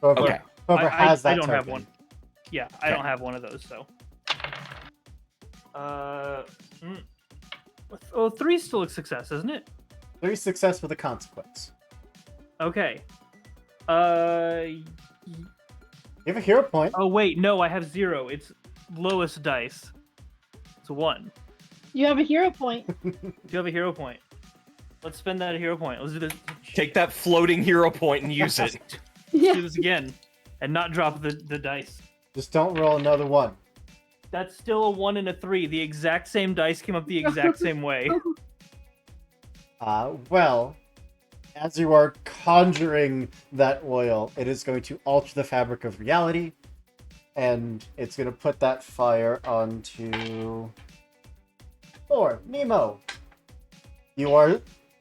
Whoever, Okay. whoever has that I don't have token. one. Yeah, I Okay. don't have one of those, so. Oh, 3's still a success, isn't it? 3 success with a consequence. Okay. You have a hero point. Oh wait, no, I have 0. It's lowest dice. It's 1. You have a hero point. You have a hero point. Let's spend that hero point. Let's do this. Take that floating hero point and use it. Let's Yeah. do this again, and not drop the dice. Just don't roll another one. That's still a 1 and a 3. The exact same dice came up the exact same way. Well, as you are conjuring that oil, it is going to alter the fabric of reality, and it's going to put that fire onto Nemo. You are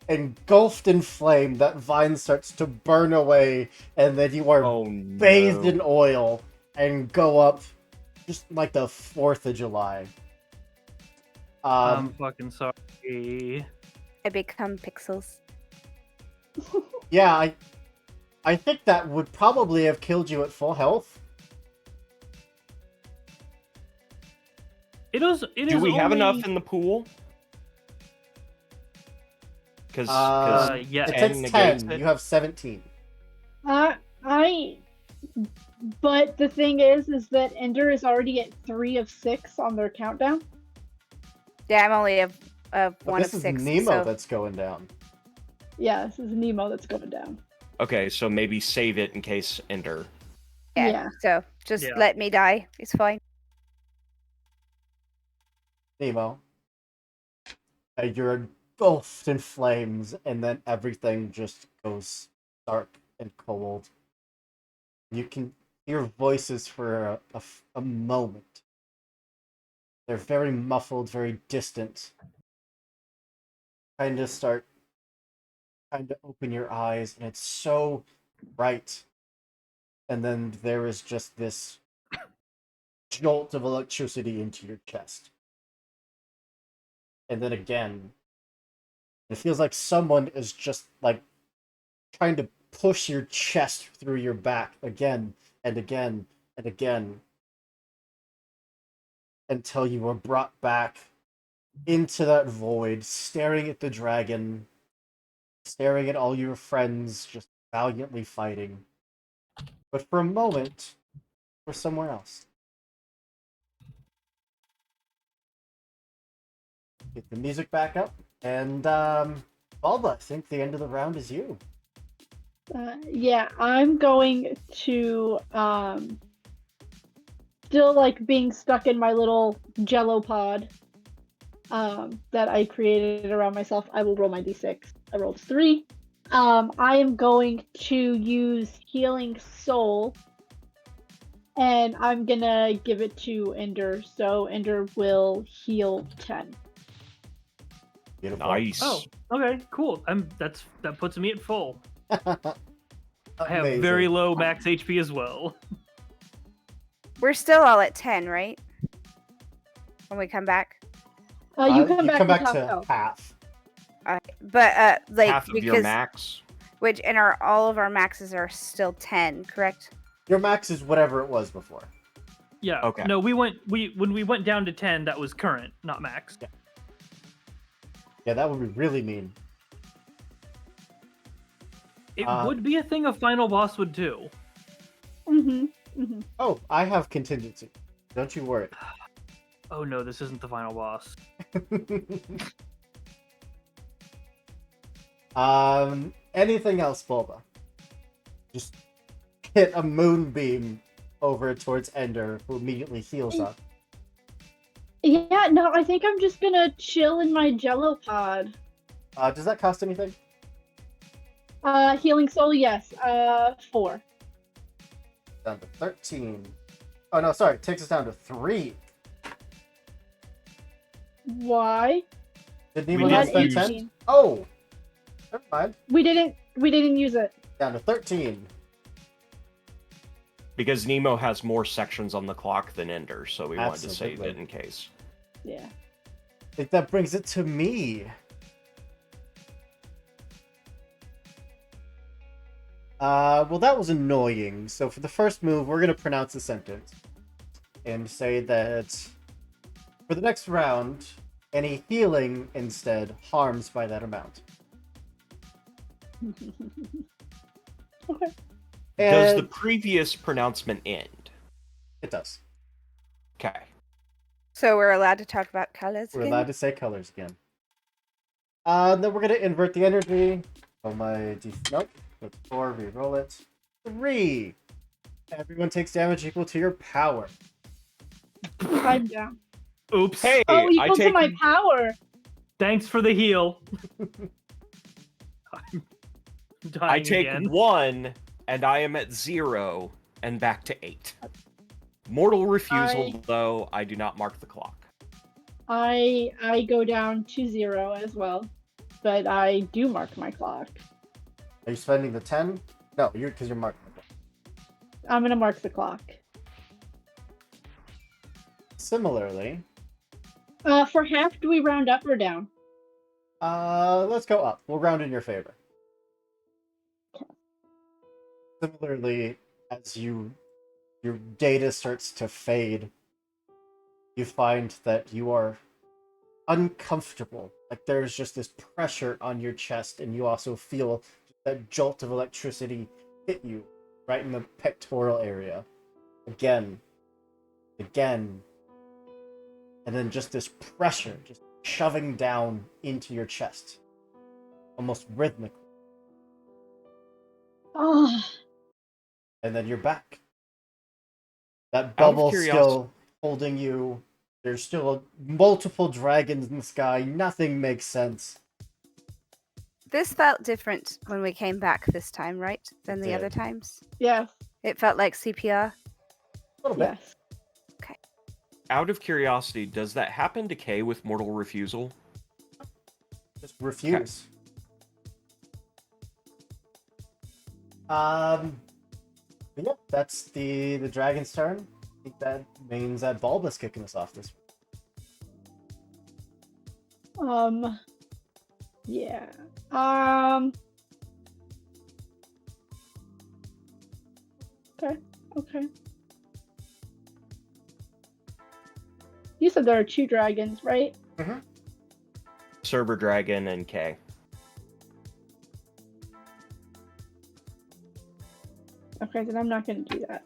engulfed in flame. That vine starts to burn away, and then you are Oh no. bathed in oil and go up just like the 4th of July. I'm fucking sorry. I become pixels. Yeah, I think that would probably have killed you at full health. It is. Do we have enough in the pool? Because yeah. It 10 takes negates 10. it. You have 17. But the thing is that Ender is already at 3 of 6 on their countdown. Yeah, I'm only of But 1 this of is 6. Nemo so that's going down. Yeah, this is Nemo that's going down. Okay, so maybe save it in case Ender. Yeah. So just Yeah. let me die. It's fine. Nemo. You're engulfed in flames, and then everything just goes dark and cold. You can hear voices for a moment. They're very muffled, very distant. Kind of open your eyes, and it's so bright. And then there is just this jolt of electricity into your chest. And then again, it feels like someone is just like trying to push your chest through your back again and again and again until you are brought back into that void, staring at the dragon, staring at all your friends just valiantly fighting. But for a moment, we're somewhere else. Get the music back up, and Bulba, I think the end of the round is you. Yeah, I'm going to still like being stuck in my little jello pod that I created around myself. I will roll my d6. I rolled 3. I am going to use Healing Soul, and I'm gonna give it to Ender, so Ender will heal 10. Beautiful. Nice. Oh, okay, cool. That puts me at full. I have Amazing. very low max HP as well. We're still all at 10, right? When we come back. You come back, back top to health. half. But like Half of your because max. which and all of our maxes are still 10, correct? Your max is whatever it was before. Yeah. Okay. No, when we went down to 10, that was current, not max. Yeah, that would be really mean. It would be a thing a final boss would do. Oh, I have contingency. Don't you worry. Oh no, this isn't the final boss. Anything else, Bulba? Just hit a moonbeam over towards Ender, who immediately heals up. Yeah, no, I think I'm just gonna chill in my jello pod. Does that cost anything? Healing Soul, yes. 4. Down to 13. Oh no, sorry, it takes us down to 3. Why? Did We Nemo We not had spend 10? 18. 10? Oh! Never mind. We didn't use it. Down to 13. Because Nemo has more sections on the clock than Ender, so we wanted to save Absolutely. it in case. Yeah. I think that brings it to me. Well, that was annoying. So for the first move, we're going to pronounce a sentence and say that for the next round, any healing instead harms by that amount. Okay. Does And the previous pronouncement end? it does. Okay. So we're allowed to talk about colors We're again? allowed to say colors again. Then we're gonna invert the energy. Oh my nope. That's 4, re-roll it. 3. Everyone takes damage equal to your power. I'm down. Oops. Hey, Oh, I equal to take my power. Thanks for the heal. I'm dying I take again. 1, and I am at 0, and back to 8. Mortal refusal, though, I do not mark the clock. I go down to 0 as well, but I do mark my clock. Are you spending the 10? No, because you're marking the clock. I'm gonna mark the clock. Similarly, For half, do we round up or down? let's go up. We'll round in your favor. Similarly, as your data starts to fade, you find that you are uncomfortable. Like there's just this pressure on your chest, and you also feel that jolt of electricity hit you right in the pectoral area. Again. And then just this pressure just shoving down into your chest. Almost rhythmically. Oh, And then you're back. That Out of bubble curiosity- still holding you. There's still multiple dragons in the sky. Nothing makes sense. This felt different when we came back this time, right? Than It the did. other times? yes, It felt like CPR. A little bit. yes. Out of curiosity, does that happen to Kay with mortal refusal? Just refuse. But yeah, that's the dragon's turn. I think that means that Bulba's kicking us off this week. Yeah. Okay. You said there are 2 dragons, right? Cerber Dragon and Kay. Okay, then I'm not gonna do that.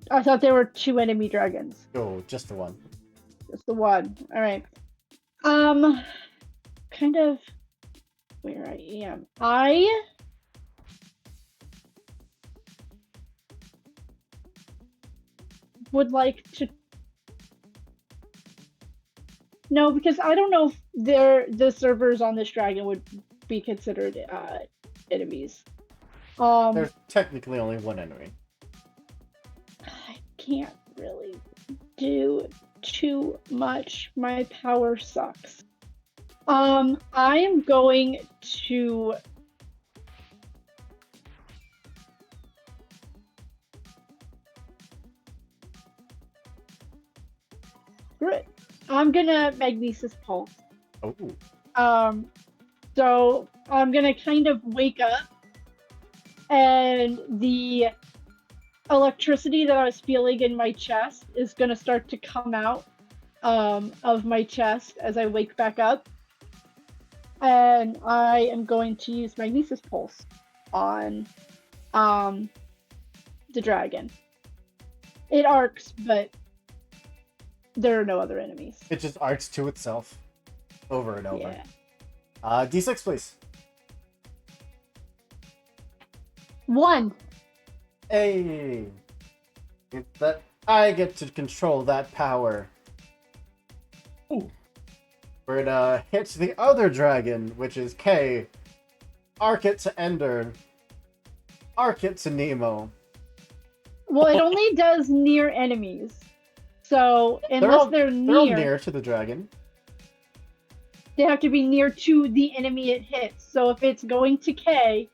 I thought there were 2 enemy dragons. Oh, just the one. Just the one. Alright. Kind of where I am. I would like to. No, because I don't know if the servers on this dragon would be considered enemies. There's technically only one enemy. I can't really do too much. My power sucks. I am going to Grit. I'm gonna Magnesis Pulse. Oh. So I'm gonna kind of wake up, and the electricity that I was feeling in my chest is gonna start to come out of my chest as I wake back up, and I am going to use Magnesis Pulse on the dragon. It arcs, but there are no other enemies. It just arcs to itself. Over and over. Yeah. D6, please. 1. Hey! It's that I get to control that power. Ooh. We're gonna hit the other dragon, which is K. Arc it to Ender. Arc it to Nemo. Well, it only does near enemies. So unless they're They're all near to the dragon. they have to be near to the enemy it hits. So if it's going to K,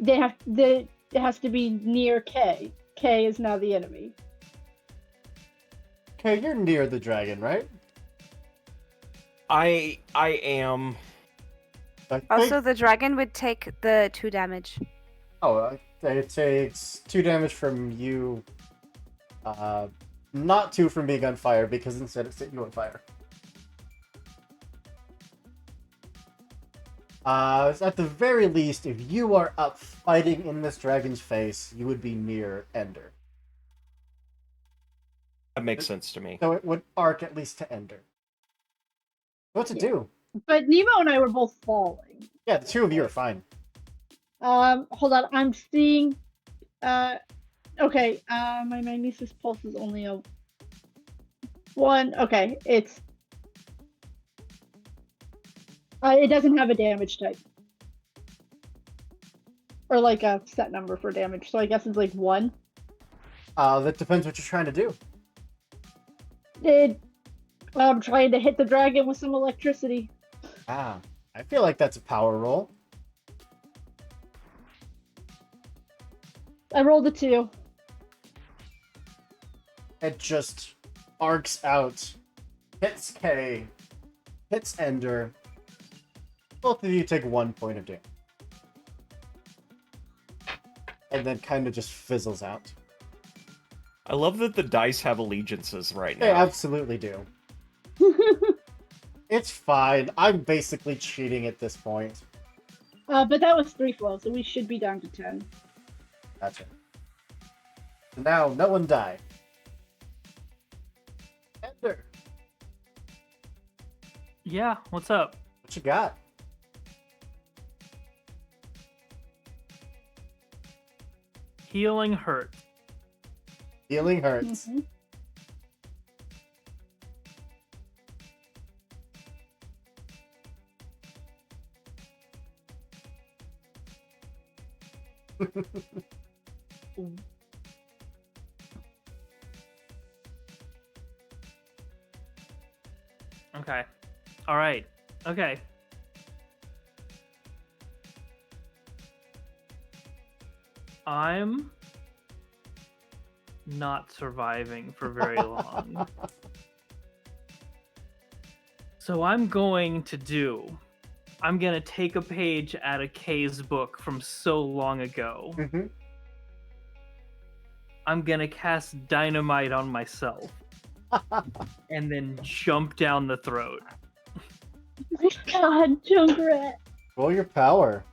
it has to be near K. K is now the enemy. Okay, you're near the dragon, right? I am. I think- Also, the dragon would take the 2 damage. It takes 2 damage from you. Not 2 from being on fire, because instead it set you on fire. At the very least, if you are up fighting in this dragon's face, you would be near Ender. That makes sense to me. So it would arc at least to Ender. What to Yeah. do? But Nemo and I were both falling. Yeah, the two of you are fine. Hold on. I'm seeing. Okay. My magnesis pulse is only a 1. Okay, it's. It doesn't have a damage type. Or like a set number for damage, so I guess it's like 1. That depends what you're trying to do. I'm trying to hit the dragon with some electricity. Ah, I feel like that's a power roll. I rolled a 2. It just arcs out, hits K, hits Ender. Both of you take 1 point of damage. And then kind of just fizzles out. I love that the dice have allegiances right They now. absolutely do. It's fine. I'm basically cheating at this point. But that was 3 flow, so we should be down to 10. Gotcha. So now, no one died. Ender, Yeah, what's up? what you got? Healing hurt. Healing hurts. Mhm. Okay. All right. Okay. I'm not surviving for very long. So I'm going to take a page out of Kay's book from so long ago. Mm-hmm. I'm going to cast dynamite on myself and then jump down the throat. My God, Junkrat. Roll your power.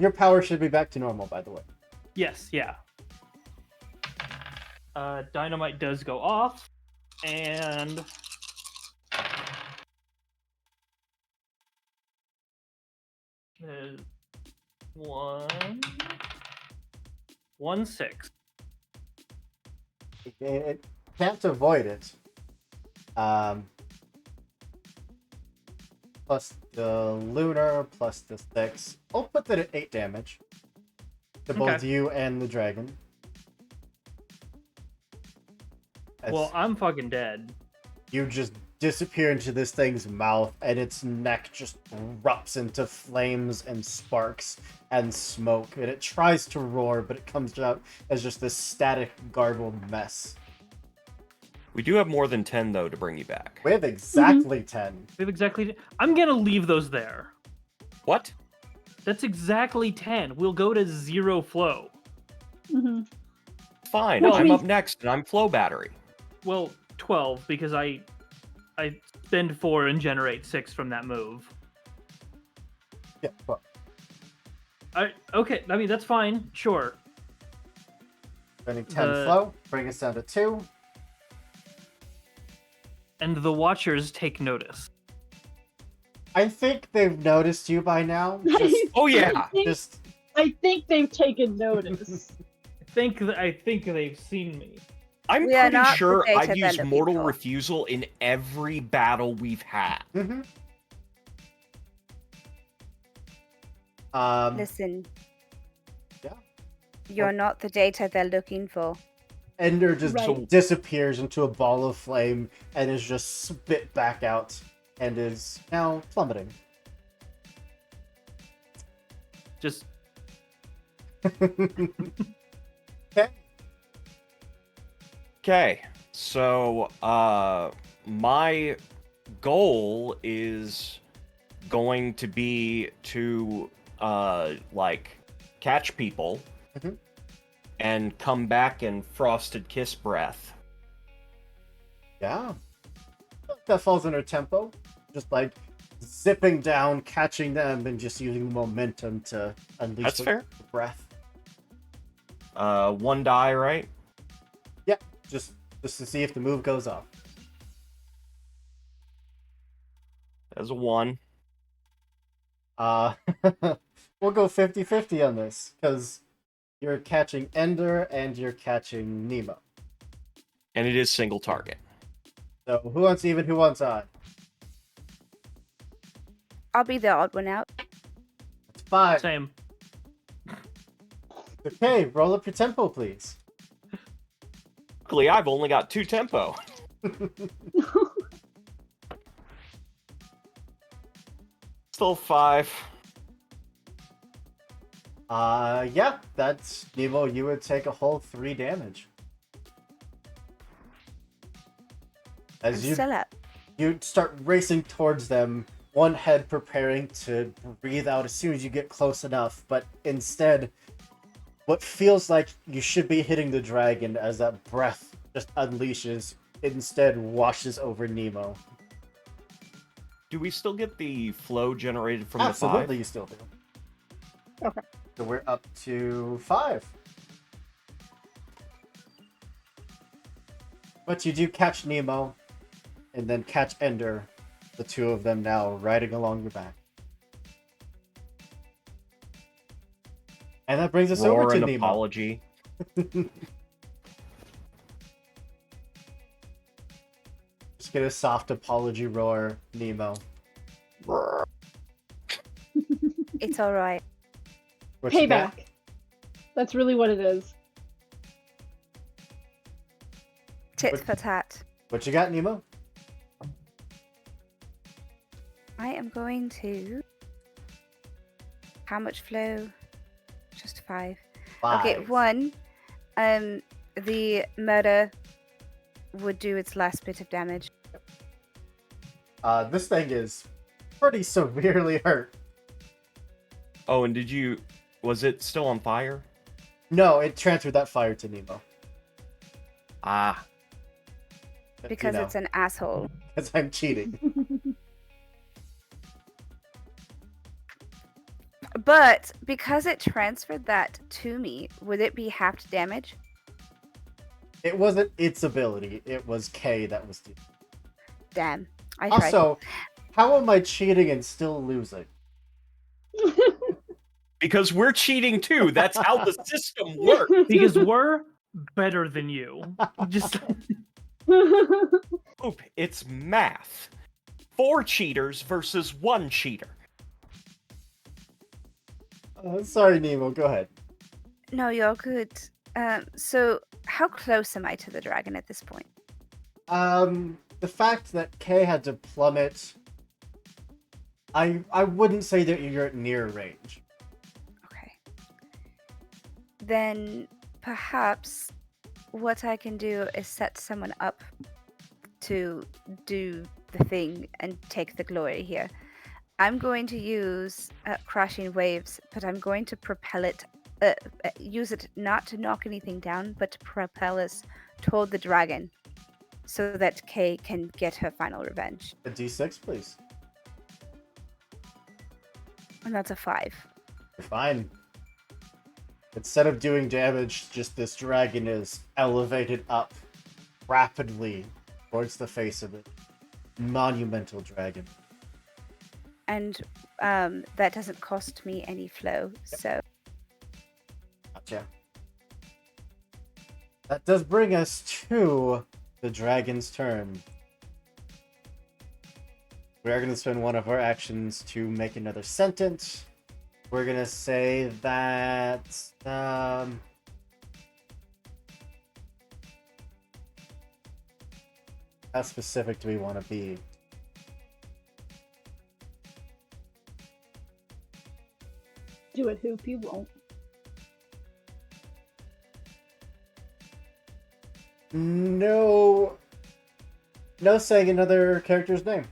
Your power should be back to normal, by the way. Yes, yeah. Dynamite does go off, and there's 1-6. It can't avoid it. Plus the lunar, plus the 6. I'll put that at 8 damage. To both Okay. you and the dragon. As Well, I'm fucking dead. you just disappear into this thing's mouth, and its neck just erupts into flames and sparks and smoke. And it tries to roar, but it comes out as just this static, garbled mess. We do have more than 10, though, to bring you back. We have exactly 10. We have exactly. I'm gonna leave those there. What? That's exactly 10. We'll go to 0 flow. Mhm. Fine, Which I'm means- up next, and I'm flow battery. Well, 12 because I spend 4 and generate 6 from that move. Yeah, well, Okay, I mean that's fine. Sure. spending 10 The- flow, bring us down to 2. And the Watchers take notice. I think they've noticed you by now. Just, Oh, yeah! just I think they've taken notice. I think they've seen me. I'm We are pretty not the sure data I've used vendor Mortal people. Refusal in every battle we've had. mhm. Listen. Yeah. You're not the data they're looking for. Ender just Right. disappears into a ball of flame and is just spit back out and is now plummeting. Just Okay. Okay, so my goal is going to be to like catch people Mhm. and come back in frosted kiss breath. Yeah. That falls under tempo. Just like zipping down, catching them, and just using the momentum to unleash That's the fair. breath. 1 die, right? Just just to see if the move goes off. As a 1. Uh, we'll go 50-50 on this, because you're catching Ender and you're catching Nemo. And it is single target. So who wants even, who wants odd? I'll be the odd one out. It's 5. Same. Okay, roll up your tempo, please. Luckily, I've only got 2 tempo. Still 5. Yeah, that's Nemo. You would take a whole 3 damage. I'm As you still up. you start racing towards them, one head preparing to breathe out as soon as you get close enough, but instead, what feels like you should be hitting the dragon as that breath just unleashes, instead washes over Nemo. Do we still get the flow generated from Absolutely, the 5? you still do. Okay. So we're up to 5. But you do catch Nemo, and then catch Ender, the 2 of them now riding along your back. And that brings us Roar over to an Nemo. apology. Just get a soft apology roar, Nemo. It's all right. What you got? Payback. That's really what it is. Tit What- for tat. What you got, Nemo? I am going to. How much flow? Just 5. Okay, 5. 1. The murder would do its last bit of damage. This thing is pretty severely hurt. Oh, and was it still on fire? No, it transferred that fire to Nemo. Ah, Because it's an asshole. Because I'm cheating. But because it transferred that to me, would it be half damage? It wasn't its ability, it was K that was doing. Damn. I tried. Also, how am I cheating and still losing? because we're cheating too. That's how the system works. Because we're better than you. Just Oop, it's math. 4 cheaters versus 1 cheater. Sorry, Nemo, go ahead. No, you're good. So how close am I to the dragon at this point? The fact that K had to plummet, I wouldn't say that you're at near range. Okay. Then perhaps what I can do is set someone up to do the thing and take the glory here. I'm going to use crashing waves, but I'm going to propel it, use it not to knock anything down, but to propel us toward the dragon so that Kay can get her final revenge. A D6, please. And that's a 5. You're fine. Instead of doing damage, just this dragon is elevated up rapidly towards the face of it. Monumental dragon. And that doesn't cost me any flow, so Gotcha. That does bring us to the dragon's turn. We are going to spend one of our actions to make another sentence. We're going to say that... how specific do we want to be? Do it, Hoop, you won't. No... No saying another character's name.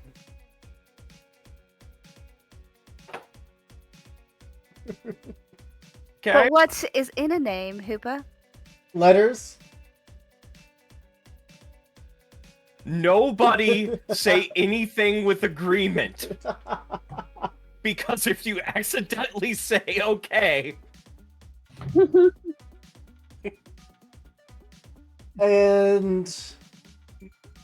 Okay. But what is in a name, Hooper? Letters? Nobody say anything with agreement. Because if you accidentally say okay, And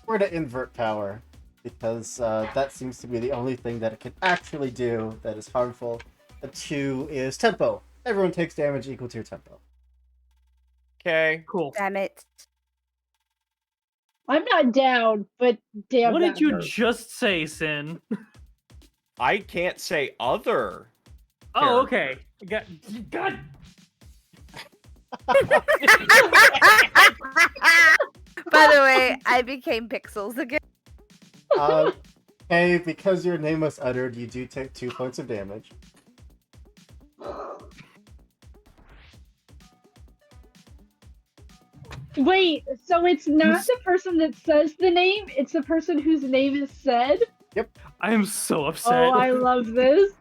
we're gonna invert power because that seems to be the only thing that it can actually do that is harmful. A 2 is tempo. Everyone takes damage equal to your tempo. Okay. Cool. Damn it. I'm not down, but damn. What did that you hurt. just say, Sin? I can't say other. Oh, okay. God. By the way, I became Pixels again. Hey, because your name was uttered, you do take 2 points of damage. Wait, so it's not the person that says the name, it's the person whose name is said? I am so upset. Oh, I love this.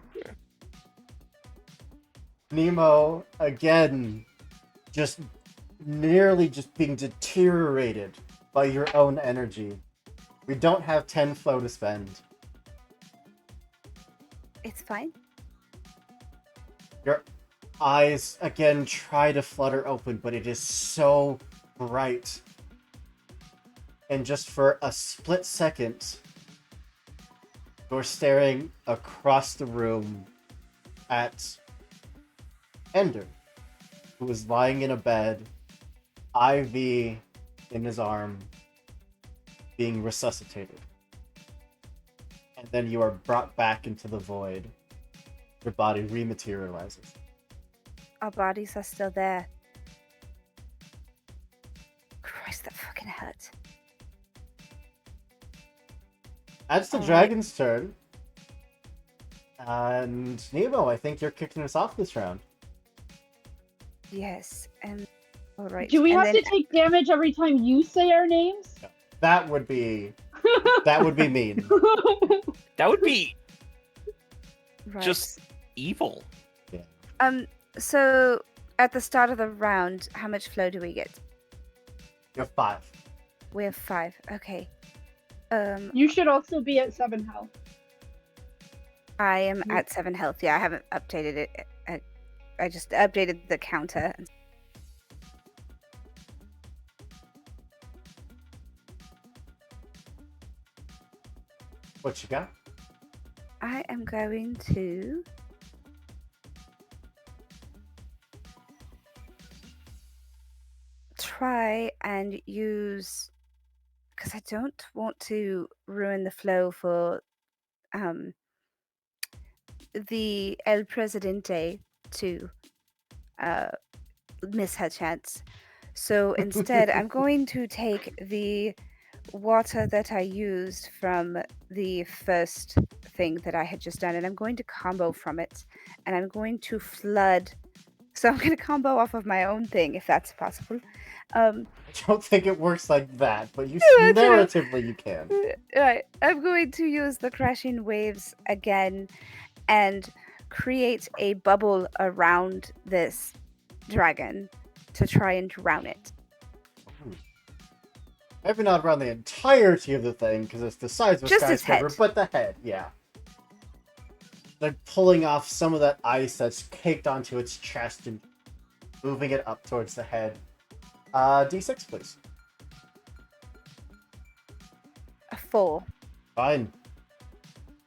Nemo, again, just nearly just being deteriorated by your own energy. We don't have 10 flow to spend. It's fine. Your eyes, again, try to flutter open, but it is so bright. And just for a split second, you're staring across the room at Ender, who is lying in a bed, IV in his arm, being resuscitated. And then you are brought back into the void. Your body rematerializes. Our bodies are still there. Christ, that fucking hurt. That's the Alright. dragon's turn. And Nemo, I think you're kicking us off this round. Yes, and alright. Do we and have then, to take damage every time you say our names? That would be mean. That would be right. just evil. So at the start of the round, how much flow do we get? You have 5. We have 5. Okay. You should also be at 7 health. I am at 7 health. Yeah, I haven't updated it. I just updated the counter. What you got? I am going to try and use, because I don't want to ruin the flow for the El Presidente to miss her chance. So instead, I'm going to take the water that I used from the first thing that I had just done, and I'm going to combo from it, and I'm going to flood. So I'm going to combo off of my own thing, if that's possible. I don't think it works like that, but you Yeah, true. narratively you can. Right. I'm going to use the crashing waves again and create a bubble around this dragon to try and drown it. Maybe not around the entirety of the thing, because it's the size of a Just its skyscraper, head. but the head, yeah. Like pulling off some of that ice that's caked onto its chest and moving it up towards the head. D6, please. A 4. Fine.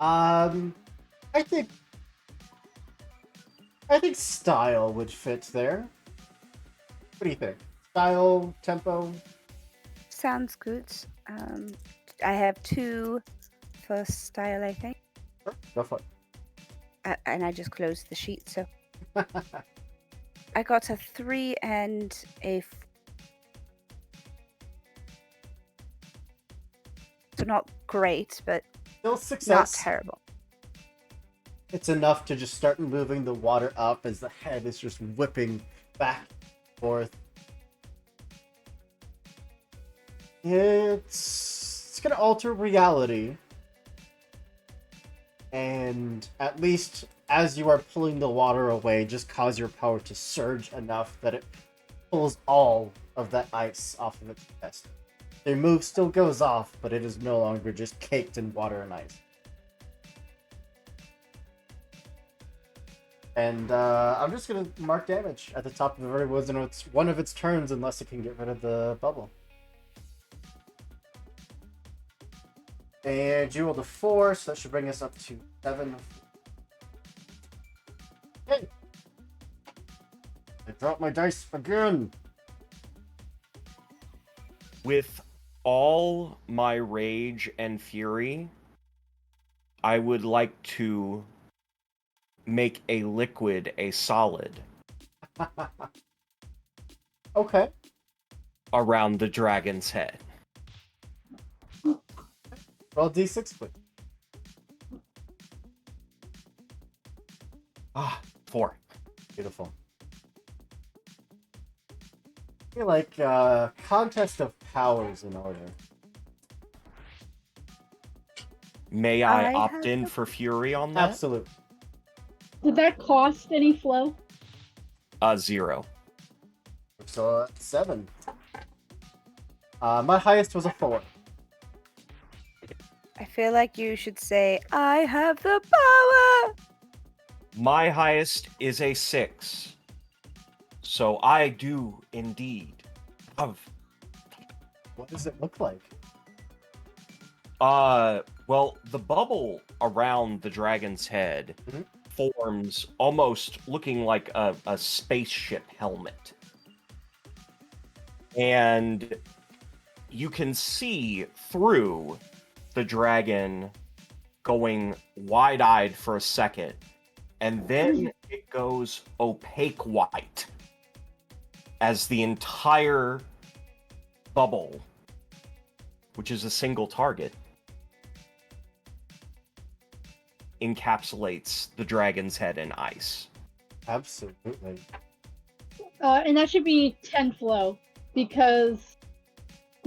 I think style would fit there. What do you think? Style, tempo? Sounds good. I have 2 for style, I think. Sure, go for And I just closed the sheet, so it. I got a 3 and a so not great, but Still not success. terrible. It's enough to just start moving the water up as the head is just whipping back and forth. It's gonna alter reality. And at least as you are pulling the water away, just cause your power to surge enough that it pulls all of that ice off of its chest. The move still goes off, but it is no longer just caked in water and ice. And I'm just gonna mark damage at the top of every one of its turns, unless it can get rid of the bubble. And you rolled a 4, so that should bring us up to 7. Hey! I dropped my dice again! With all my rage and fury, I would like to make a liquid a solid Okay. around the dragon's head. Roll d6, please. 4. Beautiful. I feel like contest of powers in order. May I I opt have in a- for fury on that? Absolutely. Did that cost any flow? 0. So 7. My highest was a 4. I feel like you should say, I have the power! My highest is a 6. So I do indeed have. What does it look like? Well, the bubble around the dragon's head Mhm. forms almost looking like a spaceship helmet. And you can see through the dragon going wide-eyed for a second, and then it goes opaque white as the entire bubble, which is a single target, encapsulates the dragon's head in ice. Absolutely. And that should be 10 flow because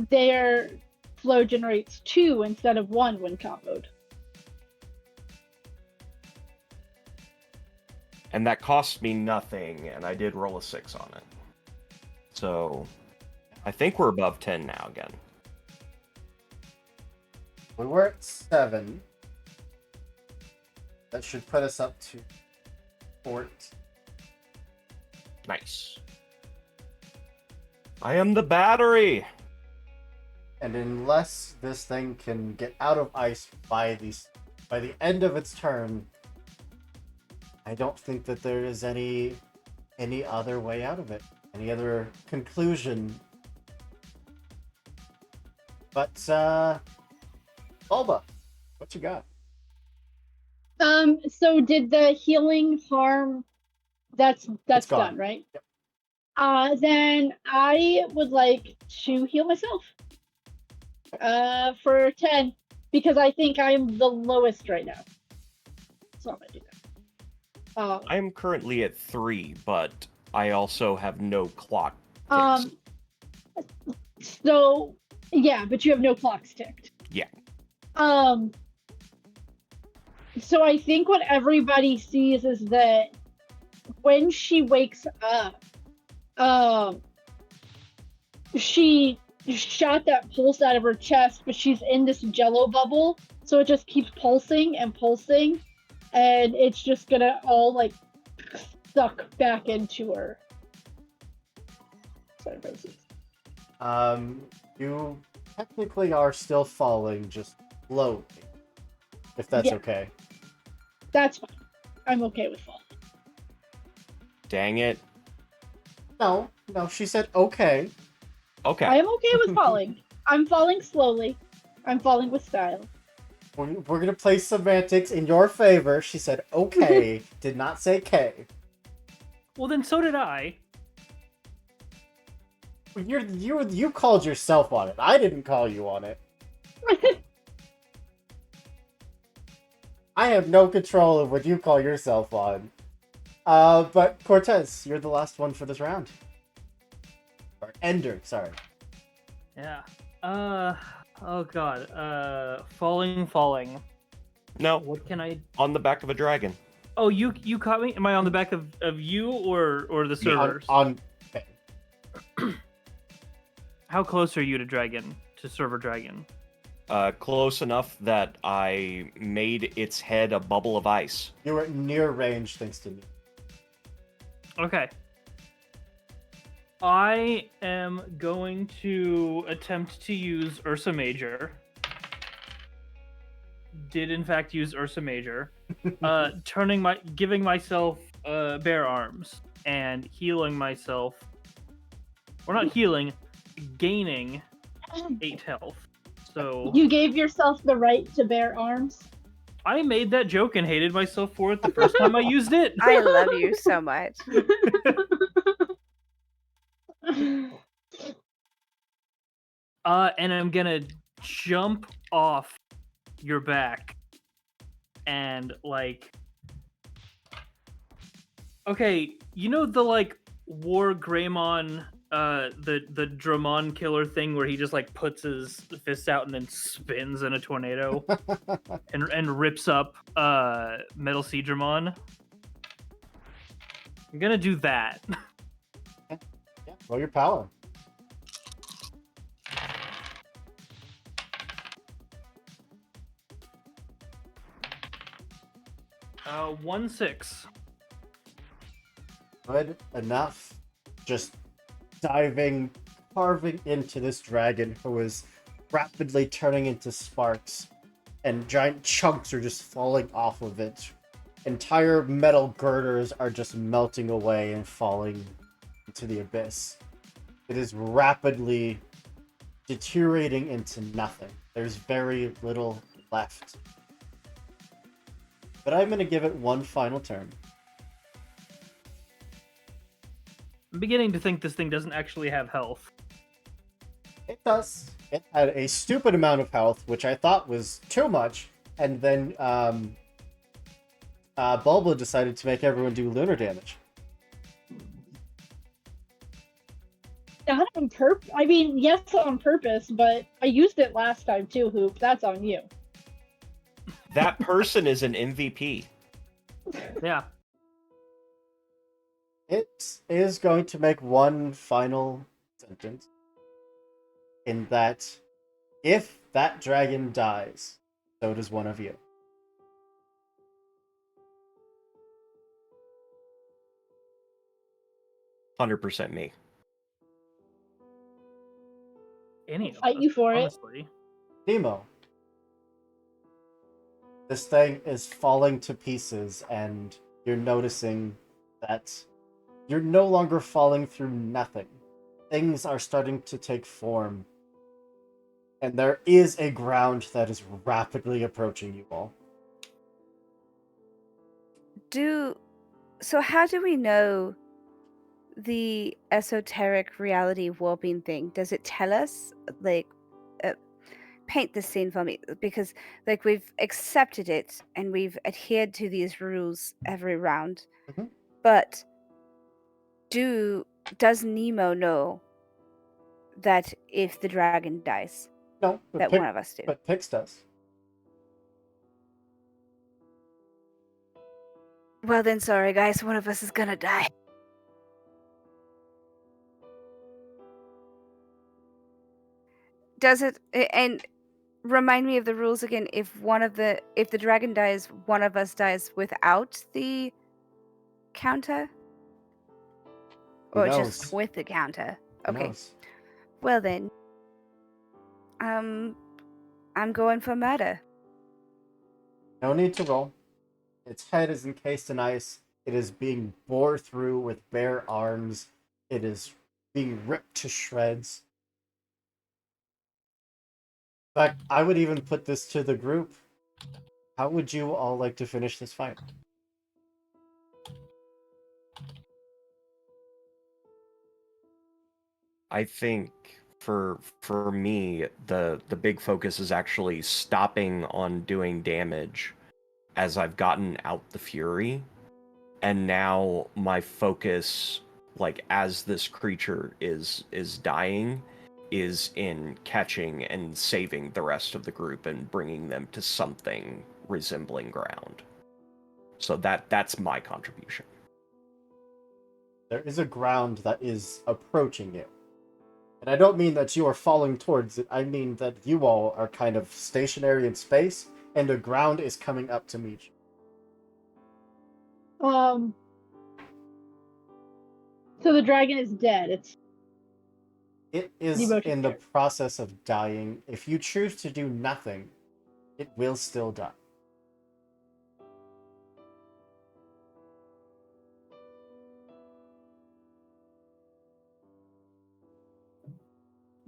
their flow generates 2 instead of 1 when comboed. And that cost me nothing, and I did roll a 6 on it. So, I think we're above 10 now again. We were at 7. That should put us up to 14. Nice. I am the battery! And unless this thing can get out of ice by the end of its turn, I don't think that there is any other way out of it. Any other conclusion. But Bulba, what you got? So did the healing harm? That's It's gone. done, right? Yep. Then I would like to heal myself. For 10 because I think I'm the lowest right now. So I'm gonna do that. I am currently at 3, but I also have no clock. Um. So yeah, but you have no clocks ticked. Yeah. So I think what everybody sees is that when she wakes up, she shot that pulse out of her chest, but she's in this jello bubble, so it just keeps pulsing and pulsing, and it's just gonna all like suck back into her. Sorry, Pisces. You technically are still falling, just slowly. If that's Yeah. okay. That's fine. I'm okay with falling. Dang it. No, she said okay. Okay. I am okay with falling. I'm falling slowly. I'm falling with style. We're gonna play semantics in your favor. She said okay, did not say K. Well, then so did I. You called yourself on it. I didn't call you on it. I have no control of what you call yourself on. But Cortez, you're the last one for this round. Or Ender, sorry. Yeah. Oh god. Falling. No, What can I? on the back of a dragon. Oh, you caught me. Am I on the back of you or the servers? On How close are you to server dragon? Close enough that I made its head a bubble of ice. you were near range thanks to me. Okay. I am going to attempt to use Ursa Major. did in fact use Ursa Major, giving myself bear arms and healing myself, or not healing, gaining 8 health. So You gave yourself the right to bear arms. I made that joke and hated myself for it the first time I used it. I love you so much. And I'm gonna jump off your back and like, okay, you know the like War Greymon, the Dramon killer thing where he just like puts his fists out and then spins in a tornado and rips up Metal Sea Dramon. I'm gonna do that. Yeah, roll your power. Uh, 1-6. Good enough. Just diving, carving into this dragon who is rapidly turning into sparks, and giant chunks are just falling off of it. Entire metal girders are just melting away and falling into the abyss. It is rapidly deteriorating into nothing. There's very little left. But I'm going to give it one final turn. I'm beginning to think this thing doesn't actually have health. It does. It had a stupid amount of health, which I thought was too much, and then Bulba decided to make everyone do lunar damage. Not on purpose. I mean, yes, on purpose, but I used it last time too, Hoop. That's on you. That person is an MVP. Yeah. It is going to make one final sentence, in that if that dragon dies, so does one of you. %100% me. Any of Fight us, you for it. honestly. Nemo. This thing is falling to pieces, and you're noticing that you're no longer falling through nothing. Things are starting to take form. And there is a ground that is rapidly approaching you all. So how do we know the esoteric reality warping thing? Does it tell us, like, paint the scene for me? Because like we've accepted it and we've adhered to these rules every round, Mhm. but does Nemo know that if the dragon dies, No, but that one of us do? But Pix does. Well then, sorry guys, one of us is gonna die. Does it? And remind me of the rules again. If the dragon dies, one of us dies without the counter, Who or knows? just with the counter. Who Okay. knows? Well then, I'm going for murder. No need to roll. Its head is encased in ice. It is being bored through with bare arms. It is being ripped to shreds. In fact, I would even put this to the group. How would you all like to finish this fight? I think for me, the big focus is actually stopping on doing damage as I've gotten out the fury, and now my focus, like as this creature is dying, is in catching and saving the rest of the group and bringing them to something resembling ground. So that's my contribution. There is a ground that is approaching you. And I don't mean that you are falling towards it. I mean that you all are kind of stationary in space, and the ground is coming up to meet you. So the dragon is dead. It is Demotion in the check. process of dying. If you choose to do nothing, it will still die.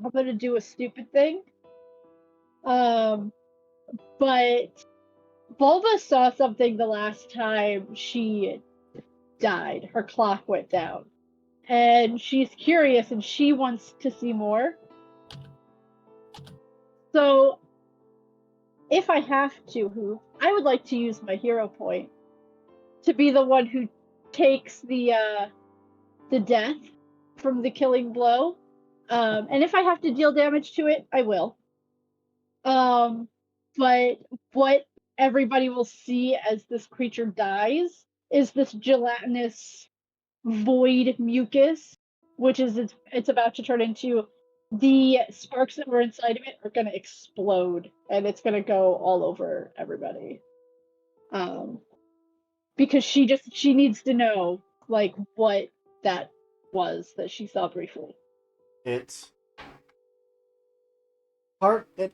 I'm gonna do a stupid thing. But Bulba saw something the last time she died. Her clock went down. And she's curious and she wants to see more. So, if I have to, I would like to use my hero point to be the one who takes the death from the killing blow. And if I have to deal damage to it, I will. But what everybody will see as this creature dies is this gelatinous void mucus, which is it's about to turn into. The sparks that were inside of it are going to explode, and it's going to go all over everybody. Because she needs to know like what that was that she saw briefly. It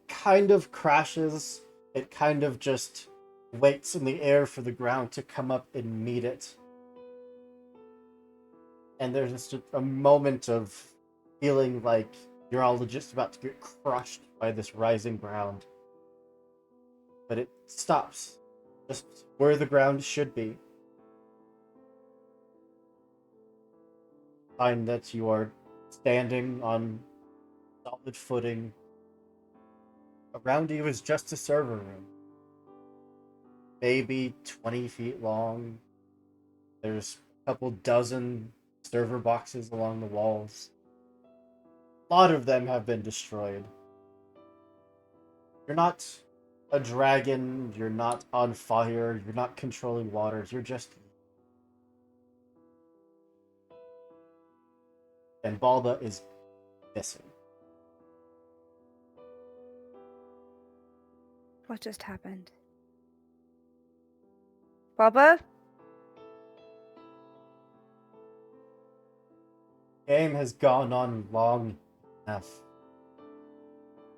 kind of crashes. It kind of just waits in the air for the ground to come up and meet it. And there's just a moment of feeling like you're all just about to get crushed by this rising ground. But it stops just where the ground should be. Find that you are standing on solid footing. Around you is just a server room. Maybe 20 feet long. There's a couple dozen server boxes along the walls. A lot of them have been destroyed. You're not a dragon, you're not on fire, you're not controlling waters, you're just... And Balba is missing. What just happened? Baba? Game has gone on long enough.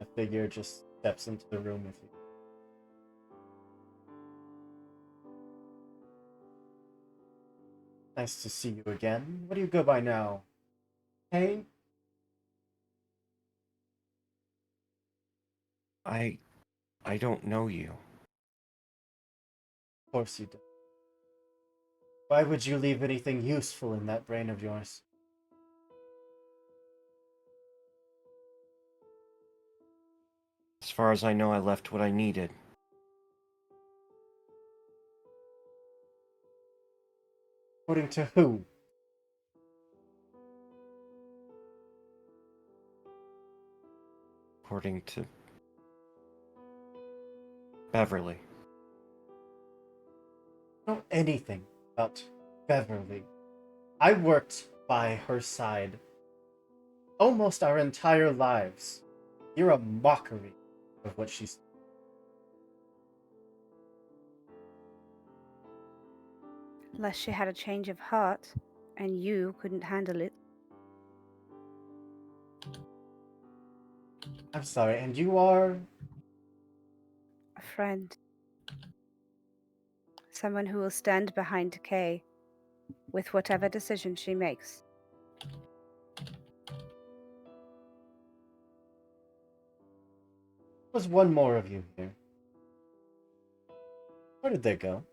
A figure just steps into the room with you. Nice to see you again. What do you go by now? Hey? I don't know you. Of course you do. Why would you leave anything useful in that brain of yours? As far as I know, I left what I needed. According to who? According to Beverly. I don't know anything about Beverly. I worked by her side almost our entire lives. You're a mockery of what she's... Unless she had a change of heart and you couldn't handle it. I'm sorry, and you are... A friend. Someone who will stand behind Kay with whatever decision she makes. There's one more of you here. Where did they go?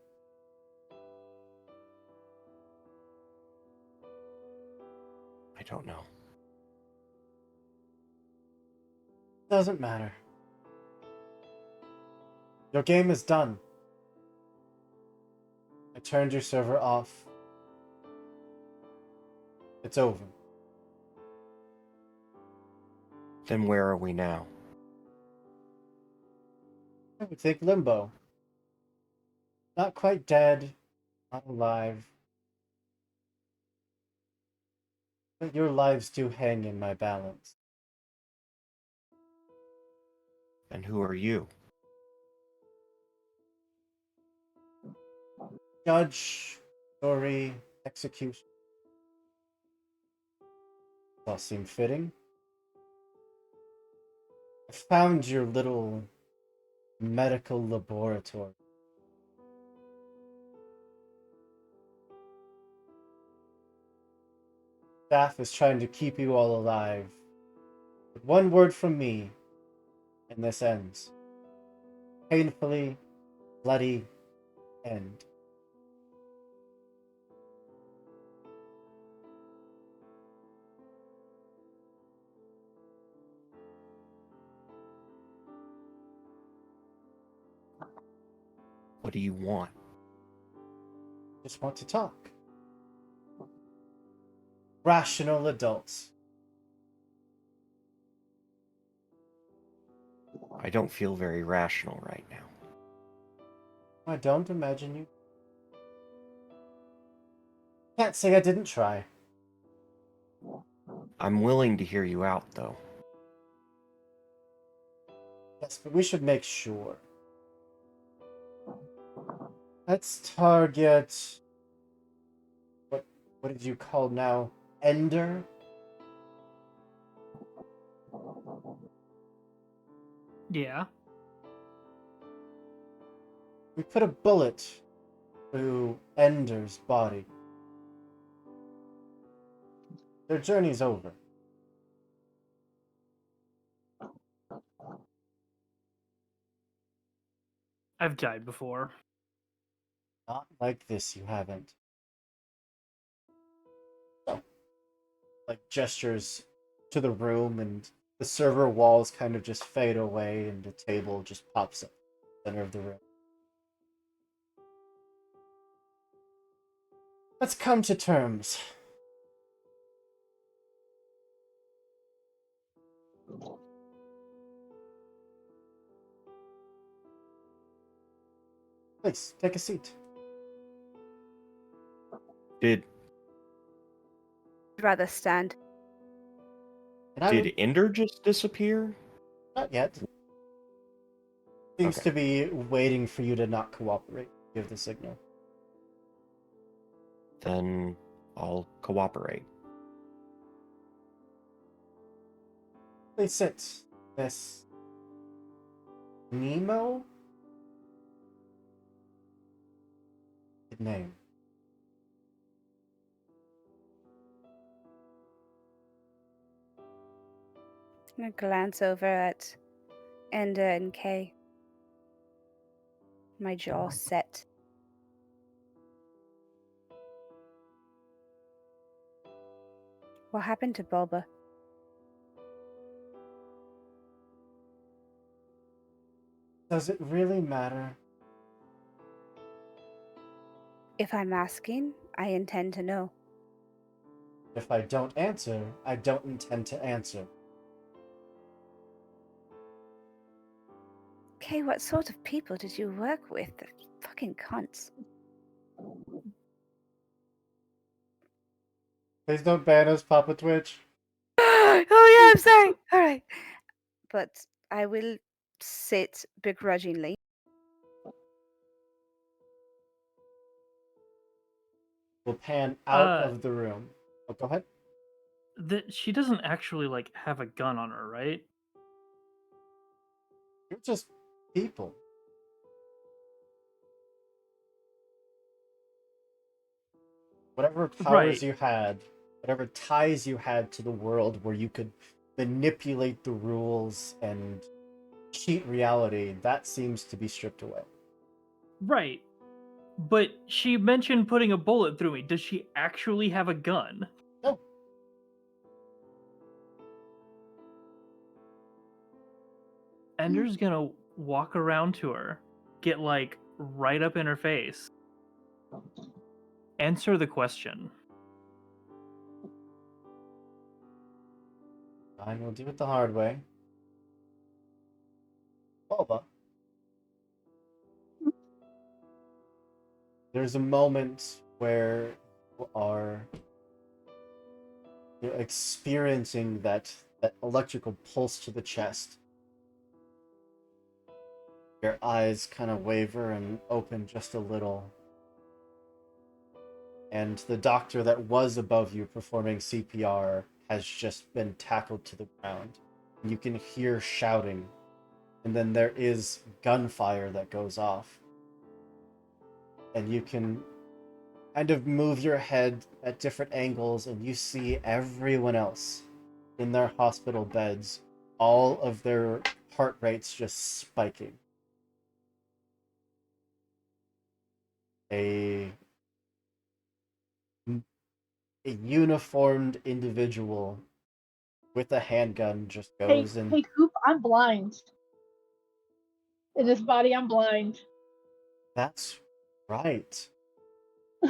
I don't know. Doesn't matter. Your game is done. I turned your server off. It's over. Then where are we now? I would think Limbo. Not quite dead, not alive. But your lives do hang in my balance. And who are you? Judge, jury, execution. All seem fitting. I found your little medical laboratory. Staff is trying to keep you all alive. But one word from me, and this ends. Painfully, bloody end. What do you want? Just want to talk. Rational adults. I don't feel very rational right now. I don't imagine you. Can't say I didn't try. I'm willing to hear you out, though. Yes, but we should make sure. Let's target... What did you call now? Ender? Yeah. We put a bullet through Ender's body. Their journey's over. I've died before. Not like this, you haven't. So, like, gestures to the room, and the server walls kind of just fade away, and the table just pops up in the center of the room. Let's come to terms. Please, take a seat. Did I'd rather stand. And I did would... Ender just disappear? Not yet. Seems Okay. to be waiting for you to not cooperate. Give the signal. Then I'll cooperate. Please sit, Miss Nemo? Good name. I'm gonna glance over at Ender and Kay. My jaw set. What happened to Bulba? Does it really matter? If I'm asking, I intend to know. If I don't answer, I don't intend to answer. Kay, what sort of people did you work with? The fucking cunts. Please don't ban us, Papa Twitch. Oh yeah, I'm sorry. All right, but I will sit begrudgingly. We'll pan out Uh, of the room. Oh, go ahead. She doesn't actually like have a gun on her, right? You're just people. Whatever powers Right. you had, whatever ties you had to the world where you could manipulate the rules and cheat reality, that seems to be stripped away. Right. But she mentioned putting a bullet through me. Does she actually have a gun? No. Ender's gonna walk around to her, get like right up in her face. Answer the question. Fine, we'll do it the hard way. Bulba. There's a moment where you're experiencing that electrical pulse to the chest. Your eyes kind of waver and open just a little. And the doctor that was above you performing CPR has just been tackled to the ground. You can hear shouting and then there is gunfire that goes off. And you can kind of move your head at different angles, and you see everyone else in their hospital beds, all of their heart rates just spiking. A uniformed individual with a handgun just Hey, goes and hey, Coop, I'm blind. In this body, I'm blind. that's right.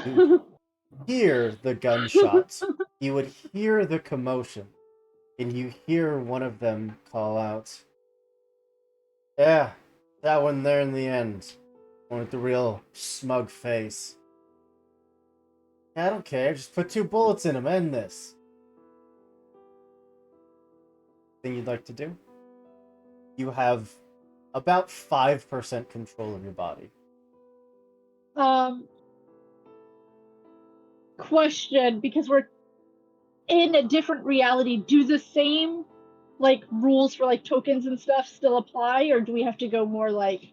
You hear the gunshots. You would hear the commotion, and you hear one of them call out, "Yeah, that one there in the end. One with the real smug face. Yeah, I don't care, just put 2 bullets in him, end this." Thing you'd like to do? You have about 5% control of your body. Question, because we're in a different reality, do the same like rules for like tokens and stuff still apply, or do we have to go more like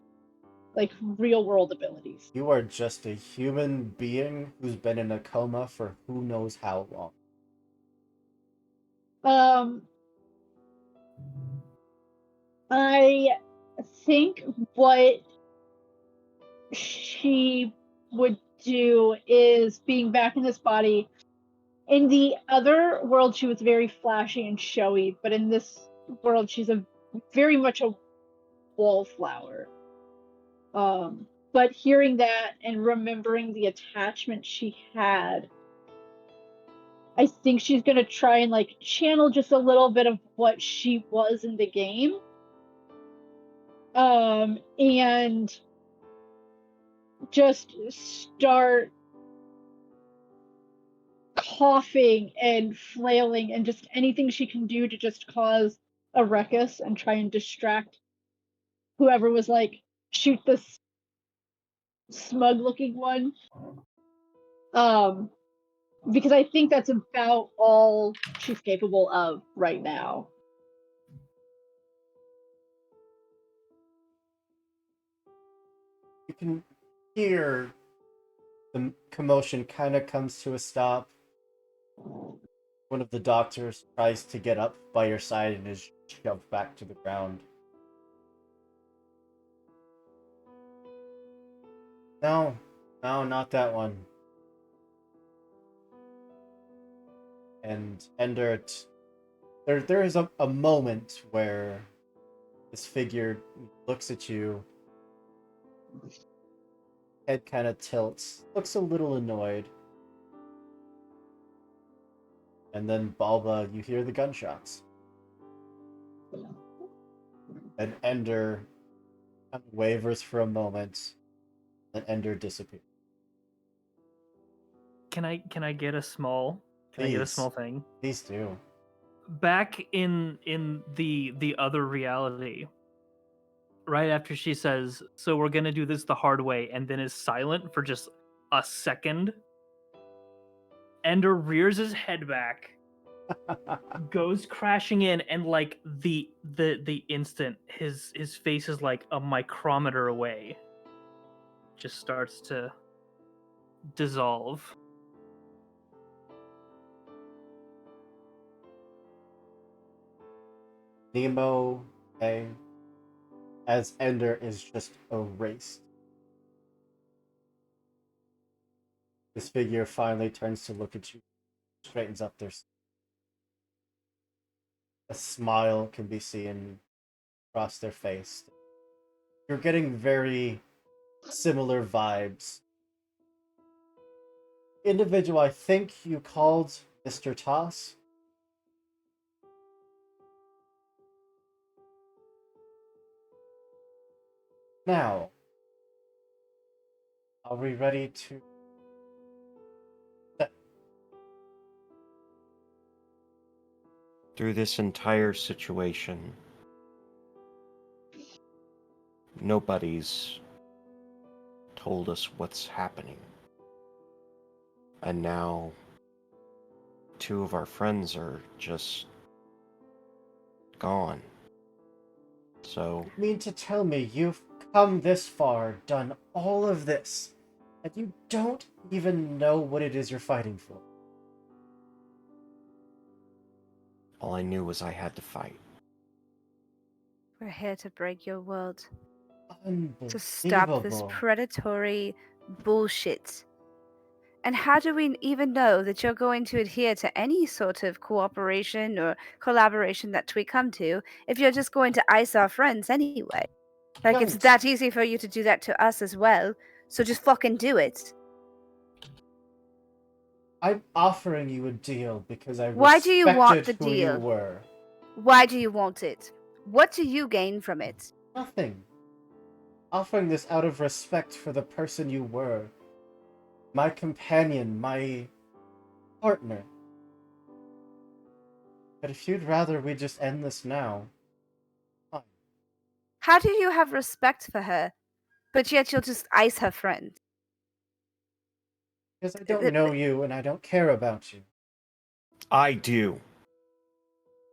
real world abilities? You are just a human being who's been in a coma for who knows how long. I think what she would do is, being back in this body, in the other world she was very flashy and showy, but in this world she's a very much a wallflower. But hearing that and remembering the attachment she had, I think she's gonna try and like channel just a little bit of what she was in the game. And just start coughing and flailing and just anything she can do to just cause a ruckus and try and distract whoever was like, shoot this smug looking one. Because I think that's about all she's capable of right now. You can hear the commotion kind of comes to a stop. One of the doctors tries to get up by your side and is shoved back to the ground. No, no, not that one. And Ender, there is a moment where this figure looks at you, head kind of tilts, looks a little annoyed. And then Balba, you hear the gunshots. And Ender kind of wavers for a moment, and Ender disappears. Can I get a small? Can I get a Please. small thing? These do. Back in the other reality, right after she says, "So we're gonna do this the hard way," and then is silent for just a second, Ender rears his head back, goes crashing in, and like the instant his face is like a micrometer away, just starts to dissolve. Nemo, okay, as Ender is just erased. This figure finally turns to look at you, straightens up their. A smile can be seen across their face. You're getting very similar vibes. Individual, I think you called Mr. Toss. Now, are we ready to... Through this entire situation, nobody's told us what's happening. And now, 2 of our friends are just gone. So, You mean to tell me you've come this far, done all of this, and you don't even know what it is you're fighting for? all I knew was I had to fight. We're here to break your world, to stop this Unbelievable. predatory bullshit. And how do we even know that you're going to adhere to any sort of cooperation or collaboration that we come to if you're just going to ice our friends anyway? Like, it's Don't. that easy for you to do that to us as well, so just fucking do it. I'm offering you a deal because I Why do you want respected the who you deal? were. Why do you want it? What do you gain from it? Nothing. Offering this out of respect for the person you were. My companion, my partner. But if you'd rather we just end this now, fine. How do you have respect for her, but yet you'll just ice her friend? Because I don't know you and I don't care about you. I do.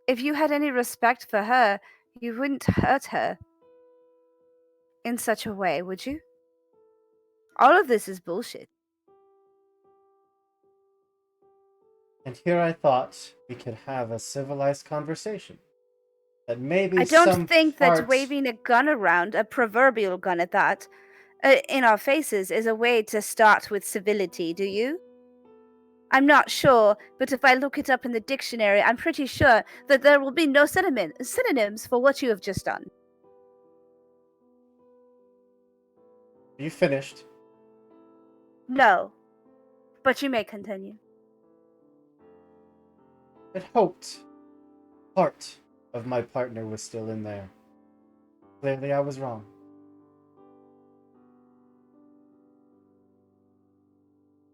If you had any respect for her, you wouldn't hurt her in such a way, would you? All of this is bullshit. And here I thought we could have a civilized conversation. That maybe I don't some think that parts... waving a gun around, a proverbial gun at that, in our faces is a way to start with civility, do you? I'm not sure, but if I look it up in the dictionary, I'm pretty sure that there will be no synonyms for what you have just done. Are you finished? No, but you may continue. I'd hoped part of my partner was still in there. Clearly I was wrong.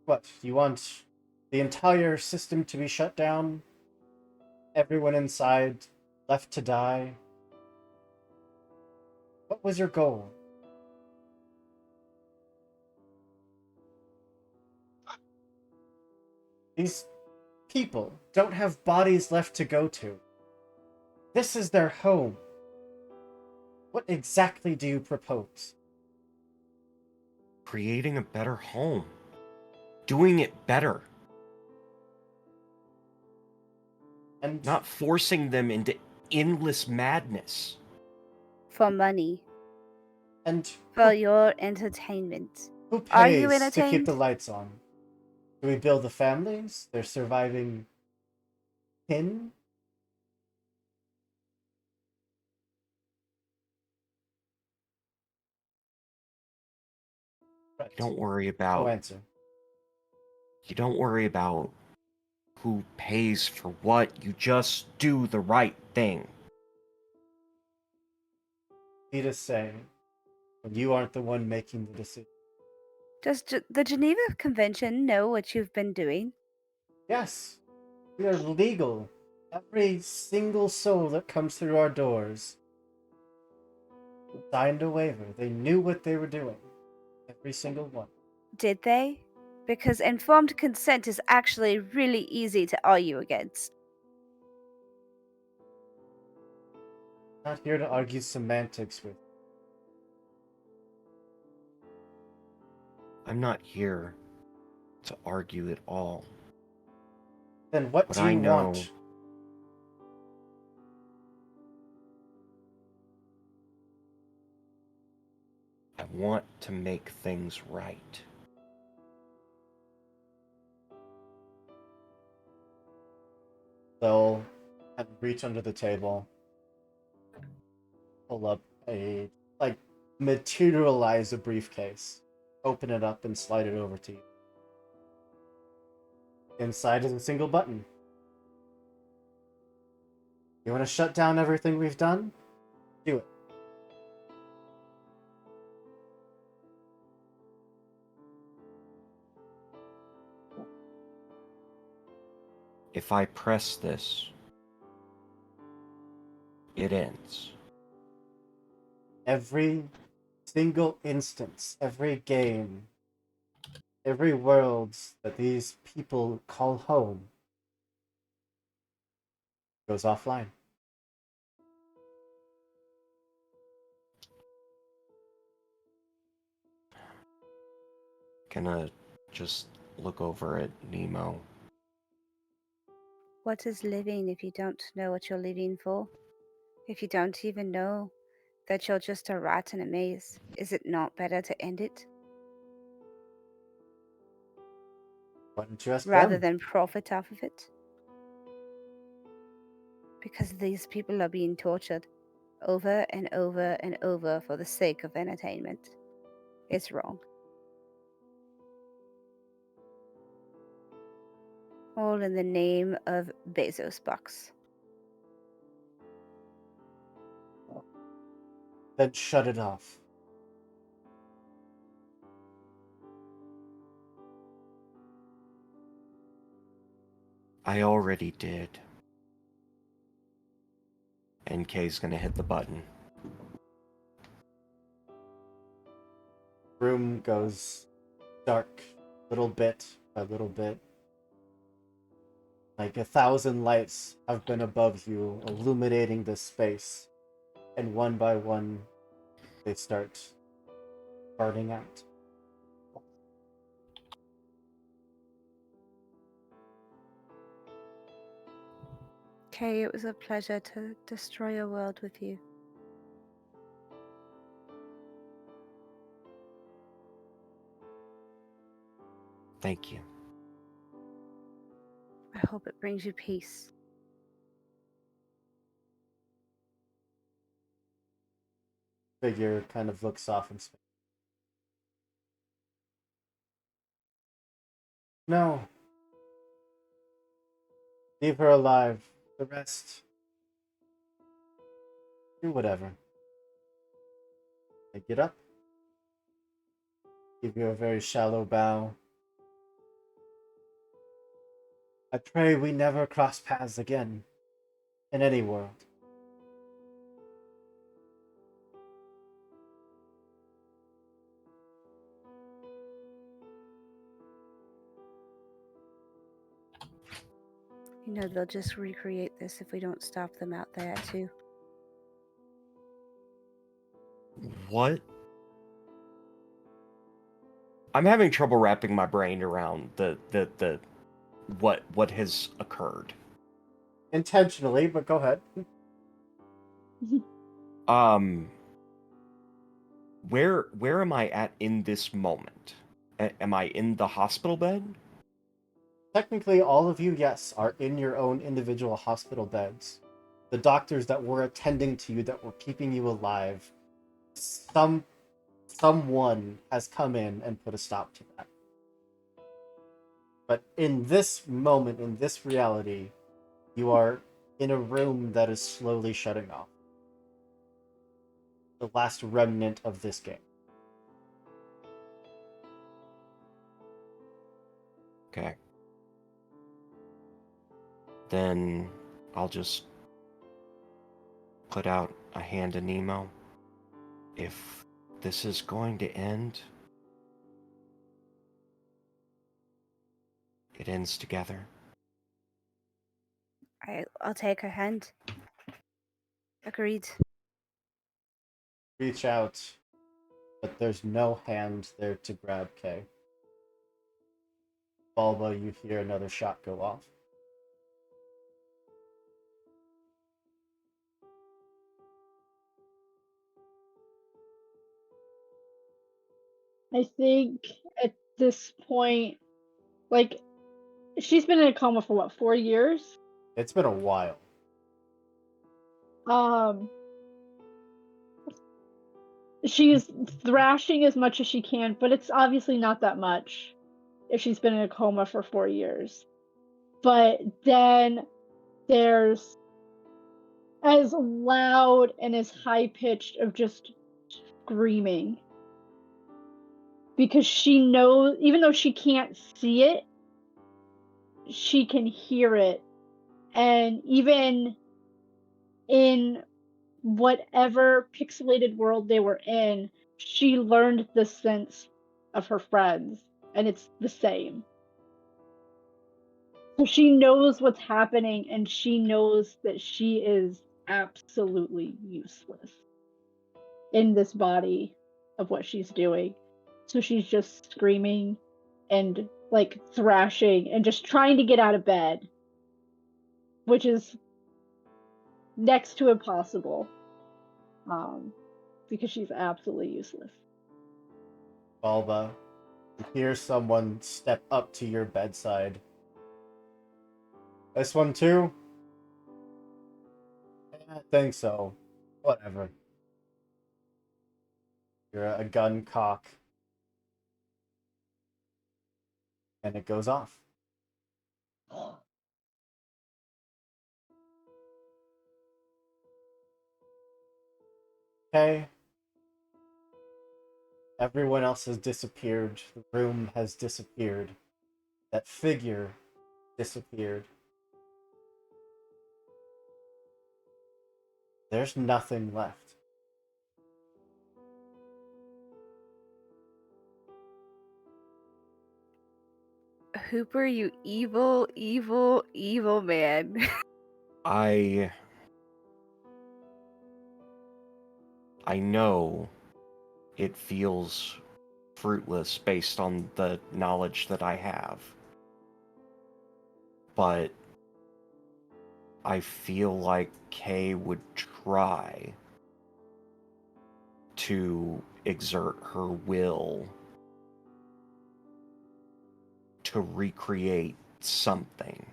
What, you want the entire system to be shut down? Everyone inside left to die? What was your goal? These people don't have bodies left to go to. This is their home. What exactly do you propose? Creating a better home. Doing it better. And Not forcing them into endless madness. For money. and For your entertainment. who Are you pays to keep entertained? the lights on? Do we build the families? Their surviving kin? Right. You don't worry No about answer. you don't worry about who pays for what. You just do the right thing. Me to say, when you aren't the one making the decision. Does the Geneva Convention know what you've been doing? Yes, we are legal. Every single soul that comes through our doors signed a waiver. They knew what they were doing. Every single one. Did they? Because informed consent is actually really easy to argue against. Not here to argue semantics with. I'm not here to argue at all. Then what But do I you know want? I want to make things right. They'll reach under the table, pull up materialize a briefcase, open it up, and slide it over to you. Inside is a single button. You want to shut down everything we've done? Do it. If I press this, it ends. Every single instance, every game, every world that these people call home goes offline. Gonna just look over at Nemo. What is living if you don't know what you're living for? If you don't even know that you're just a rat in a maze, is it not better to end it Why don't you ask rather them? than profit off of it? Because these people are being tortured over and over and over for the sake of entertainment. It's wrong. All in the name of Bezos bucks. Then shut it off. I already did. NK's gonna hit the button. Room goes dark, little bit by little bit. Like 1,000 lights have been above you, illuminating this space, and one by one, they start burning out. Kay, it was a pleasure to destroy a world with you. Thank you. I hope it brings you peace. Figure kind of looks off in space. No. Leave her alive. The rest. Do whatever. They get up. Give you a very shallow bow. I pray we never cross paths again. In any world. You know, they'll just recreate this if we don't stop them out there, too. What? I'm having trouble wrapping my brain around the what has occurred. Intentionally, but go ahead. Where am I at in this moment? Am I in the hospital bed? Technically, all of you, yes, are in your own individual hospital beds. The doctors that were attending to you, that were keeping you alive, someone has come in and put a stop to that. But in this moment, in this reality, you are in a room that is slowly shutting off. The last remnant of this game. Okay. Then I'll just put out a hand to Nemo. If this is going to end, it ends together. I'll take her hand. Agreed. Reach out, but there's no hand there to grab Kay. Bulba, you hear another shot go off. I think at this point, like, she's been in a coma for what, 4 years? It's been a while. She's thrashing as much as she can, but it's obviously not that much if she's been in a coma for 4 years. But then there's as loud and as high pitched of just screaming. Because she knows, even though she can't see it, she can hear it. And even in whatever pixelated world they were in, she learned the sense of her friends, and it's the same. So she knows what's happening, and she knows that she is absolutely useless in this body of what she's doing. So she's just screaming and like thrashing and just trying to get out of bed, which is next to impossible, because she's absolutely useless. Balba, you hear someone step up to your bedside. This one too? I think so. Whatever. You're a gun cock. And it goes off. Okay. Everyone else has disappeared. The room has disappeared. That figure disappeared. There's nothing left. Hooper, you evil, evil, evil man. I know it feels fruitless based on the knowledge that I have. But I feel like Kay would try to exert her will to recreate something.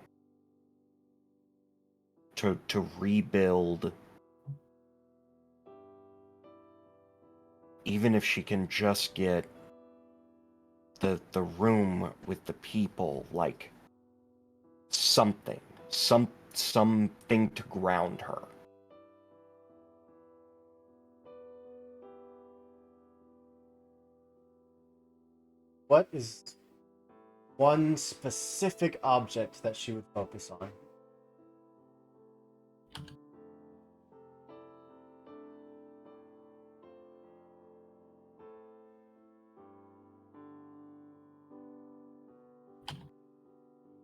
To rebuild, even if she can just get the room with the people, like something to ground her. What is one specific object that she would focus on?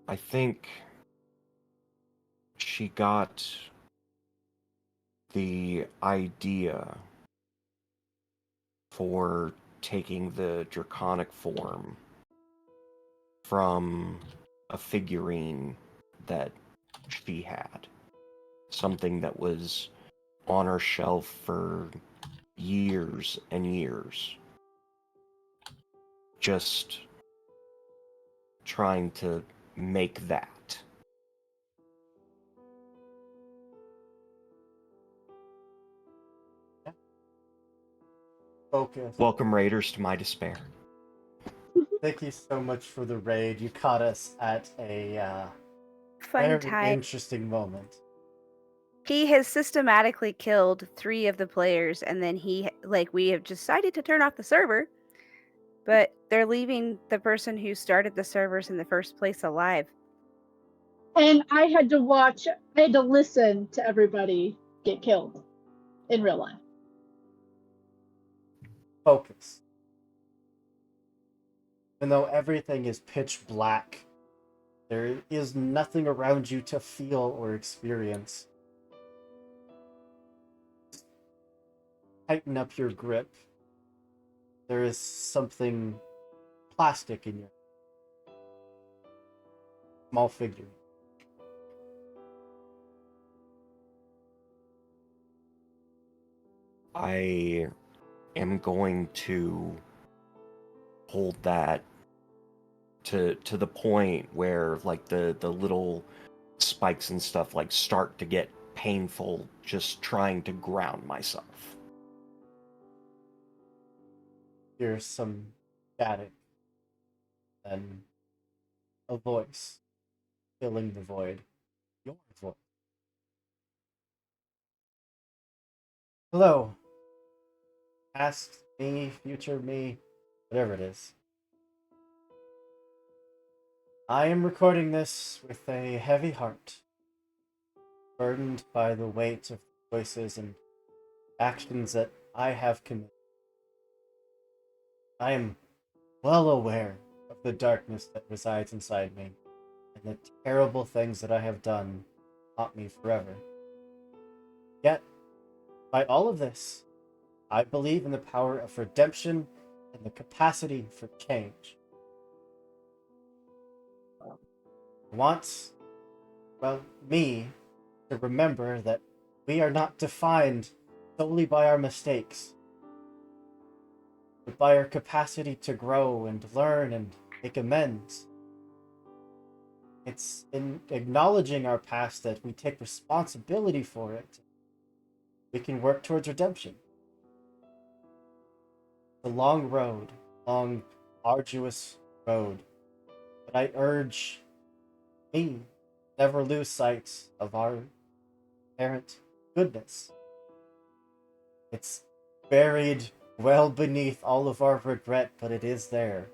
I think she got the idea for taking the draconic form from a figurine that she had. Something that was on her shelf for years and years. Just trying to make that. Focus. Welcome, Raiders, to my despair. Thank you so much for the raid. You caught us at a Fun very time. interesting moment. He has systematically killed 3 of the players, and then we have decided to turn off the server, but they're leaving the person who started the servers in the first place alive. And I had to listen to everybody get killed in real life. Focus. Even though everything is pitch black, there is nothing around you to feel or experience. Tighten up your grip. There is something plastic in your small figure. I am going to hold that to the point where like the little spikes and stuff like start to get painful just trying to ground myself. Here's some static and a voice filling the void. Your voice. Hello. Past me, future me, whatever it is. I am recording this with a heavy heart, burdened by the weight of choices and actions that I have committed. I am well aware of the darkness that resides inside me, and the terrible things that I have done haunt me forever. Yet, by all of this, I believe in the power of redemption and the capacity for change. want, well, me to remember that we are not defined solely by our mistakes, but by our capacity to grow and learn and make amends. It's in acknowledging our past that we take responsibility for it. We can work towards redemption. It's a long road, long, arduous road. But I urge me never lose sight of our inherent goodness. It's buried well beneath all of our regret, but it is there.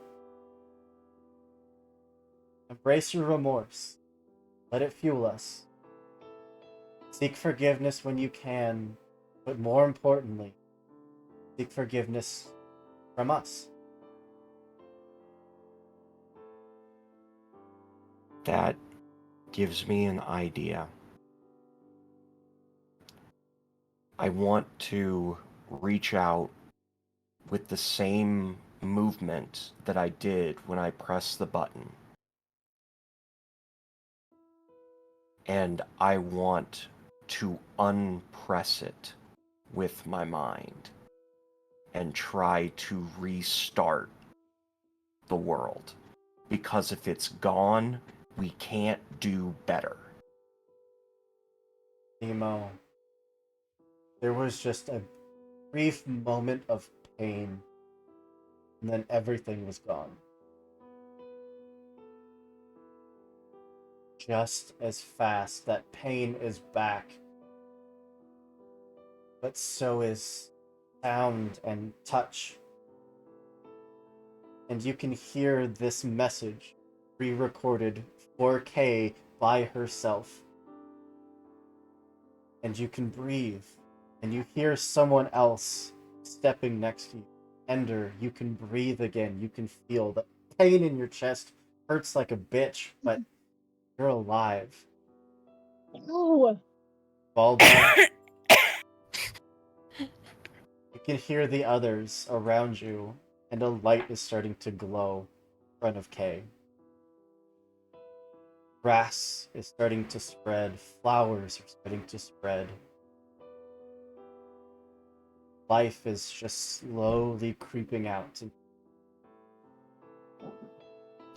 Embrace your remorse. Let it fuel us. Seek forgiveness when you can, but more importantly, seek forgiveness from us. That gives me an idea. I want to reach out with the same movement that I did when I pressed the button. And I want to unpress it with my mind and try to restart the world. Because if it's gone, we can't do better. Nemo, there was just a brief moment of pain, and then everything was gone. Just as fast, that pain is back. But so is sound and touch. And you can hear this message re-recorded 4K by herself. And you can breathe. And you hear someone else stepping next to you. Ender, you can breathe again. You can feel the pain in your chest hurts like a bitch, but you're alive. Oh, Bulba, you can hear the others around you, and a light is starting to glow in front of Kay. Grass is starting to spread, flowers are starting to spread. Life is just slowly creeping out.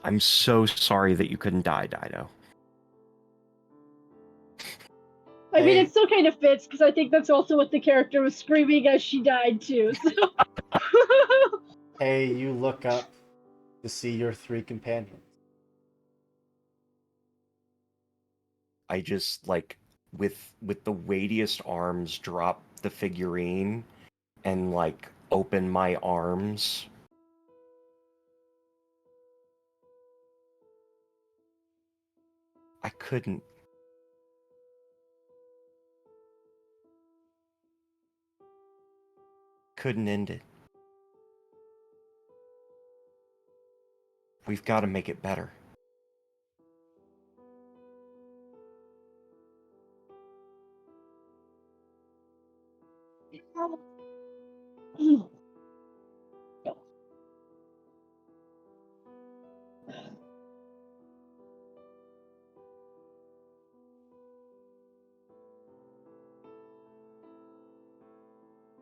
I'm so sorry that you couldn't die, Dido. I mean, Hey. it still kind of fits because I think that's also what the character was screaming as she died too. So. Hey, you look up to see your three companions. I just with the weightiest arms drop the figurine and open my arms. I couldn't end it. We've got to make it better.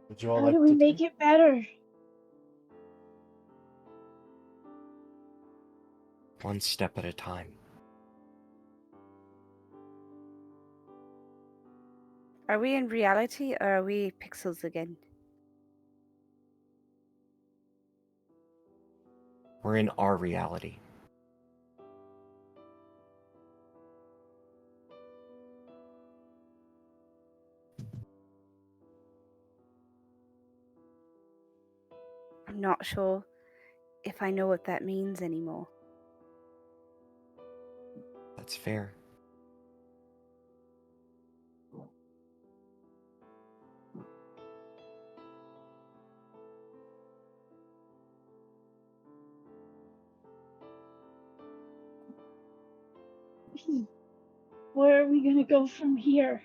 Would you all How like do to we make it better? One step at a time. Are we in reality or are we pixels again? We're in our reality. I'm not sure if I know what that means anymore. That's fair. Where are we gonna go from here?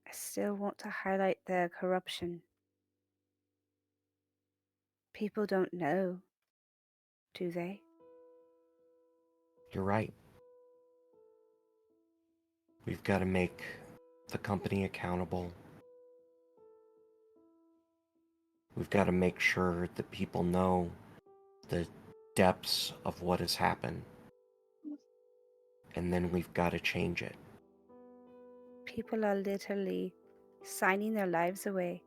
I still want to highlight the corruption. People don't know, do they? You're right. We've got to make the company accountable. We've got to make sure that people know the depths of what has happened. And then we've got to change it. People are literally signing their lives away.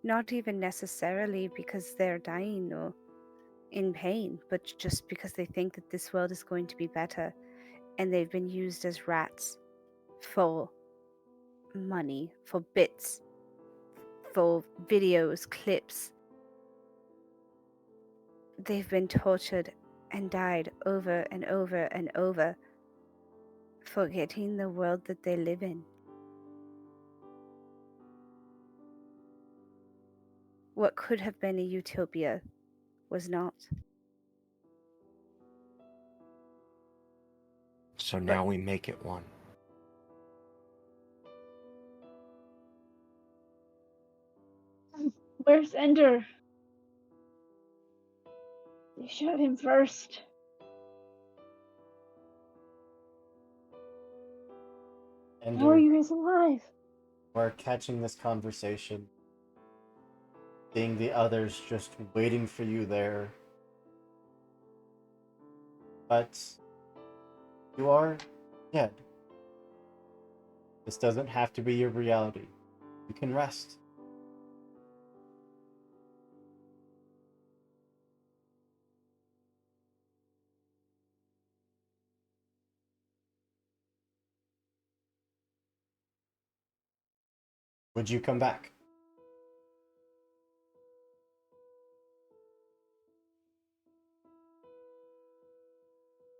Not even necessarily because they're dying or in pain, but just because they think that this world is going to be better, and they've been used as rats for money, for bits, for videos, clips. They've been tortured and died over and over and over, forgetting the world that they live in. What could have been a utopia was not. So now we make it one. Where's Ender? They shot him first. And How are you guys alive? we're catching this conversation, seeing the others just waiting for you there. But you are dead. This doesn't have to be your reality. You can rest. Would you come back?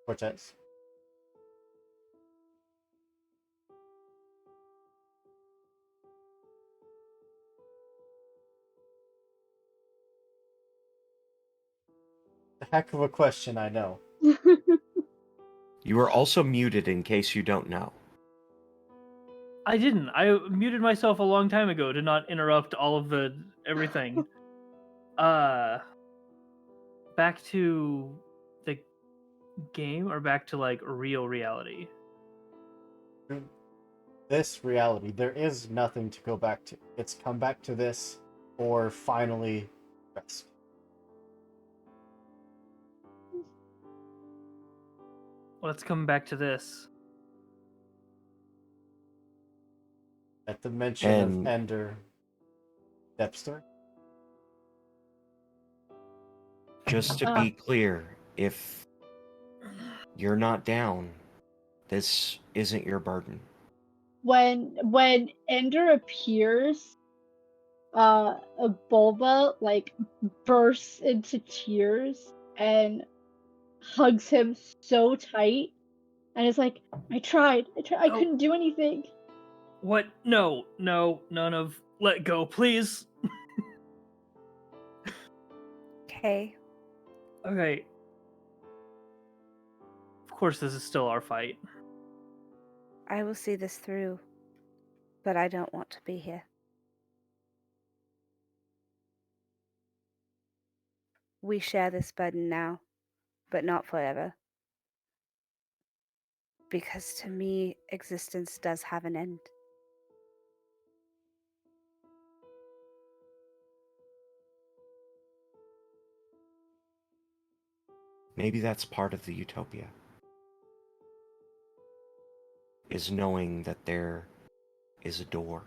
Cortez? A heck of a question, I know. You are also muted in case you don't know. I didn't. I muted myself a long time ago to not interrupt all of the everything. Back to the game or back to like real reality? This reality, there is nothing to go back to. It's come back to this or finally rest. Let's come back to this. At the mention And- of Ender, Depster, Just to be clear, if you're not down, this isn't your burden. When Ender appears, Bulba like bursts into tears and hugs him so tight, and is like, I tried, I Oh. couldn't do anything. What? No, none of. Let go, please. Okay, Okay. Of course, this is still our fight. I will see this through, but I don't want to be here. We share this burden now, but not forever. Because to me, existence does have an end. Maybe that's part of the utopia. Is knowing that there is a door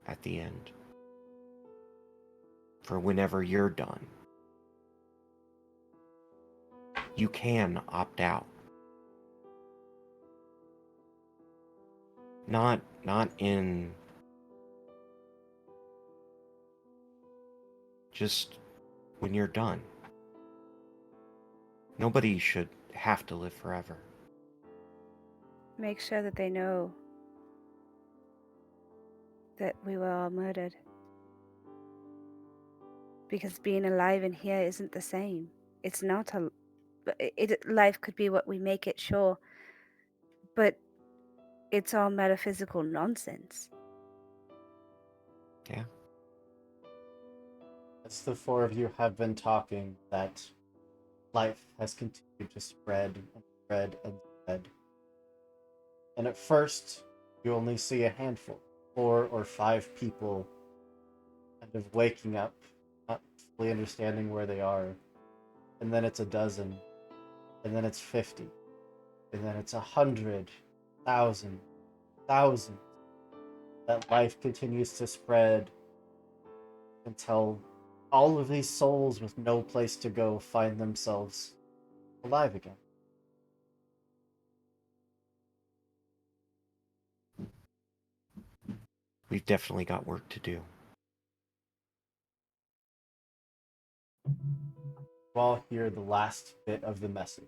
at the end. For whenever you're done, you can opt out. Not in just when you're done. Nobody should have to live forever. Make sure that they know that we were all murdered. Because being alive in here isn't the same. It's not a. Life could be what we make it, sure. But it's all metaphysical nonsense. Yeah. as the four of you have been talking, that life has continued to spread and spread and spread. And at first, you only see a handful, 4 or 5 people kind of waking up, not fully understanding where they are. And then it's a dozen, and then it's 50, and then it's 100, 1,000, thousands. That life continues to spread until all of these souls with no place to go find themselves alive again. We've definitely got work to do. You all hear the last bit of the message.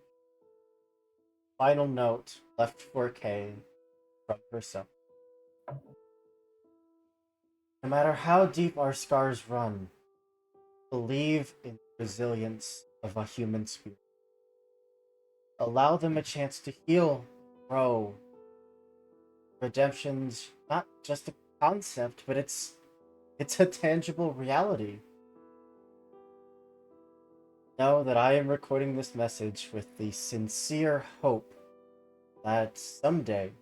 Final note left for Kay from herself. No matter how deep our scars run, believe in the resilience of a human spirit. Allow them a chance to heal, grow. Redemption's not just a concept, but it's a tangible reality. Know that I am recording this message with the sincere hope that someday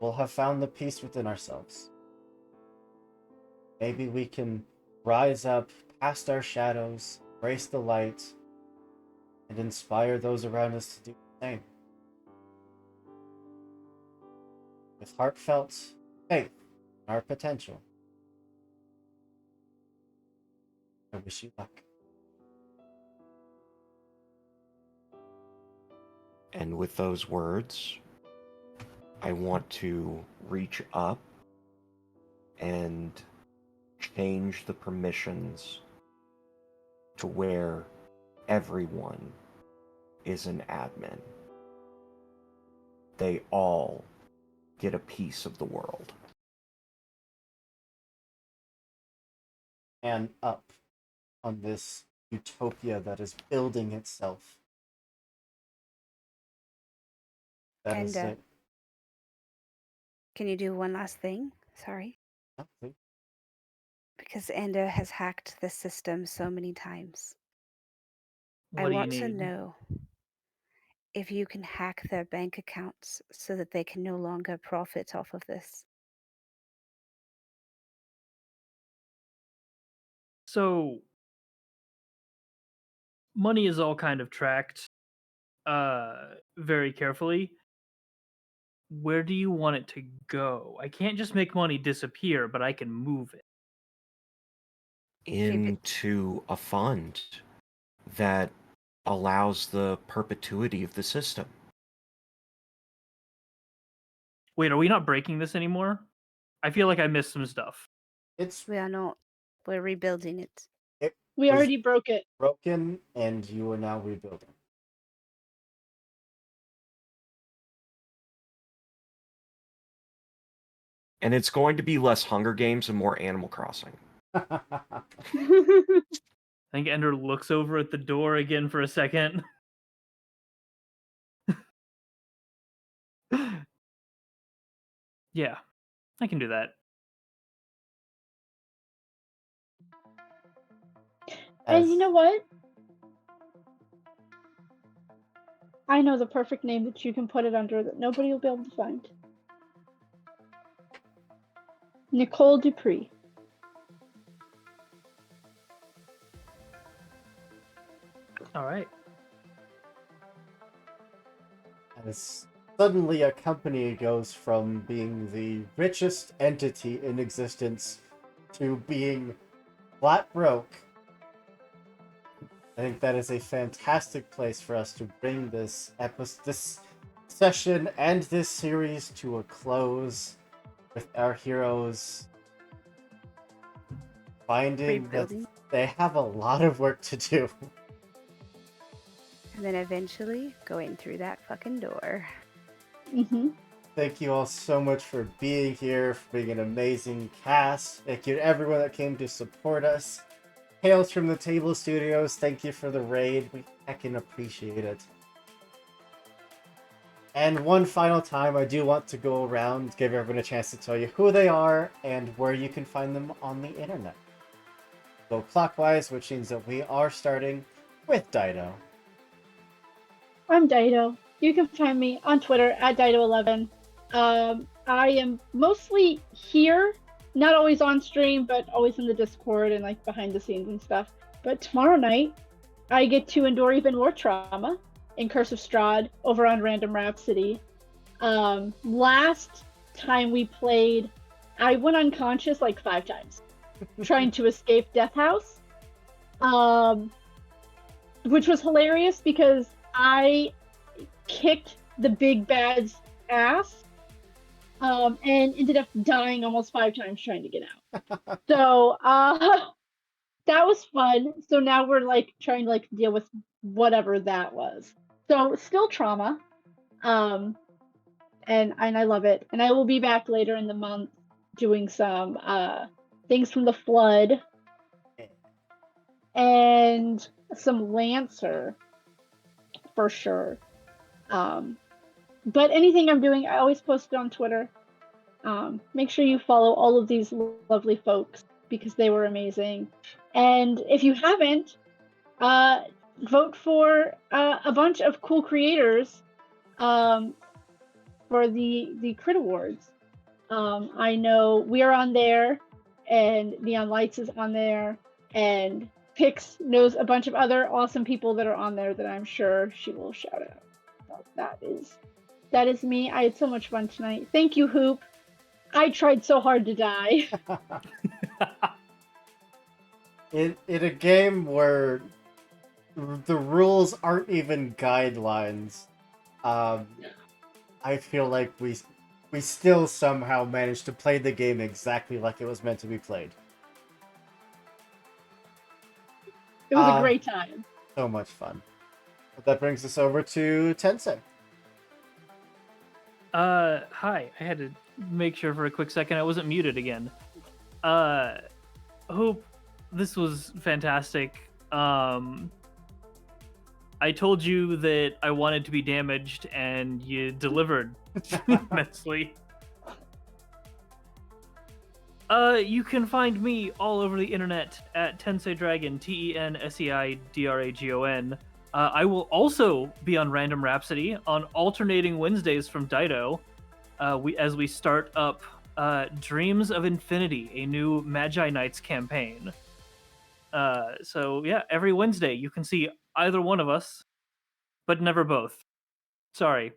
we'll have found the peace within ourselves. Maybe we can rise up past our shadows, embrace the light, and inspire those around us to do the same. With heartfelt faith in our potential, I wish you luck. And with those words, I want to reach up and change the permissions to where everyone is an admin. They all get a piece of the world. And up on this utopia that is building itself. That is And, it. Can you do one last thing? Sorry. Oh, please. Because Enda has hacked the system so many times. What I do you want to need? know if you can hack their bank accounts so that they can no longer profit off of this. So, money is all kind of tracked very carefully. Where do you want it to go? I can't just make money disappear, but I can move it. Into a fund that allows the perpetuity of the system. Wait, are we not breaking this anymore? I feel like I missed some stuff. It's We are not. We're rebuilding it. We was already broke it. broken, and you are now rebuilding. And it's going to be less Hunger Games and more Animal Crossing. I think Ender looks over at the door again for a second. Yeah, I can do that. And As you know what? I know the perfect name that you can put it under that nobody will be able to find. Nicole Dupree. All right. as suddenly a company goes from being the richest entity in existence to being flat broke, I think that is a fantastic place for us to bring this this session and this series to a close, with our heroes finding that Rebuilding. they have a lot of work to do. And then eventually going through that fucking door. Mm-hmm. Thank you all so much for being here, for being an amazing cast. Thank you to everyone that came to support us. Hails from the Table Studios, thank you for the raid. We heckin' appreciate it. And one final time, I do want to go around, give everyone a chance to tell you who they are and where you can find them on the internet. go clockwise, which means that we are starting with Dido. I'm Dido. You can find me on Twitter at Dido11. I am mostly here, not always on stream, but always in the Discord and like behind the scenes and stuff. But tomorrow night, I get to endure even more trauma in Curse of Strahd over on Random Rhapsody. Last time we played, I went unconscious like 5 times trying to escape Death House, which was hilarious because I kicked the big bad's ass and ended up dying almost 5 times trying to get out. So that was fun. So now we're like trying to like deal with whatever that was. So still trauma. And I love it. And I will be back later in the month doing some things from the Flood and some Lancer for sure. But anything I'm doing, I always post it on Twitter. Make sure you follow all of these lovely folks because they were amazing. And if you haven't, vote for a bunch of cool creators for the Crit Awards. I know we're on there, and Neon Lights is on there, and Pix knows a bunch of other awesome people that are on there that I'm sure she will shout out. So that is me. I had so much fun tonight. Thank you, Hoop. I tried so hard to die. In a game where the rules aren't even guidelines, I feel like we still somehow managed to play the game exactly like it was meant to be played. It was a great time. So much fun. But that brings us over to Tensei. Hi. I had to make sure for a quick second I wasn't muted again. Hope, this was fantastic. I told you that I wanted to be damaged, and you delivered immensely. You can find me all over the internet at Tensei Dragon, TENSEIDRAGON. I will also be on Random Rhapsody on alternating Wednesdays from Dido, as we start up Dreams of Infinity, a new Magi Knights campaign. So yeah, every Wednesday you can see either one of us, but never both. Sorry.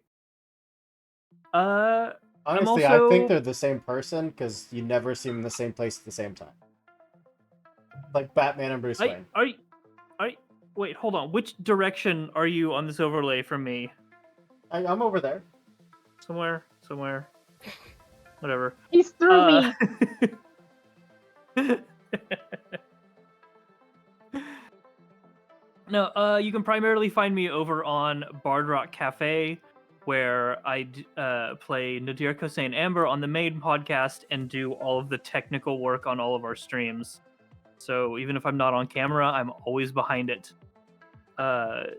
Honestly, I think they're the same person because you never see them in the same place at the same time. Like Batman and Bruce Wayne. Wait, hold on. Which direction are you on this overlay from me? I'm over there. Somewhere. Whatever. He's through me. No, you can primarily find me over on Bard Rock Cafe, where I play Nadir Kosain Amber on the main podcast and do all of the technical work on all of our streams. So even if I'm not on camera, I'm always behind it.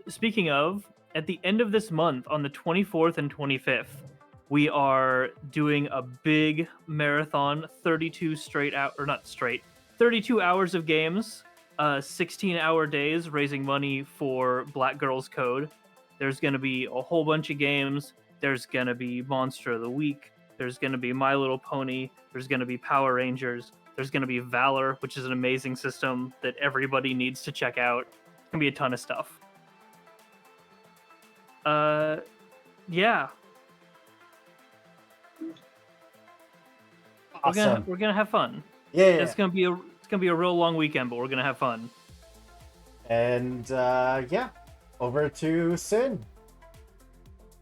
Speaking of, at the end of this month, on the 24th and 25th, we are doing a big marathon, 32 hours of games, 16-hour days, raising money for Black Girls Code. There's going to be a whole bunch of games. There's going to be Monster of the Week. There's going to be My Little Pony. There's going to be Power Rangers. There's going to be Valor, which is an amazing system that everybody needs to check out. It's going to be a ton of stuff. Yeah. Awesome. We're gonna have fun. Yeah. It's gonna be a real long weekend, but we're gonna have fun. And yeah, over to Sin.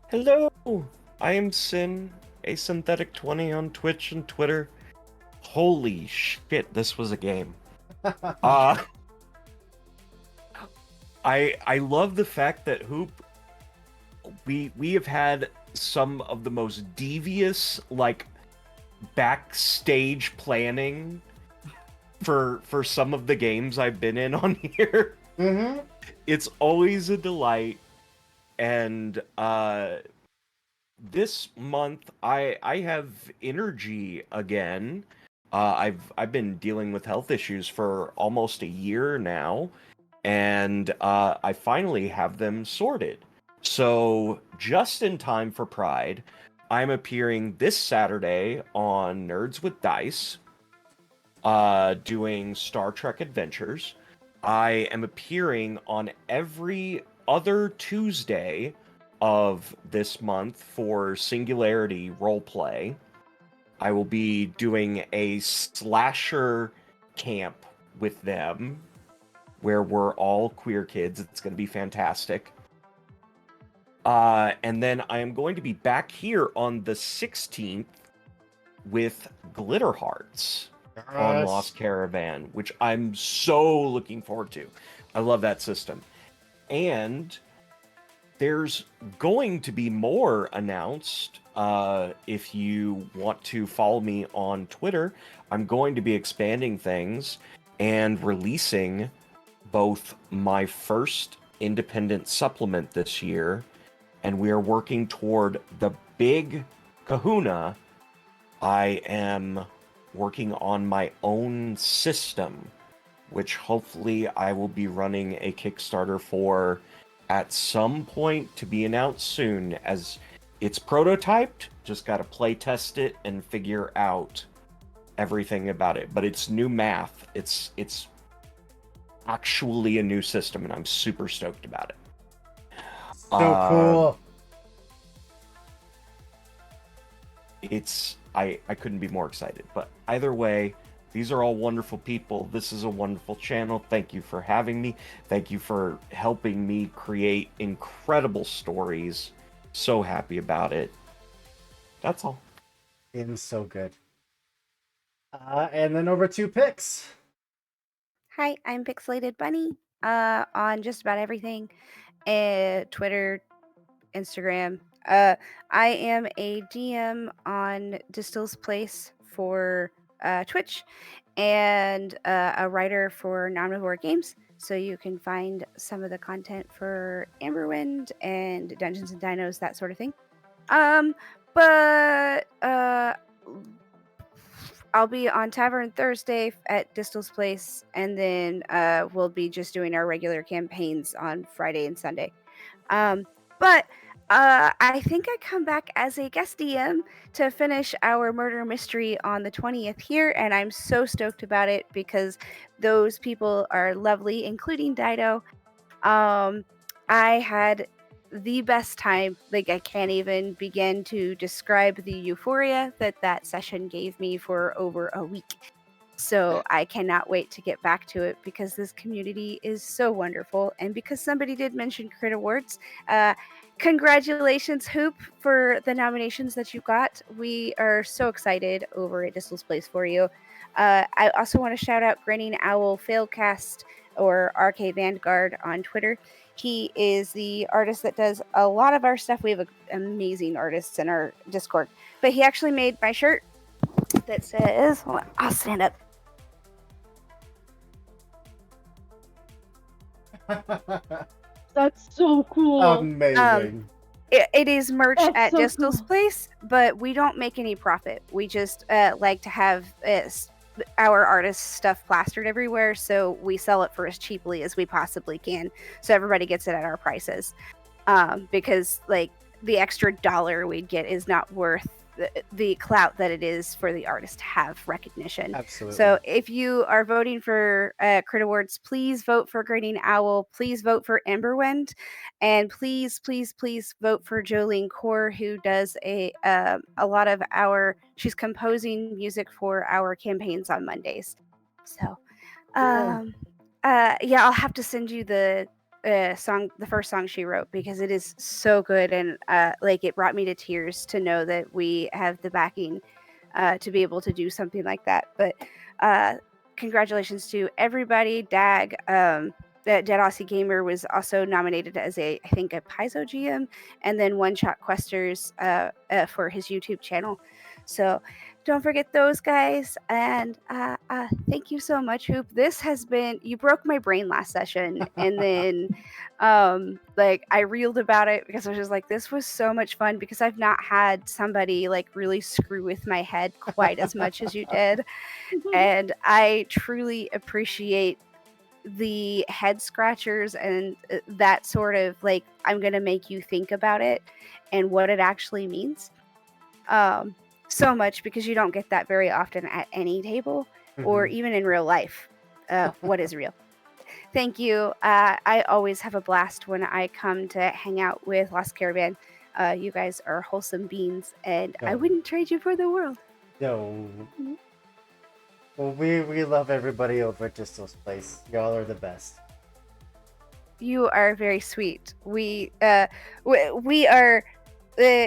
Hello, I am Sin, a synthetic 20 on Twitch and Twitter. Holy shit, this was a game. I love the fact that Hoop, we have had some of the most devious, like, backstage planning for some of the games I've been in on here. Mm-hmm. It's always a delight, and this month I have energy again. I've been dealing with health issues for almost a year now, and I finally have them sorted. So just in time for Pride, I'm appearing this Saturday on Nerds with Dice, doing Star Trek Adventures. I am appearing on every other Tuesday of this month for Singularity Roleplay. I will be doing a slasher camp with them where we're all queer kids. It's going to be fantastic. And then I am going to be back here on the 16th with Glitter Hearts on Yes. Lost Caravan, which I'm so looking forward to. I love that system. And there's going to be more announced. If you want to follow me on Twitter, I'm going to be expanding things and releasing both my first independent supplement this year, and we are working toward the big kahuna. I am working on my own system, which hopefully I will be running a Kickstarter for at some point, to be announced soon, as it's prototyped. Just got to play test it and figure out everything about it. But it's new math. It's actually a new system, and I'm super stoked about it. So cool. I couldn't be more excited. But either way, these are all wonderful people. This is a wonderful channel. Thank you for having me. Thank you for helping me create incredible stories. So happy about it. That's all. Game's so good. And then over to Pix. Hi, I'm Pixelated Bunny on just about everything. Twitter, Instagram. I am a DM on Distil's Place for Twitch and a writer for Nomnivore Games. So you can find some of the content for Amberwind and Dungeons and Dinos, that sort of thing. But I'll be on Tavern Thursday at Distil's Place, and then we'll be just doing our regular campaigns on Friday and Sunday. But I think I come back as a guest DM to finish our murder mystery on the 20th here, and I'm so stoked about it because those people are lovely, including Dido. I had the best time. Like, I can't even begin to describe the euphoria that session gave me for over a week. So I cannot wait to get back to it because this community is so wonderful. And because somebody did mention Crit Awards, congratulations, Hoop, for the nominations that you got. We are so excited over at Distil's Place for you. I also want to shout out Grinning Owl Failcast or RK Vanguard on Twitter. He is the artist that does a lot of our stuff. We have amazing artists in our Discord. But he actually made my shirt that says, hold on, I'll stand up. That's so cool. Amazing. It is merch That's at so Distil's cool. Place, but we don't make any profit. We just like to have our artists' stuff plastered everywhere, so we sell it for as cheaply as we possibly can, so everybody gets it at our prices. Because like the extra dollar we'd get is not worth the clout that it is for the artist to have recognition. Absolutely. So if you are voting for Crit Awards, please vote for Grinning Owl. Please vote for Emberwind. And please, please, please vote for Jolene Core, who does a lot of she's composing music for our campaigns on Mondays. So, yeah, I'll have to send you the first song she wrote, because it is so good, and like, it brought me to tears to know that we have the backing to be able to do something like that. But congratulations to everybody. Dag, Dead Aussie Gamer was also nominated as I think a Paizo GM, and then One Shot Questers for his YouTube channel. So don't forget those guys. And thank you so much, Hoop. This has been, you broke my brain last session. And then like I reeled about it because I was just like, this was so much fun because I've not had somebody like really screw with my head quite as much as you did. And I truly appreciate the head scratchers and that sort of like, I'm going to make you think about it and what it actually means. So much because you don't get that very often at any table or even in real life. What is real? Thank you. I always have a blast when I come to hang out with Lost Caravan. You guys are wholesome beings, and I Oh. wouldn't trade you for the world. Yo. Well, we love everybody over at Distal's Place. Y'all are the best. You are very sweet. We are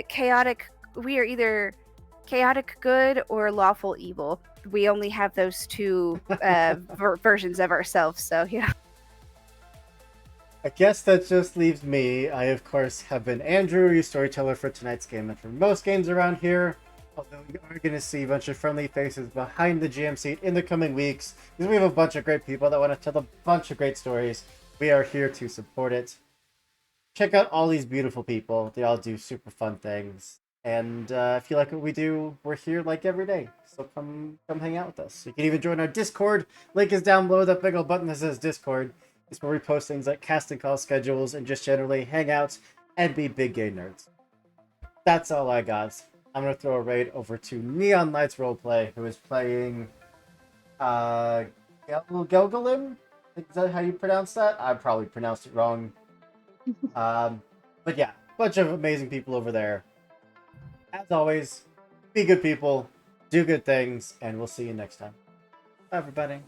chaotic. We are either chaotic good or lawful evil. We only have those two versions of ourselves. So yeah. I guess that just leaves me. I, of course, have been Andrew, your storyteller for tonight's game, and for most games around here. Although we are going to see a bunch of friendly faces behind the GM seat in the coming weeks, because we have a bunch of great people that want to tell a bunch of great stories. We are here to support it. Check out all these beautiful people. They all do super fun things. And if you like what we do, we're here like every day. So come hang out with us. You can even join our Discord. Link is down below, that big old button that says Discord. It's where we post things like casting call schedules and just generally hang out and be big gay nerds. That's all I got. I'm going to throw a raid over to Neon Lights Roleplay, who is playing Gelgalim? Is that how you pronounce that? I probably pronounced it wrong. But yeah, bunch of amazing people over there. As always, be good people, do good things, and we'll see you next time. Bye, everybody.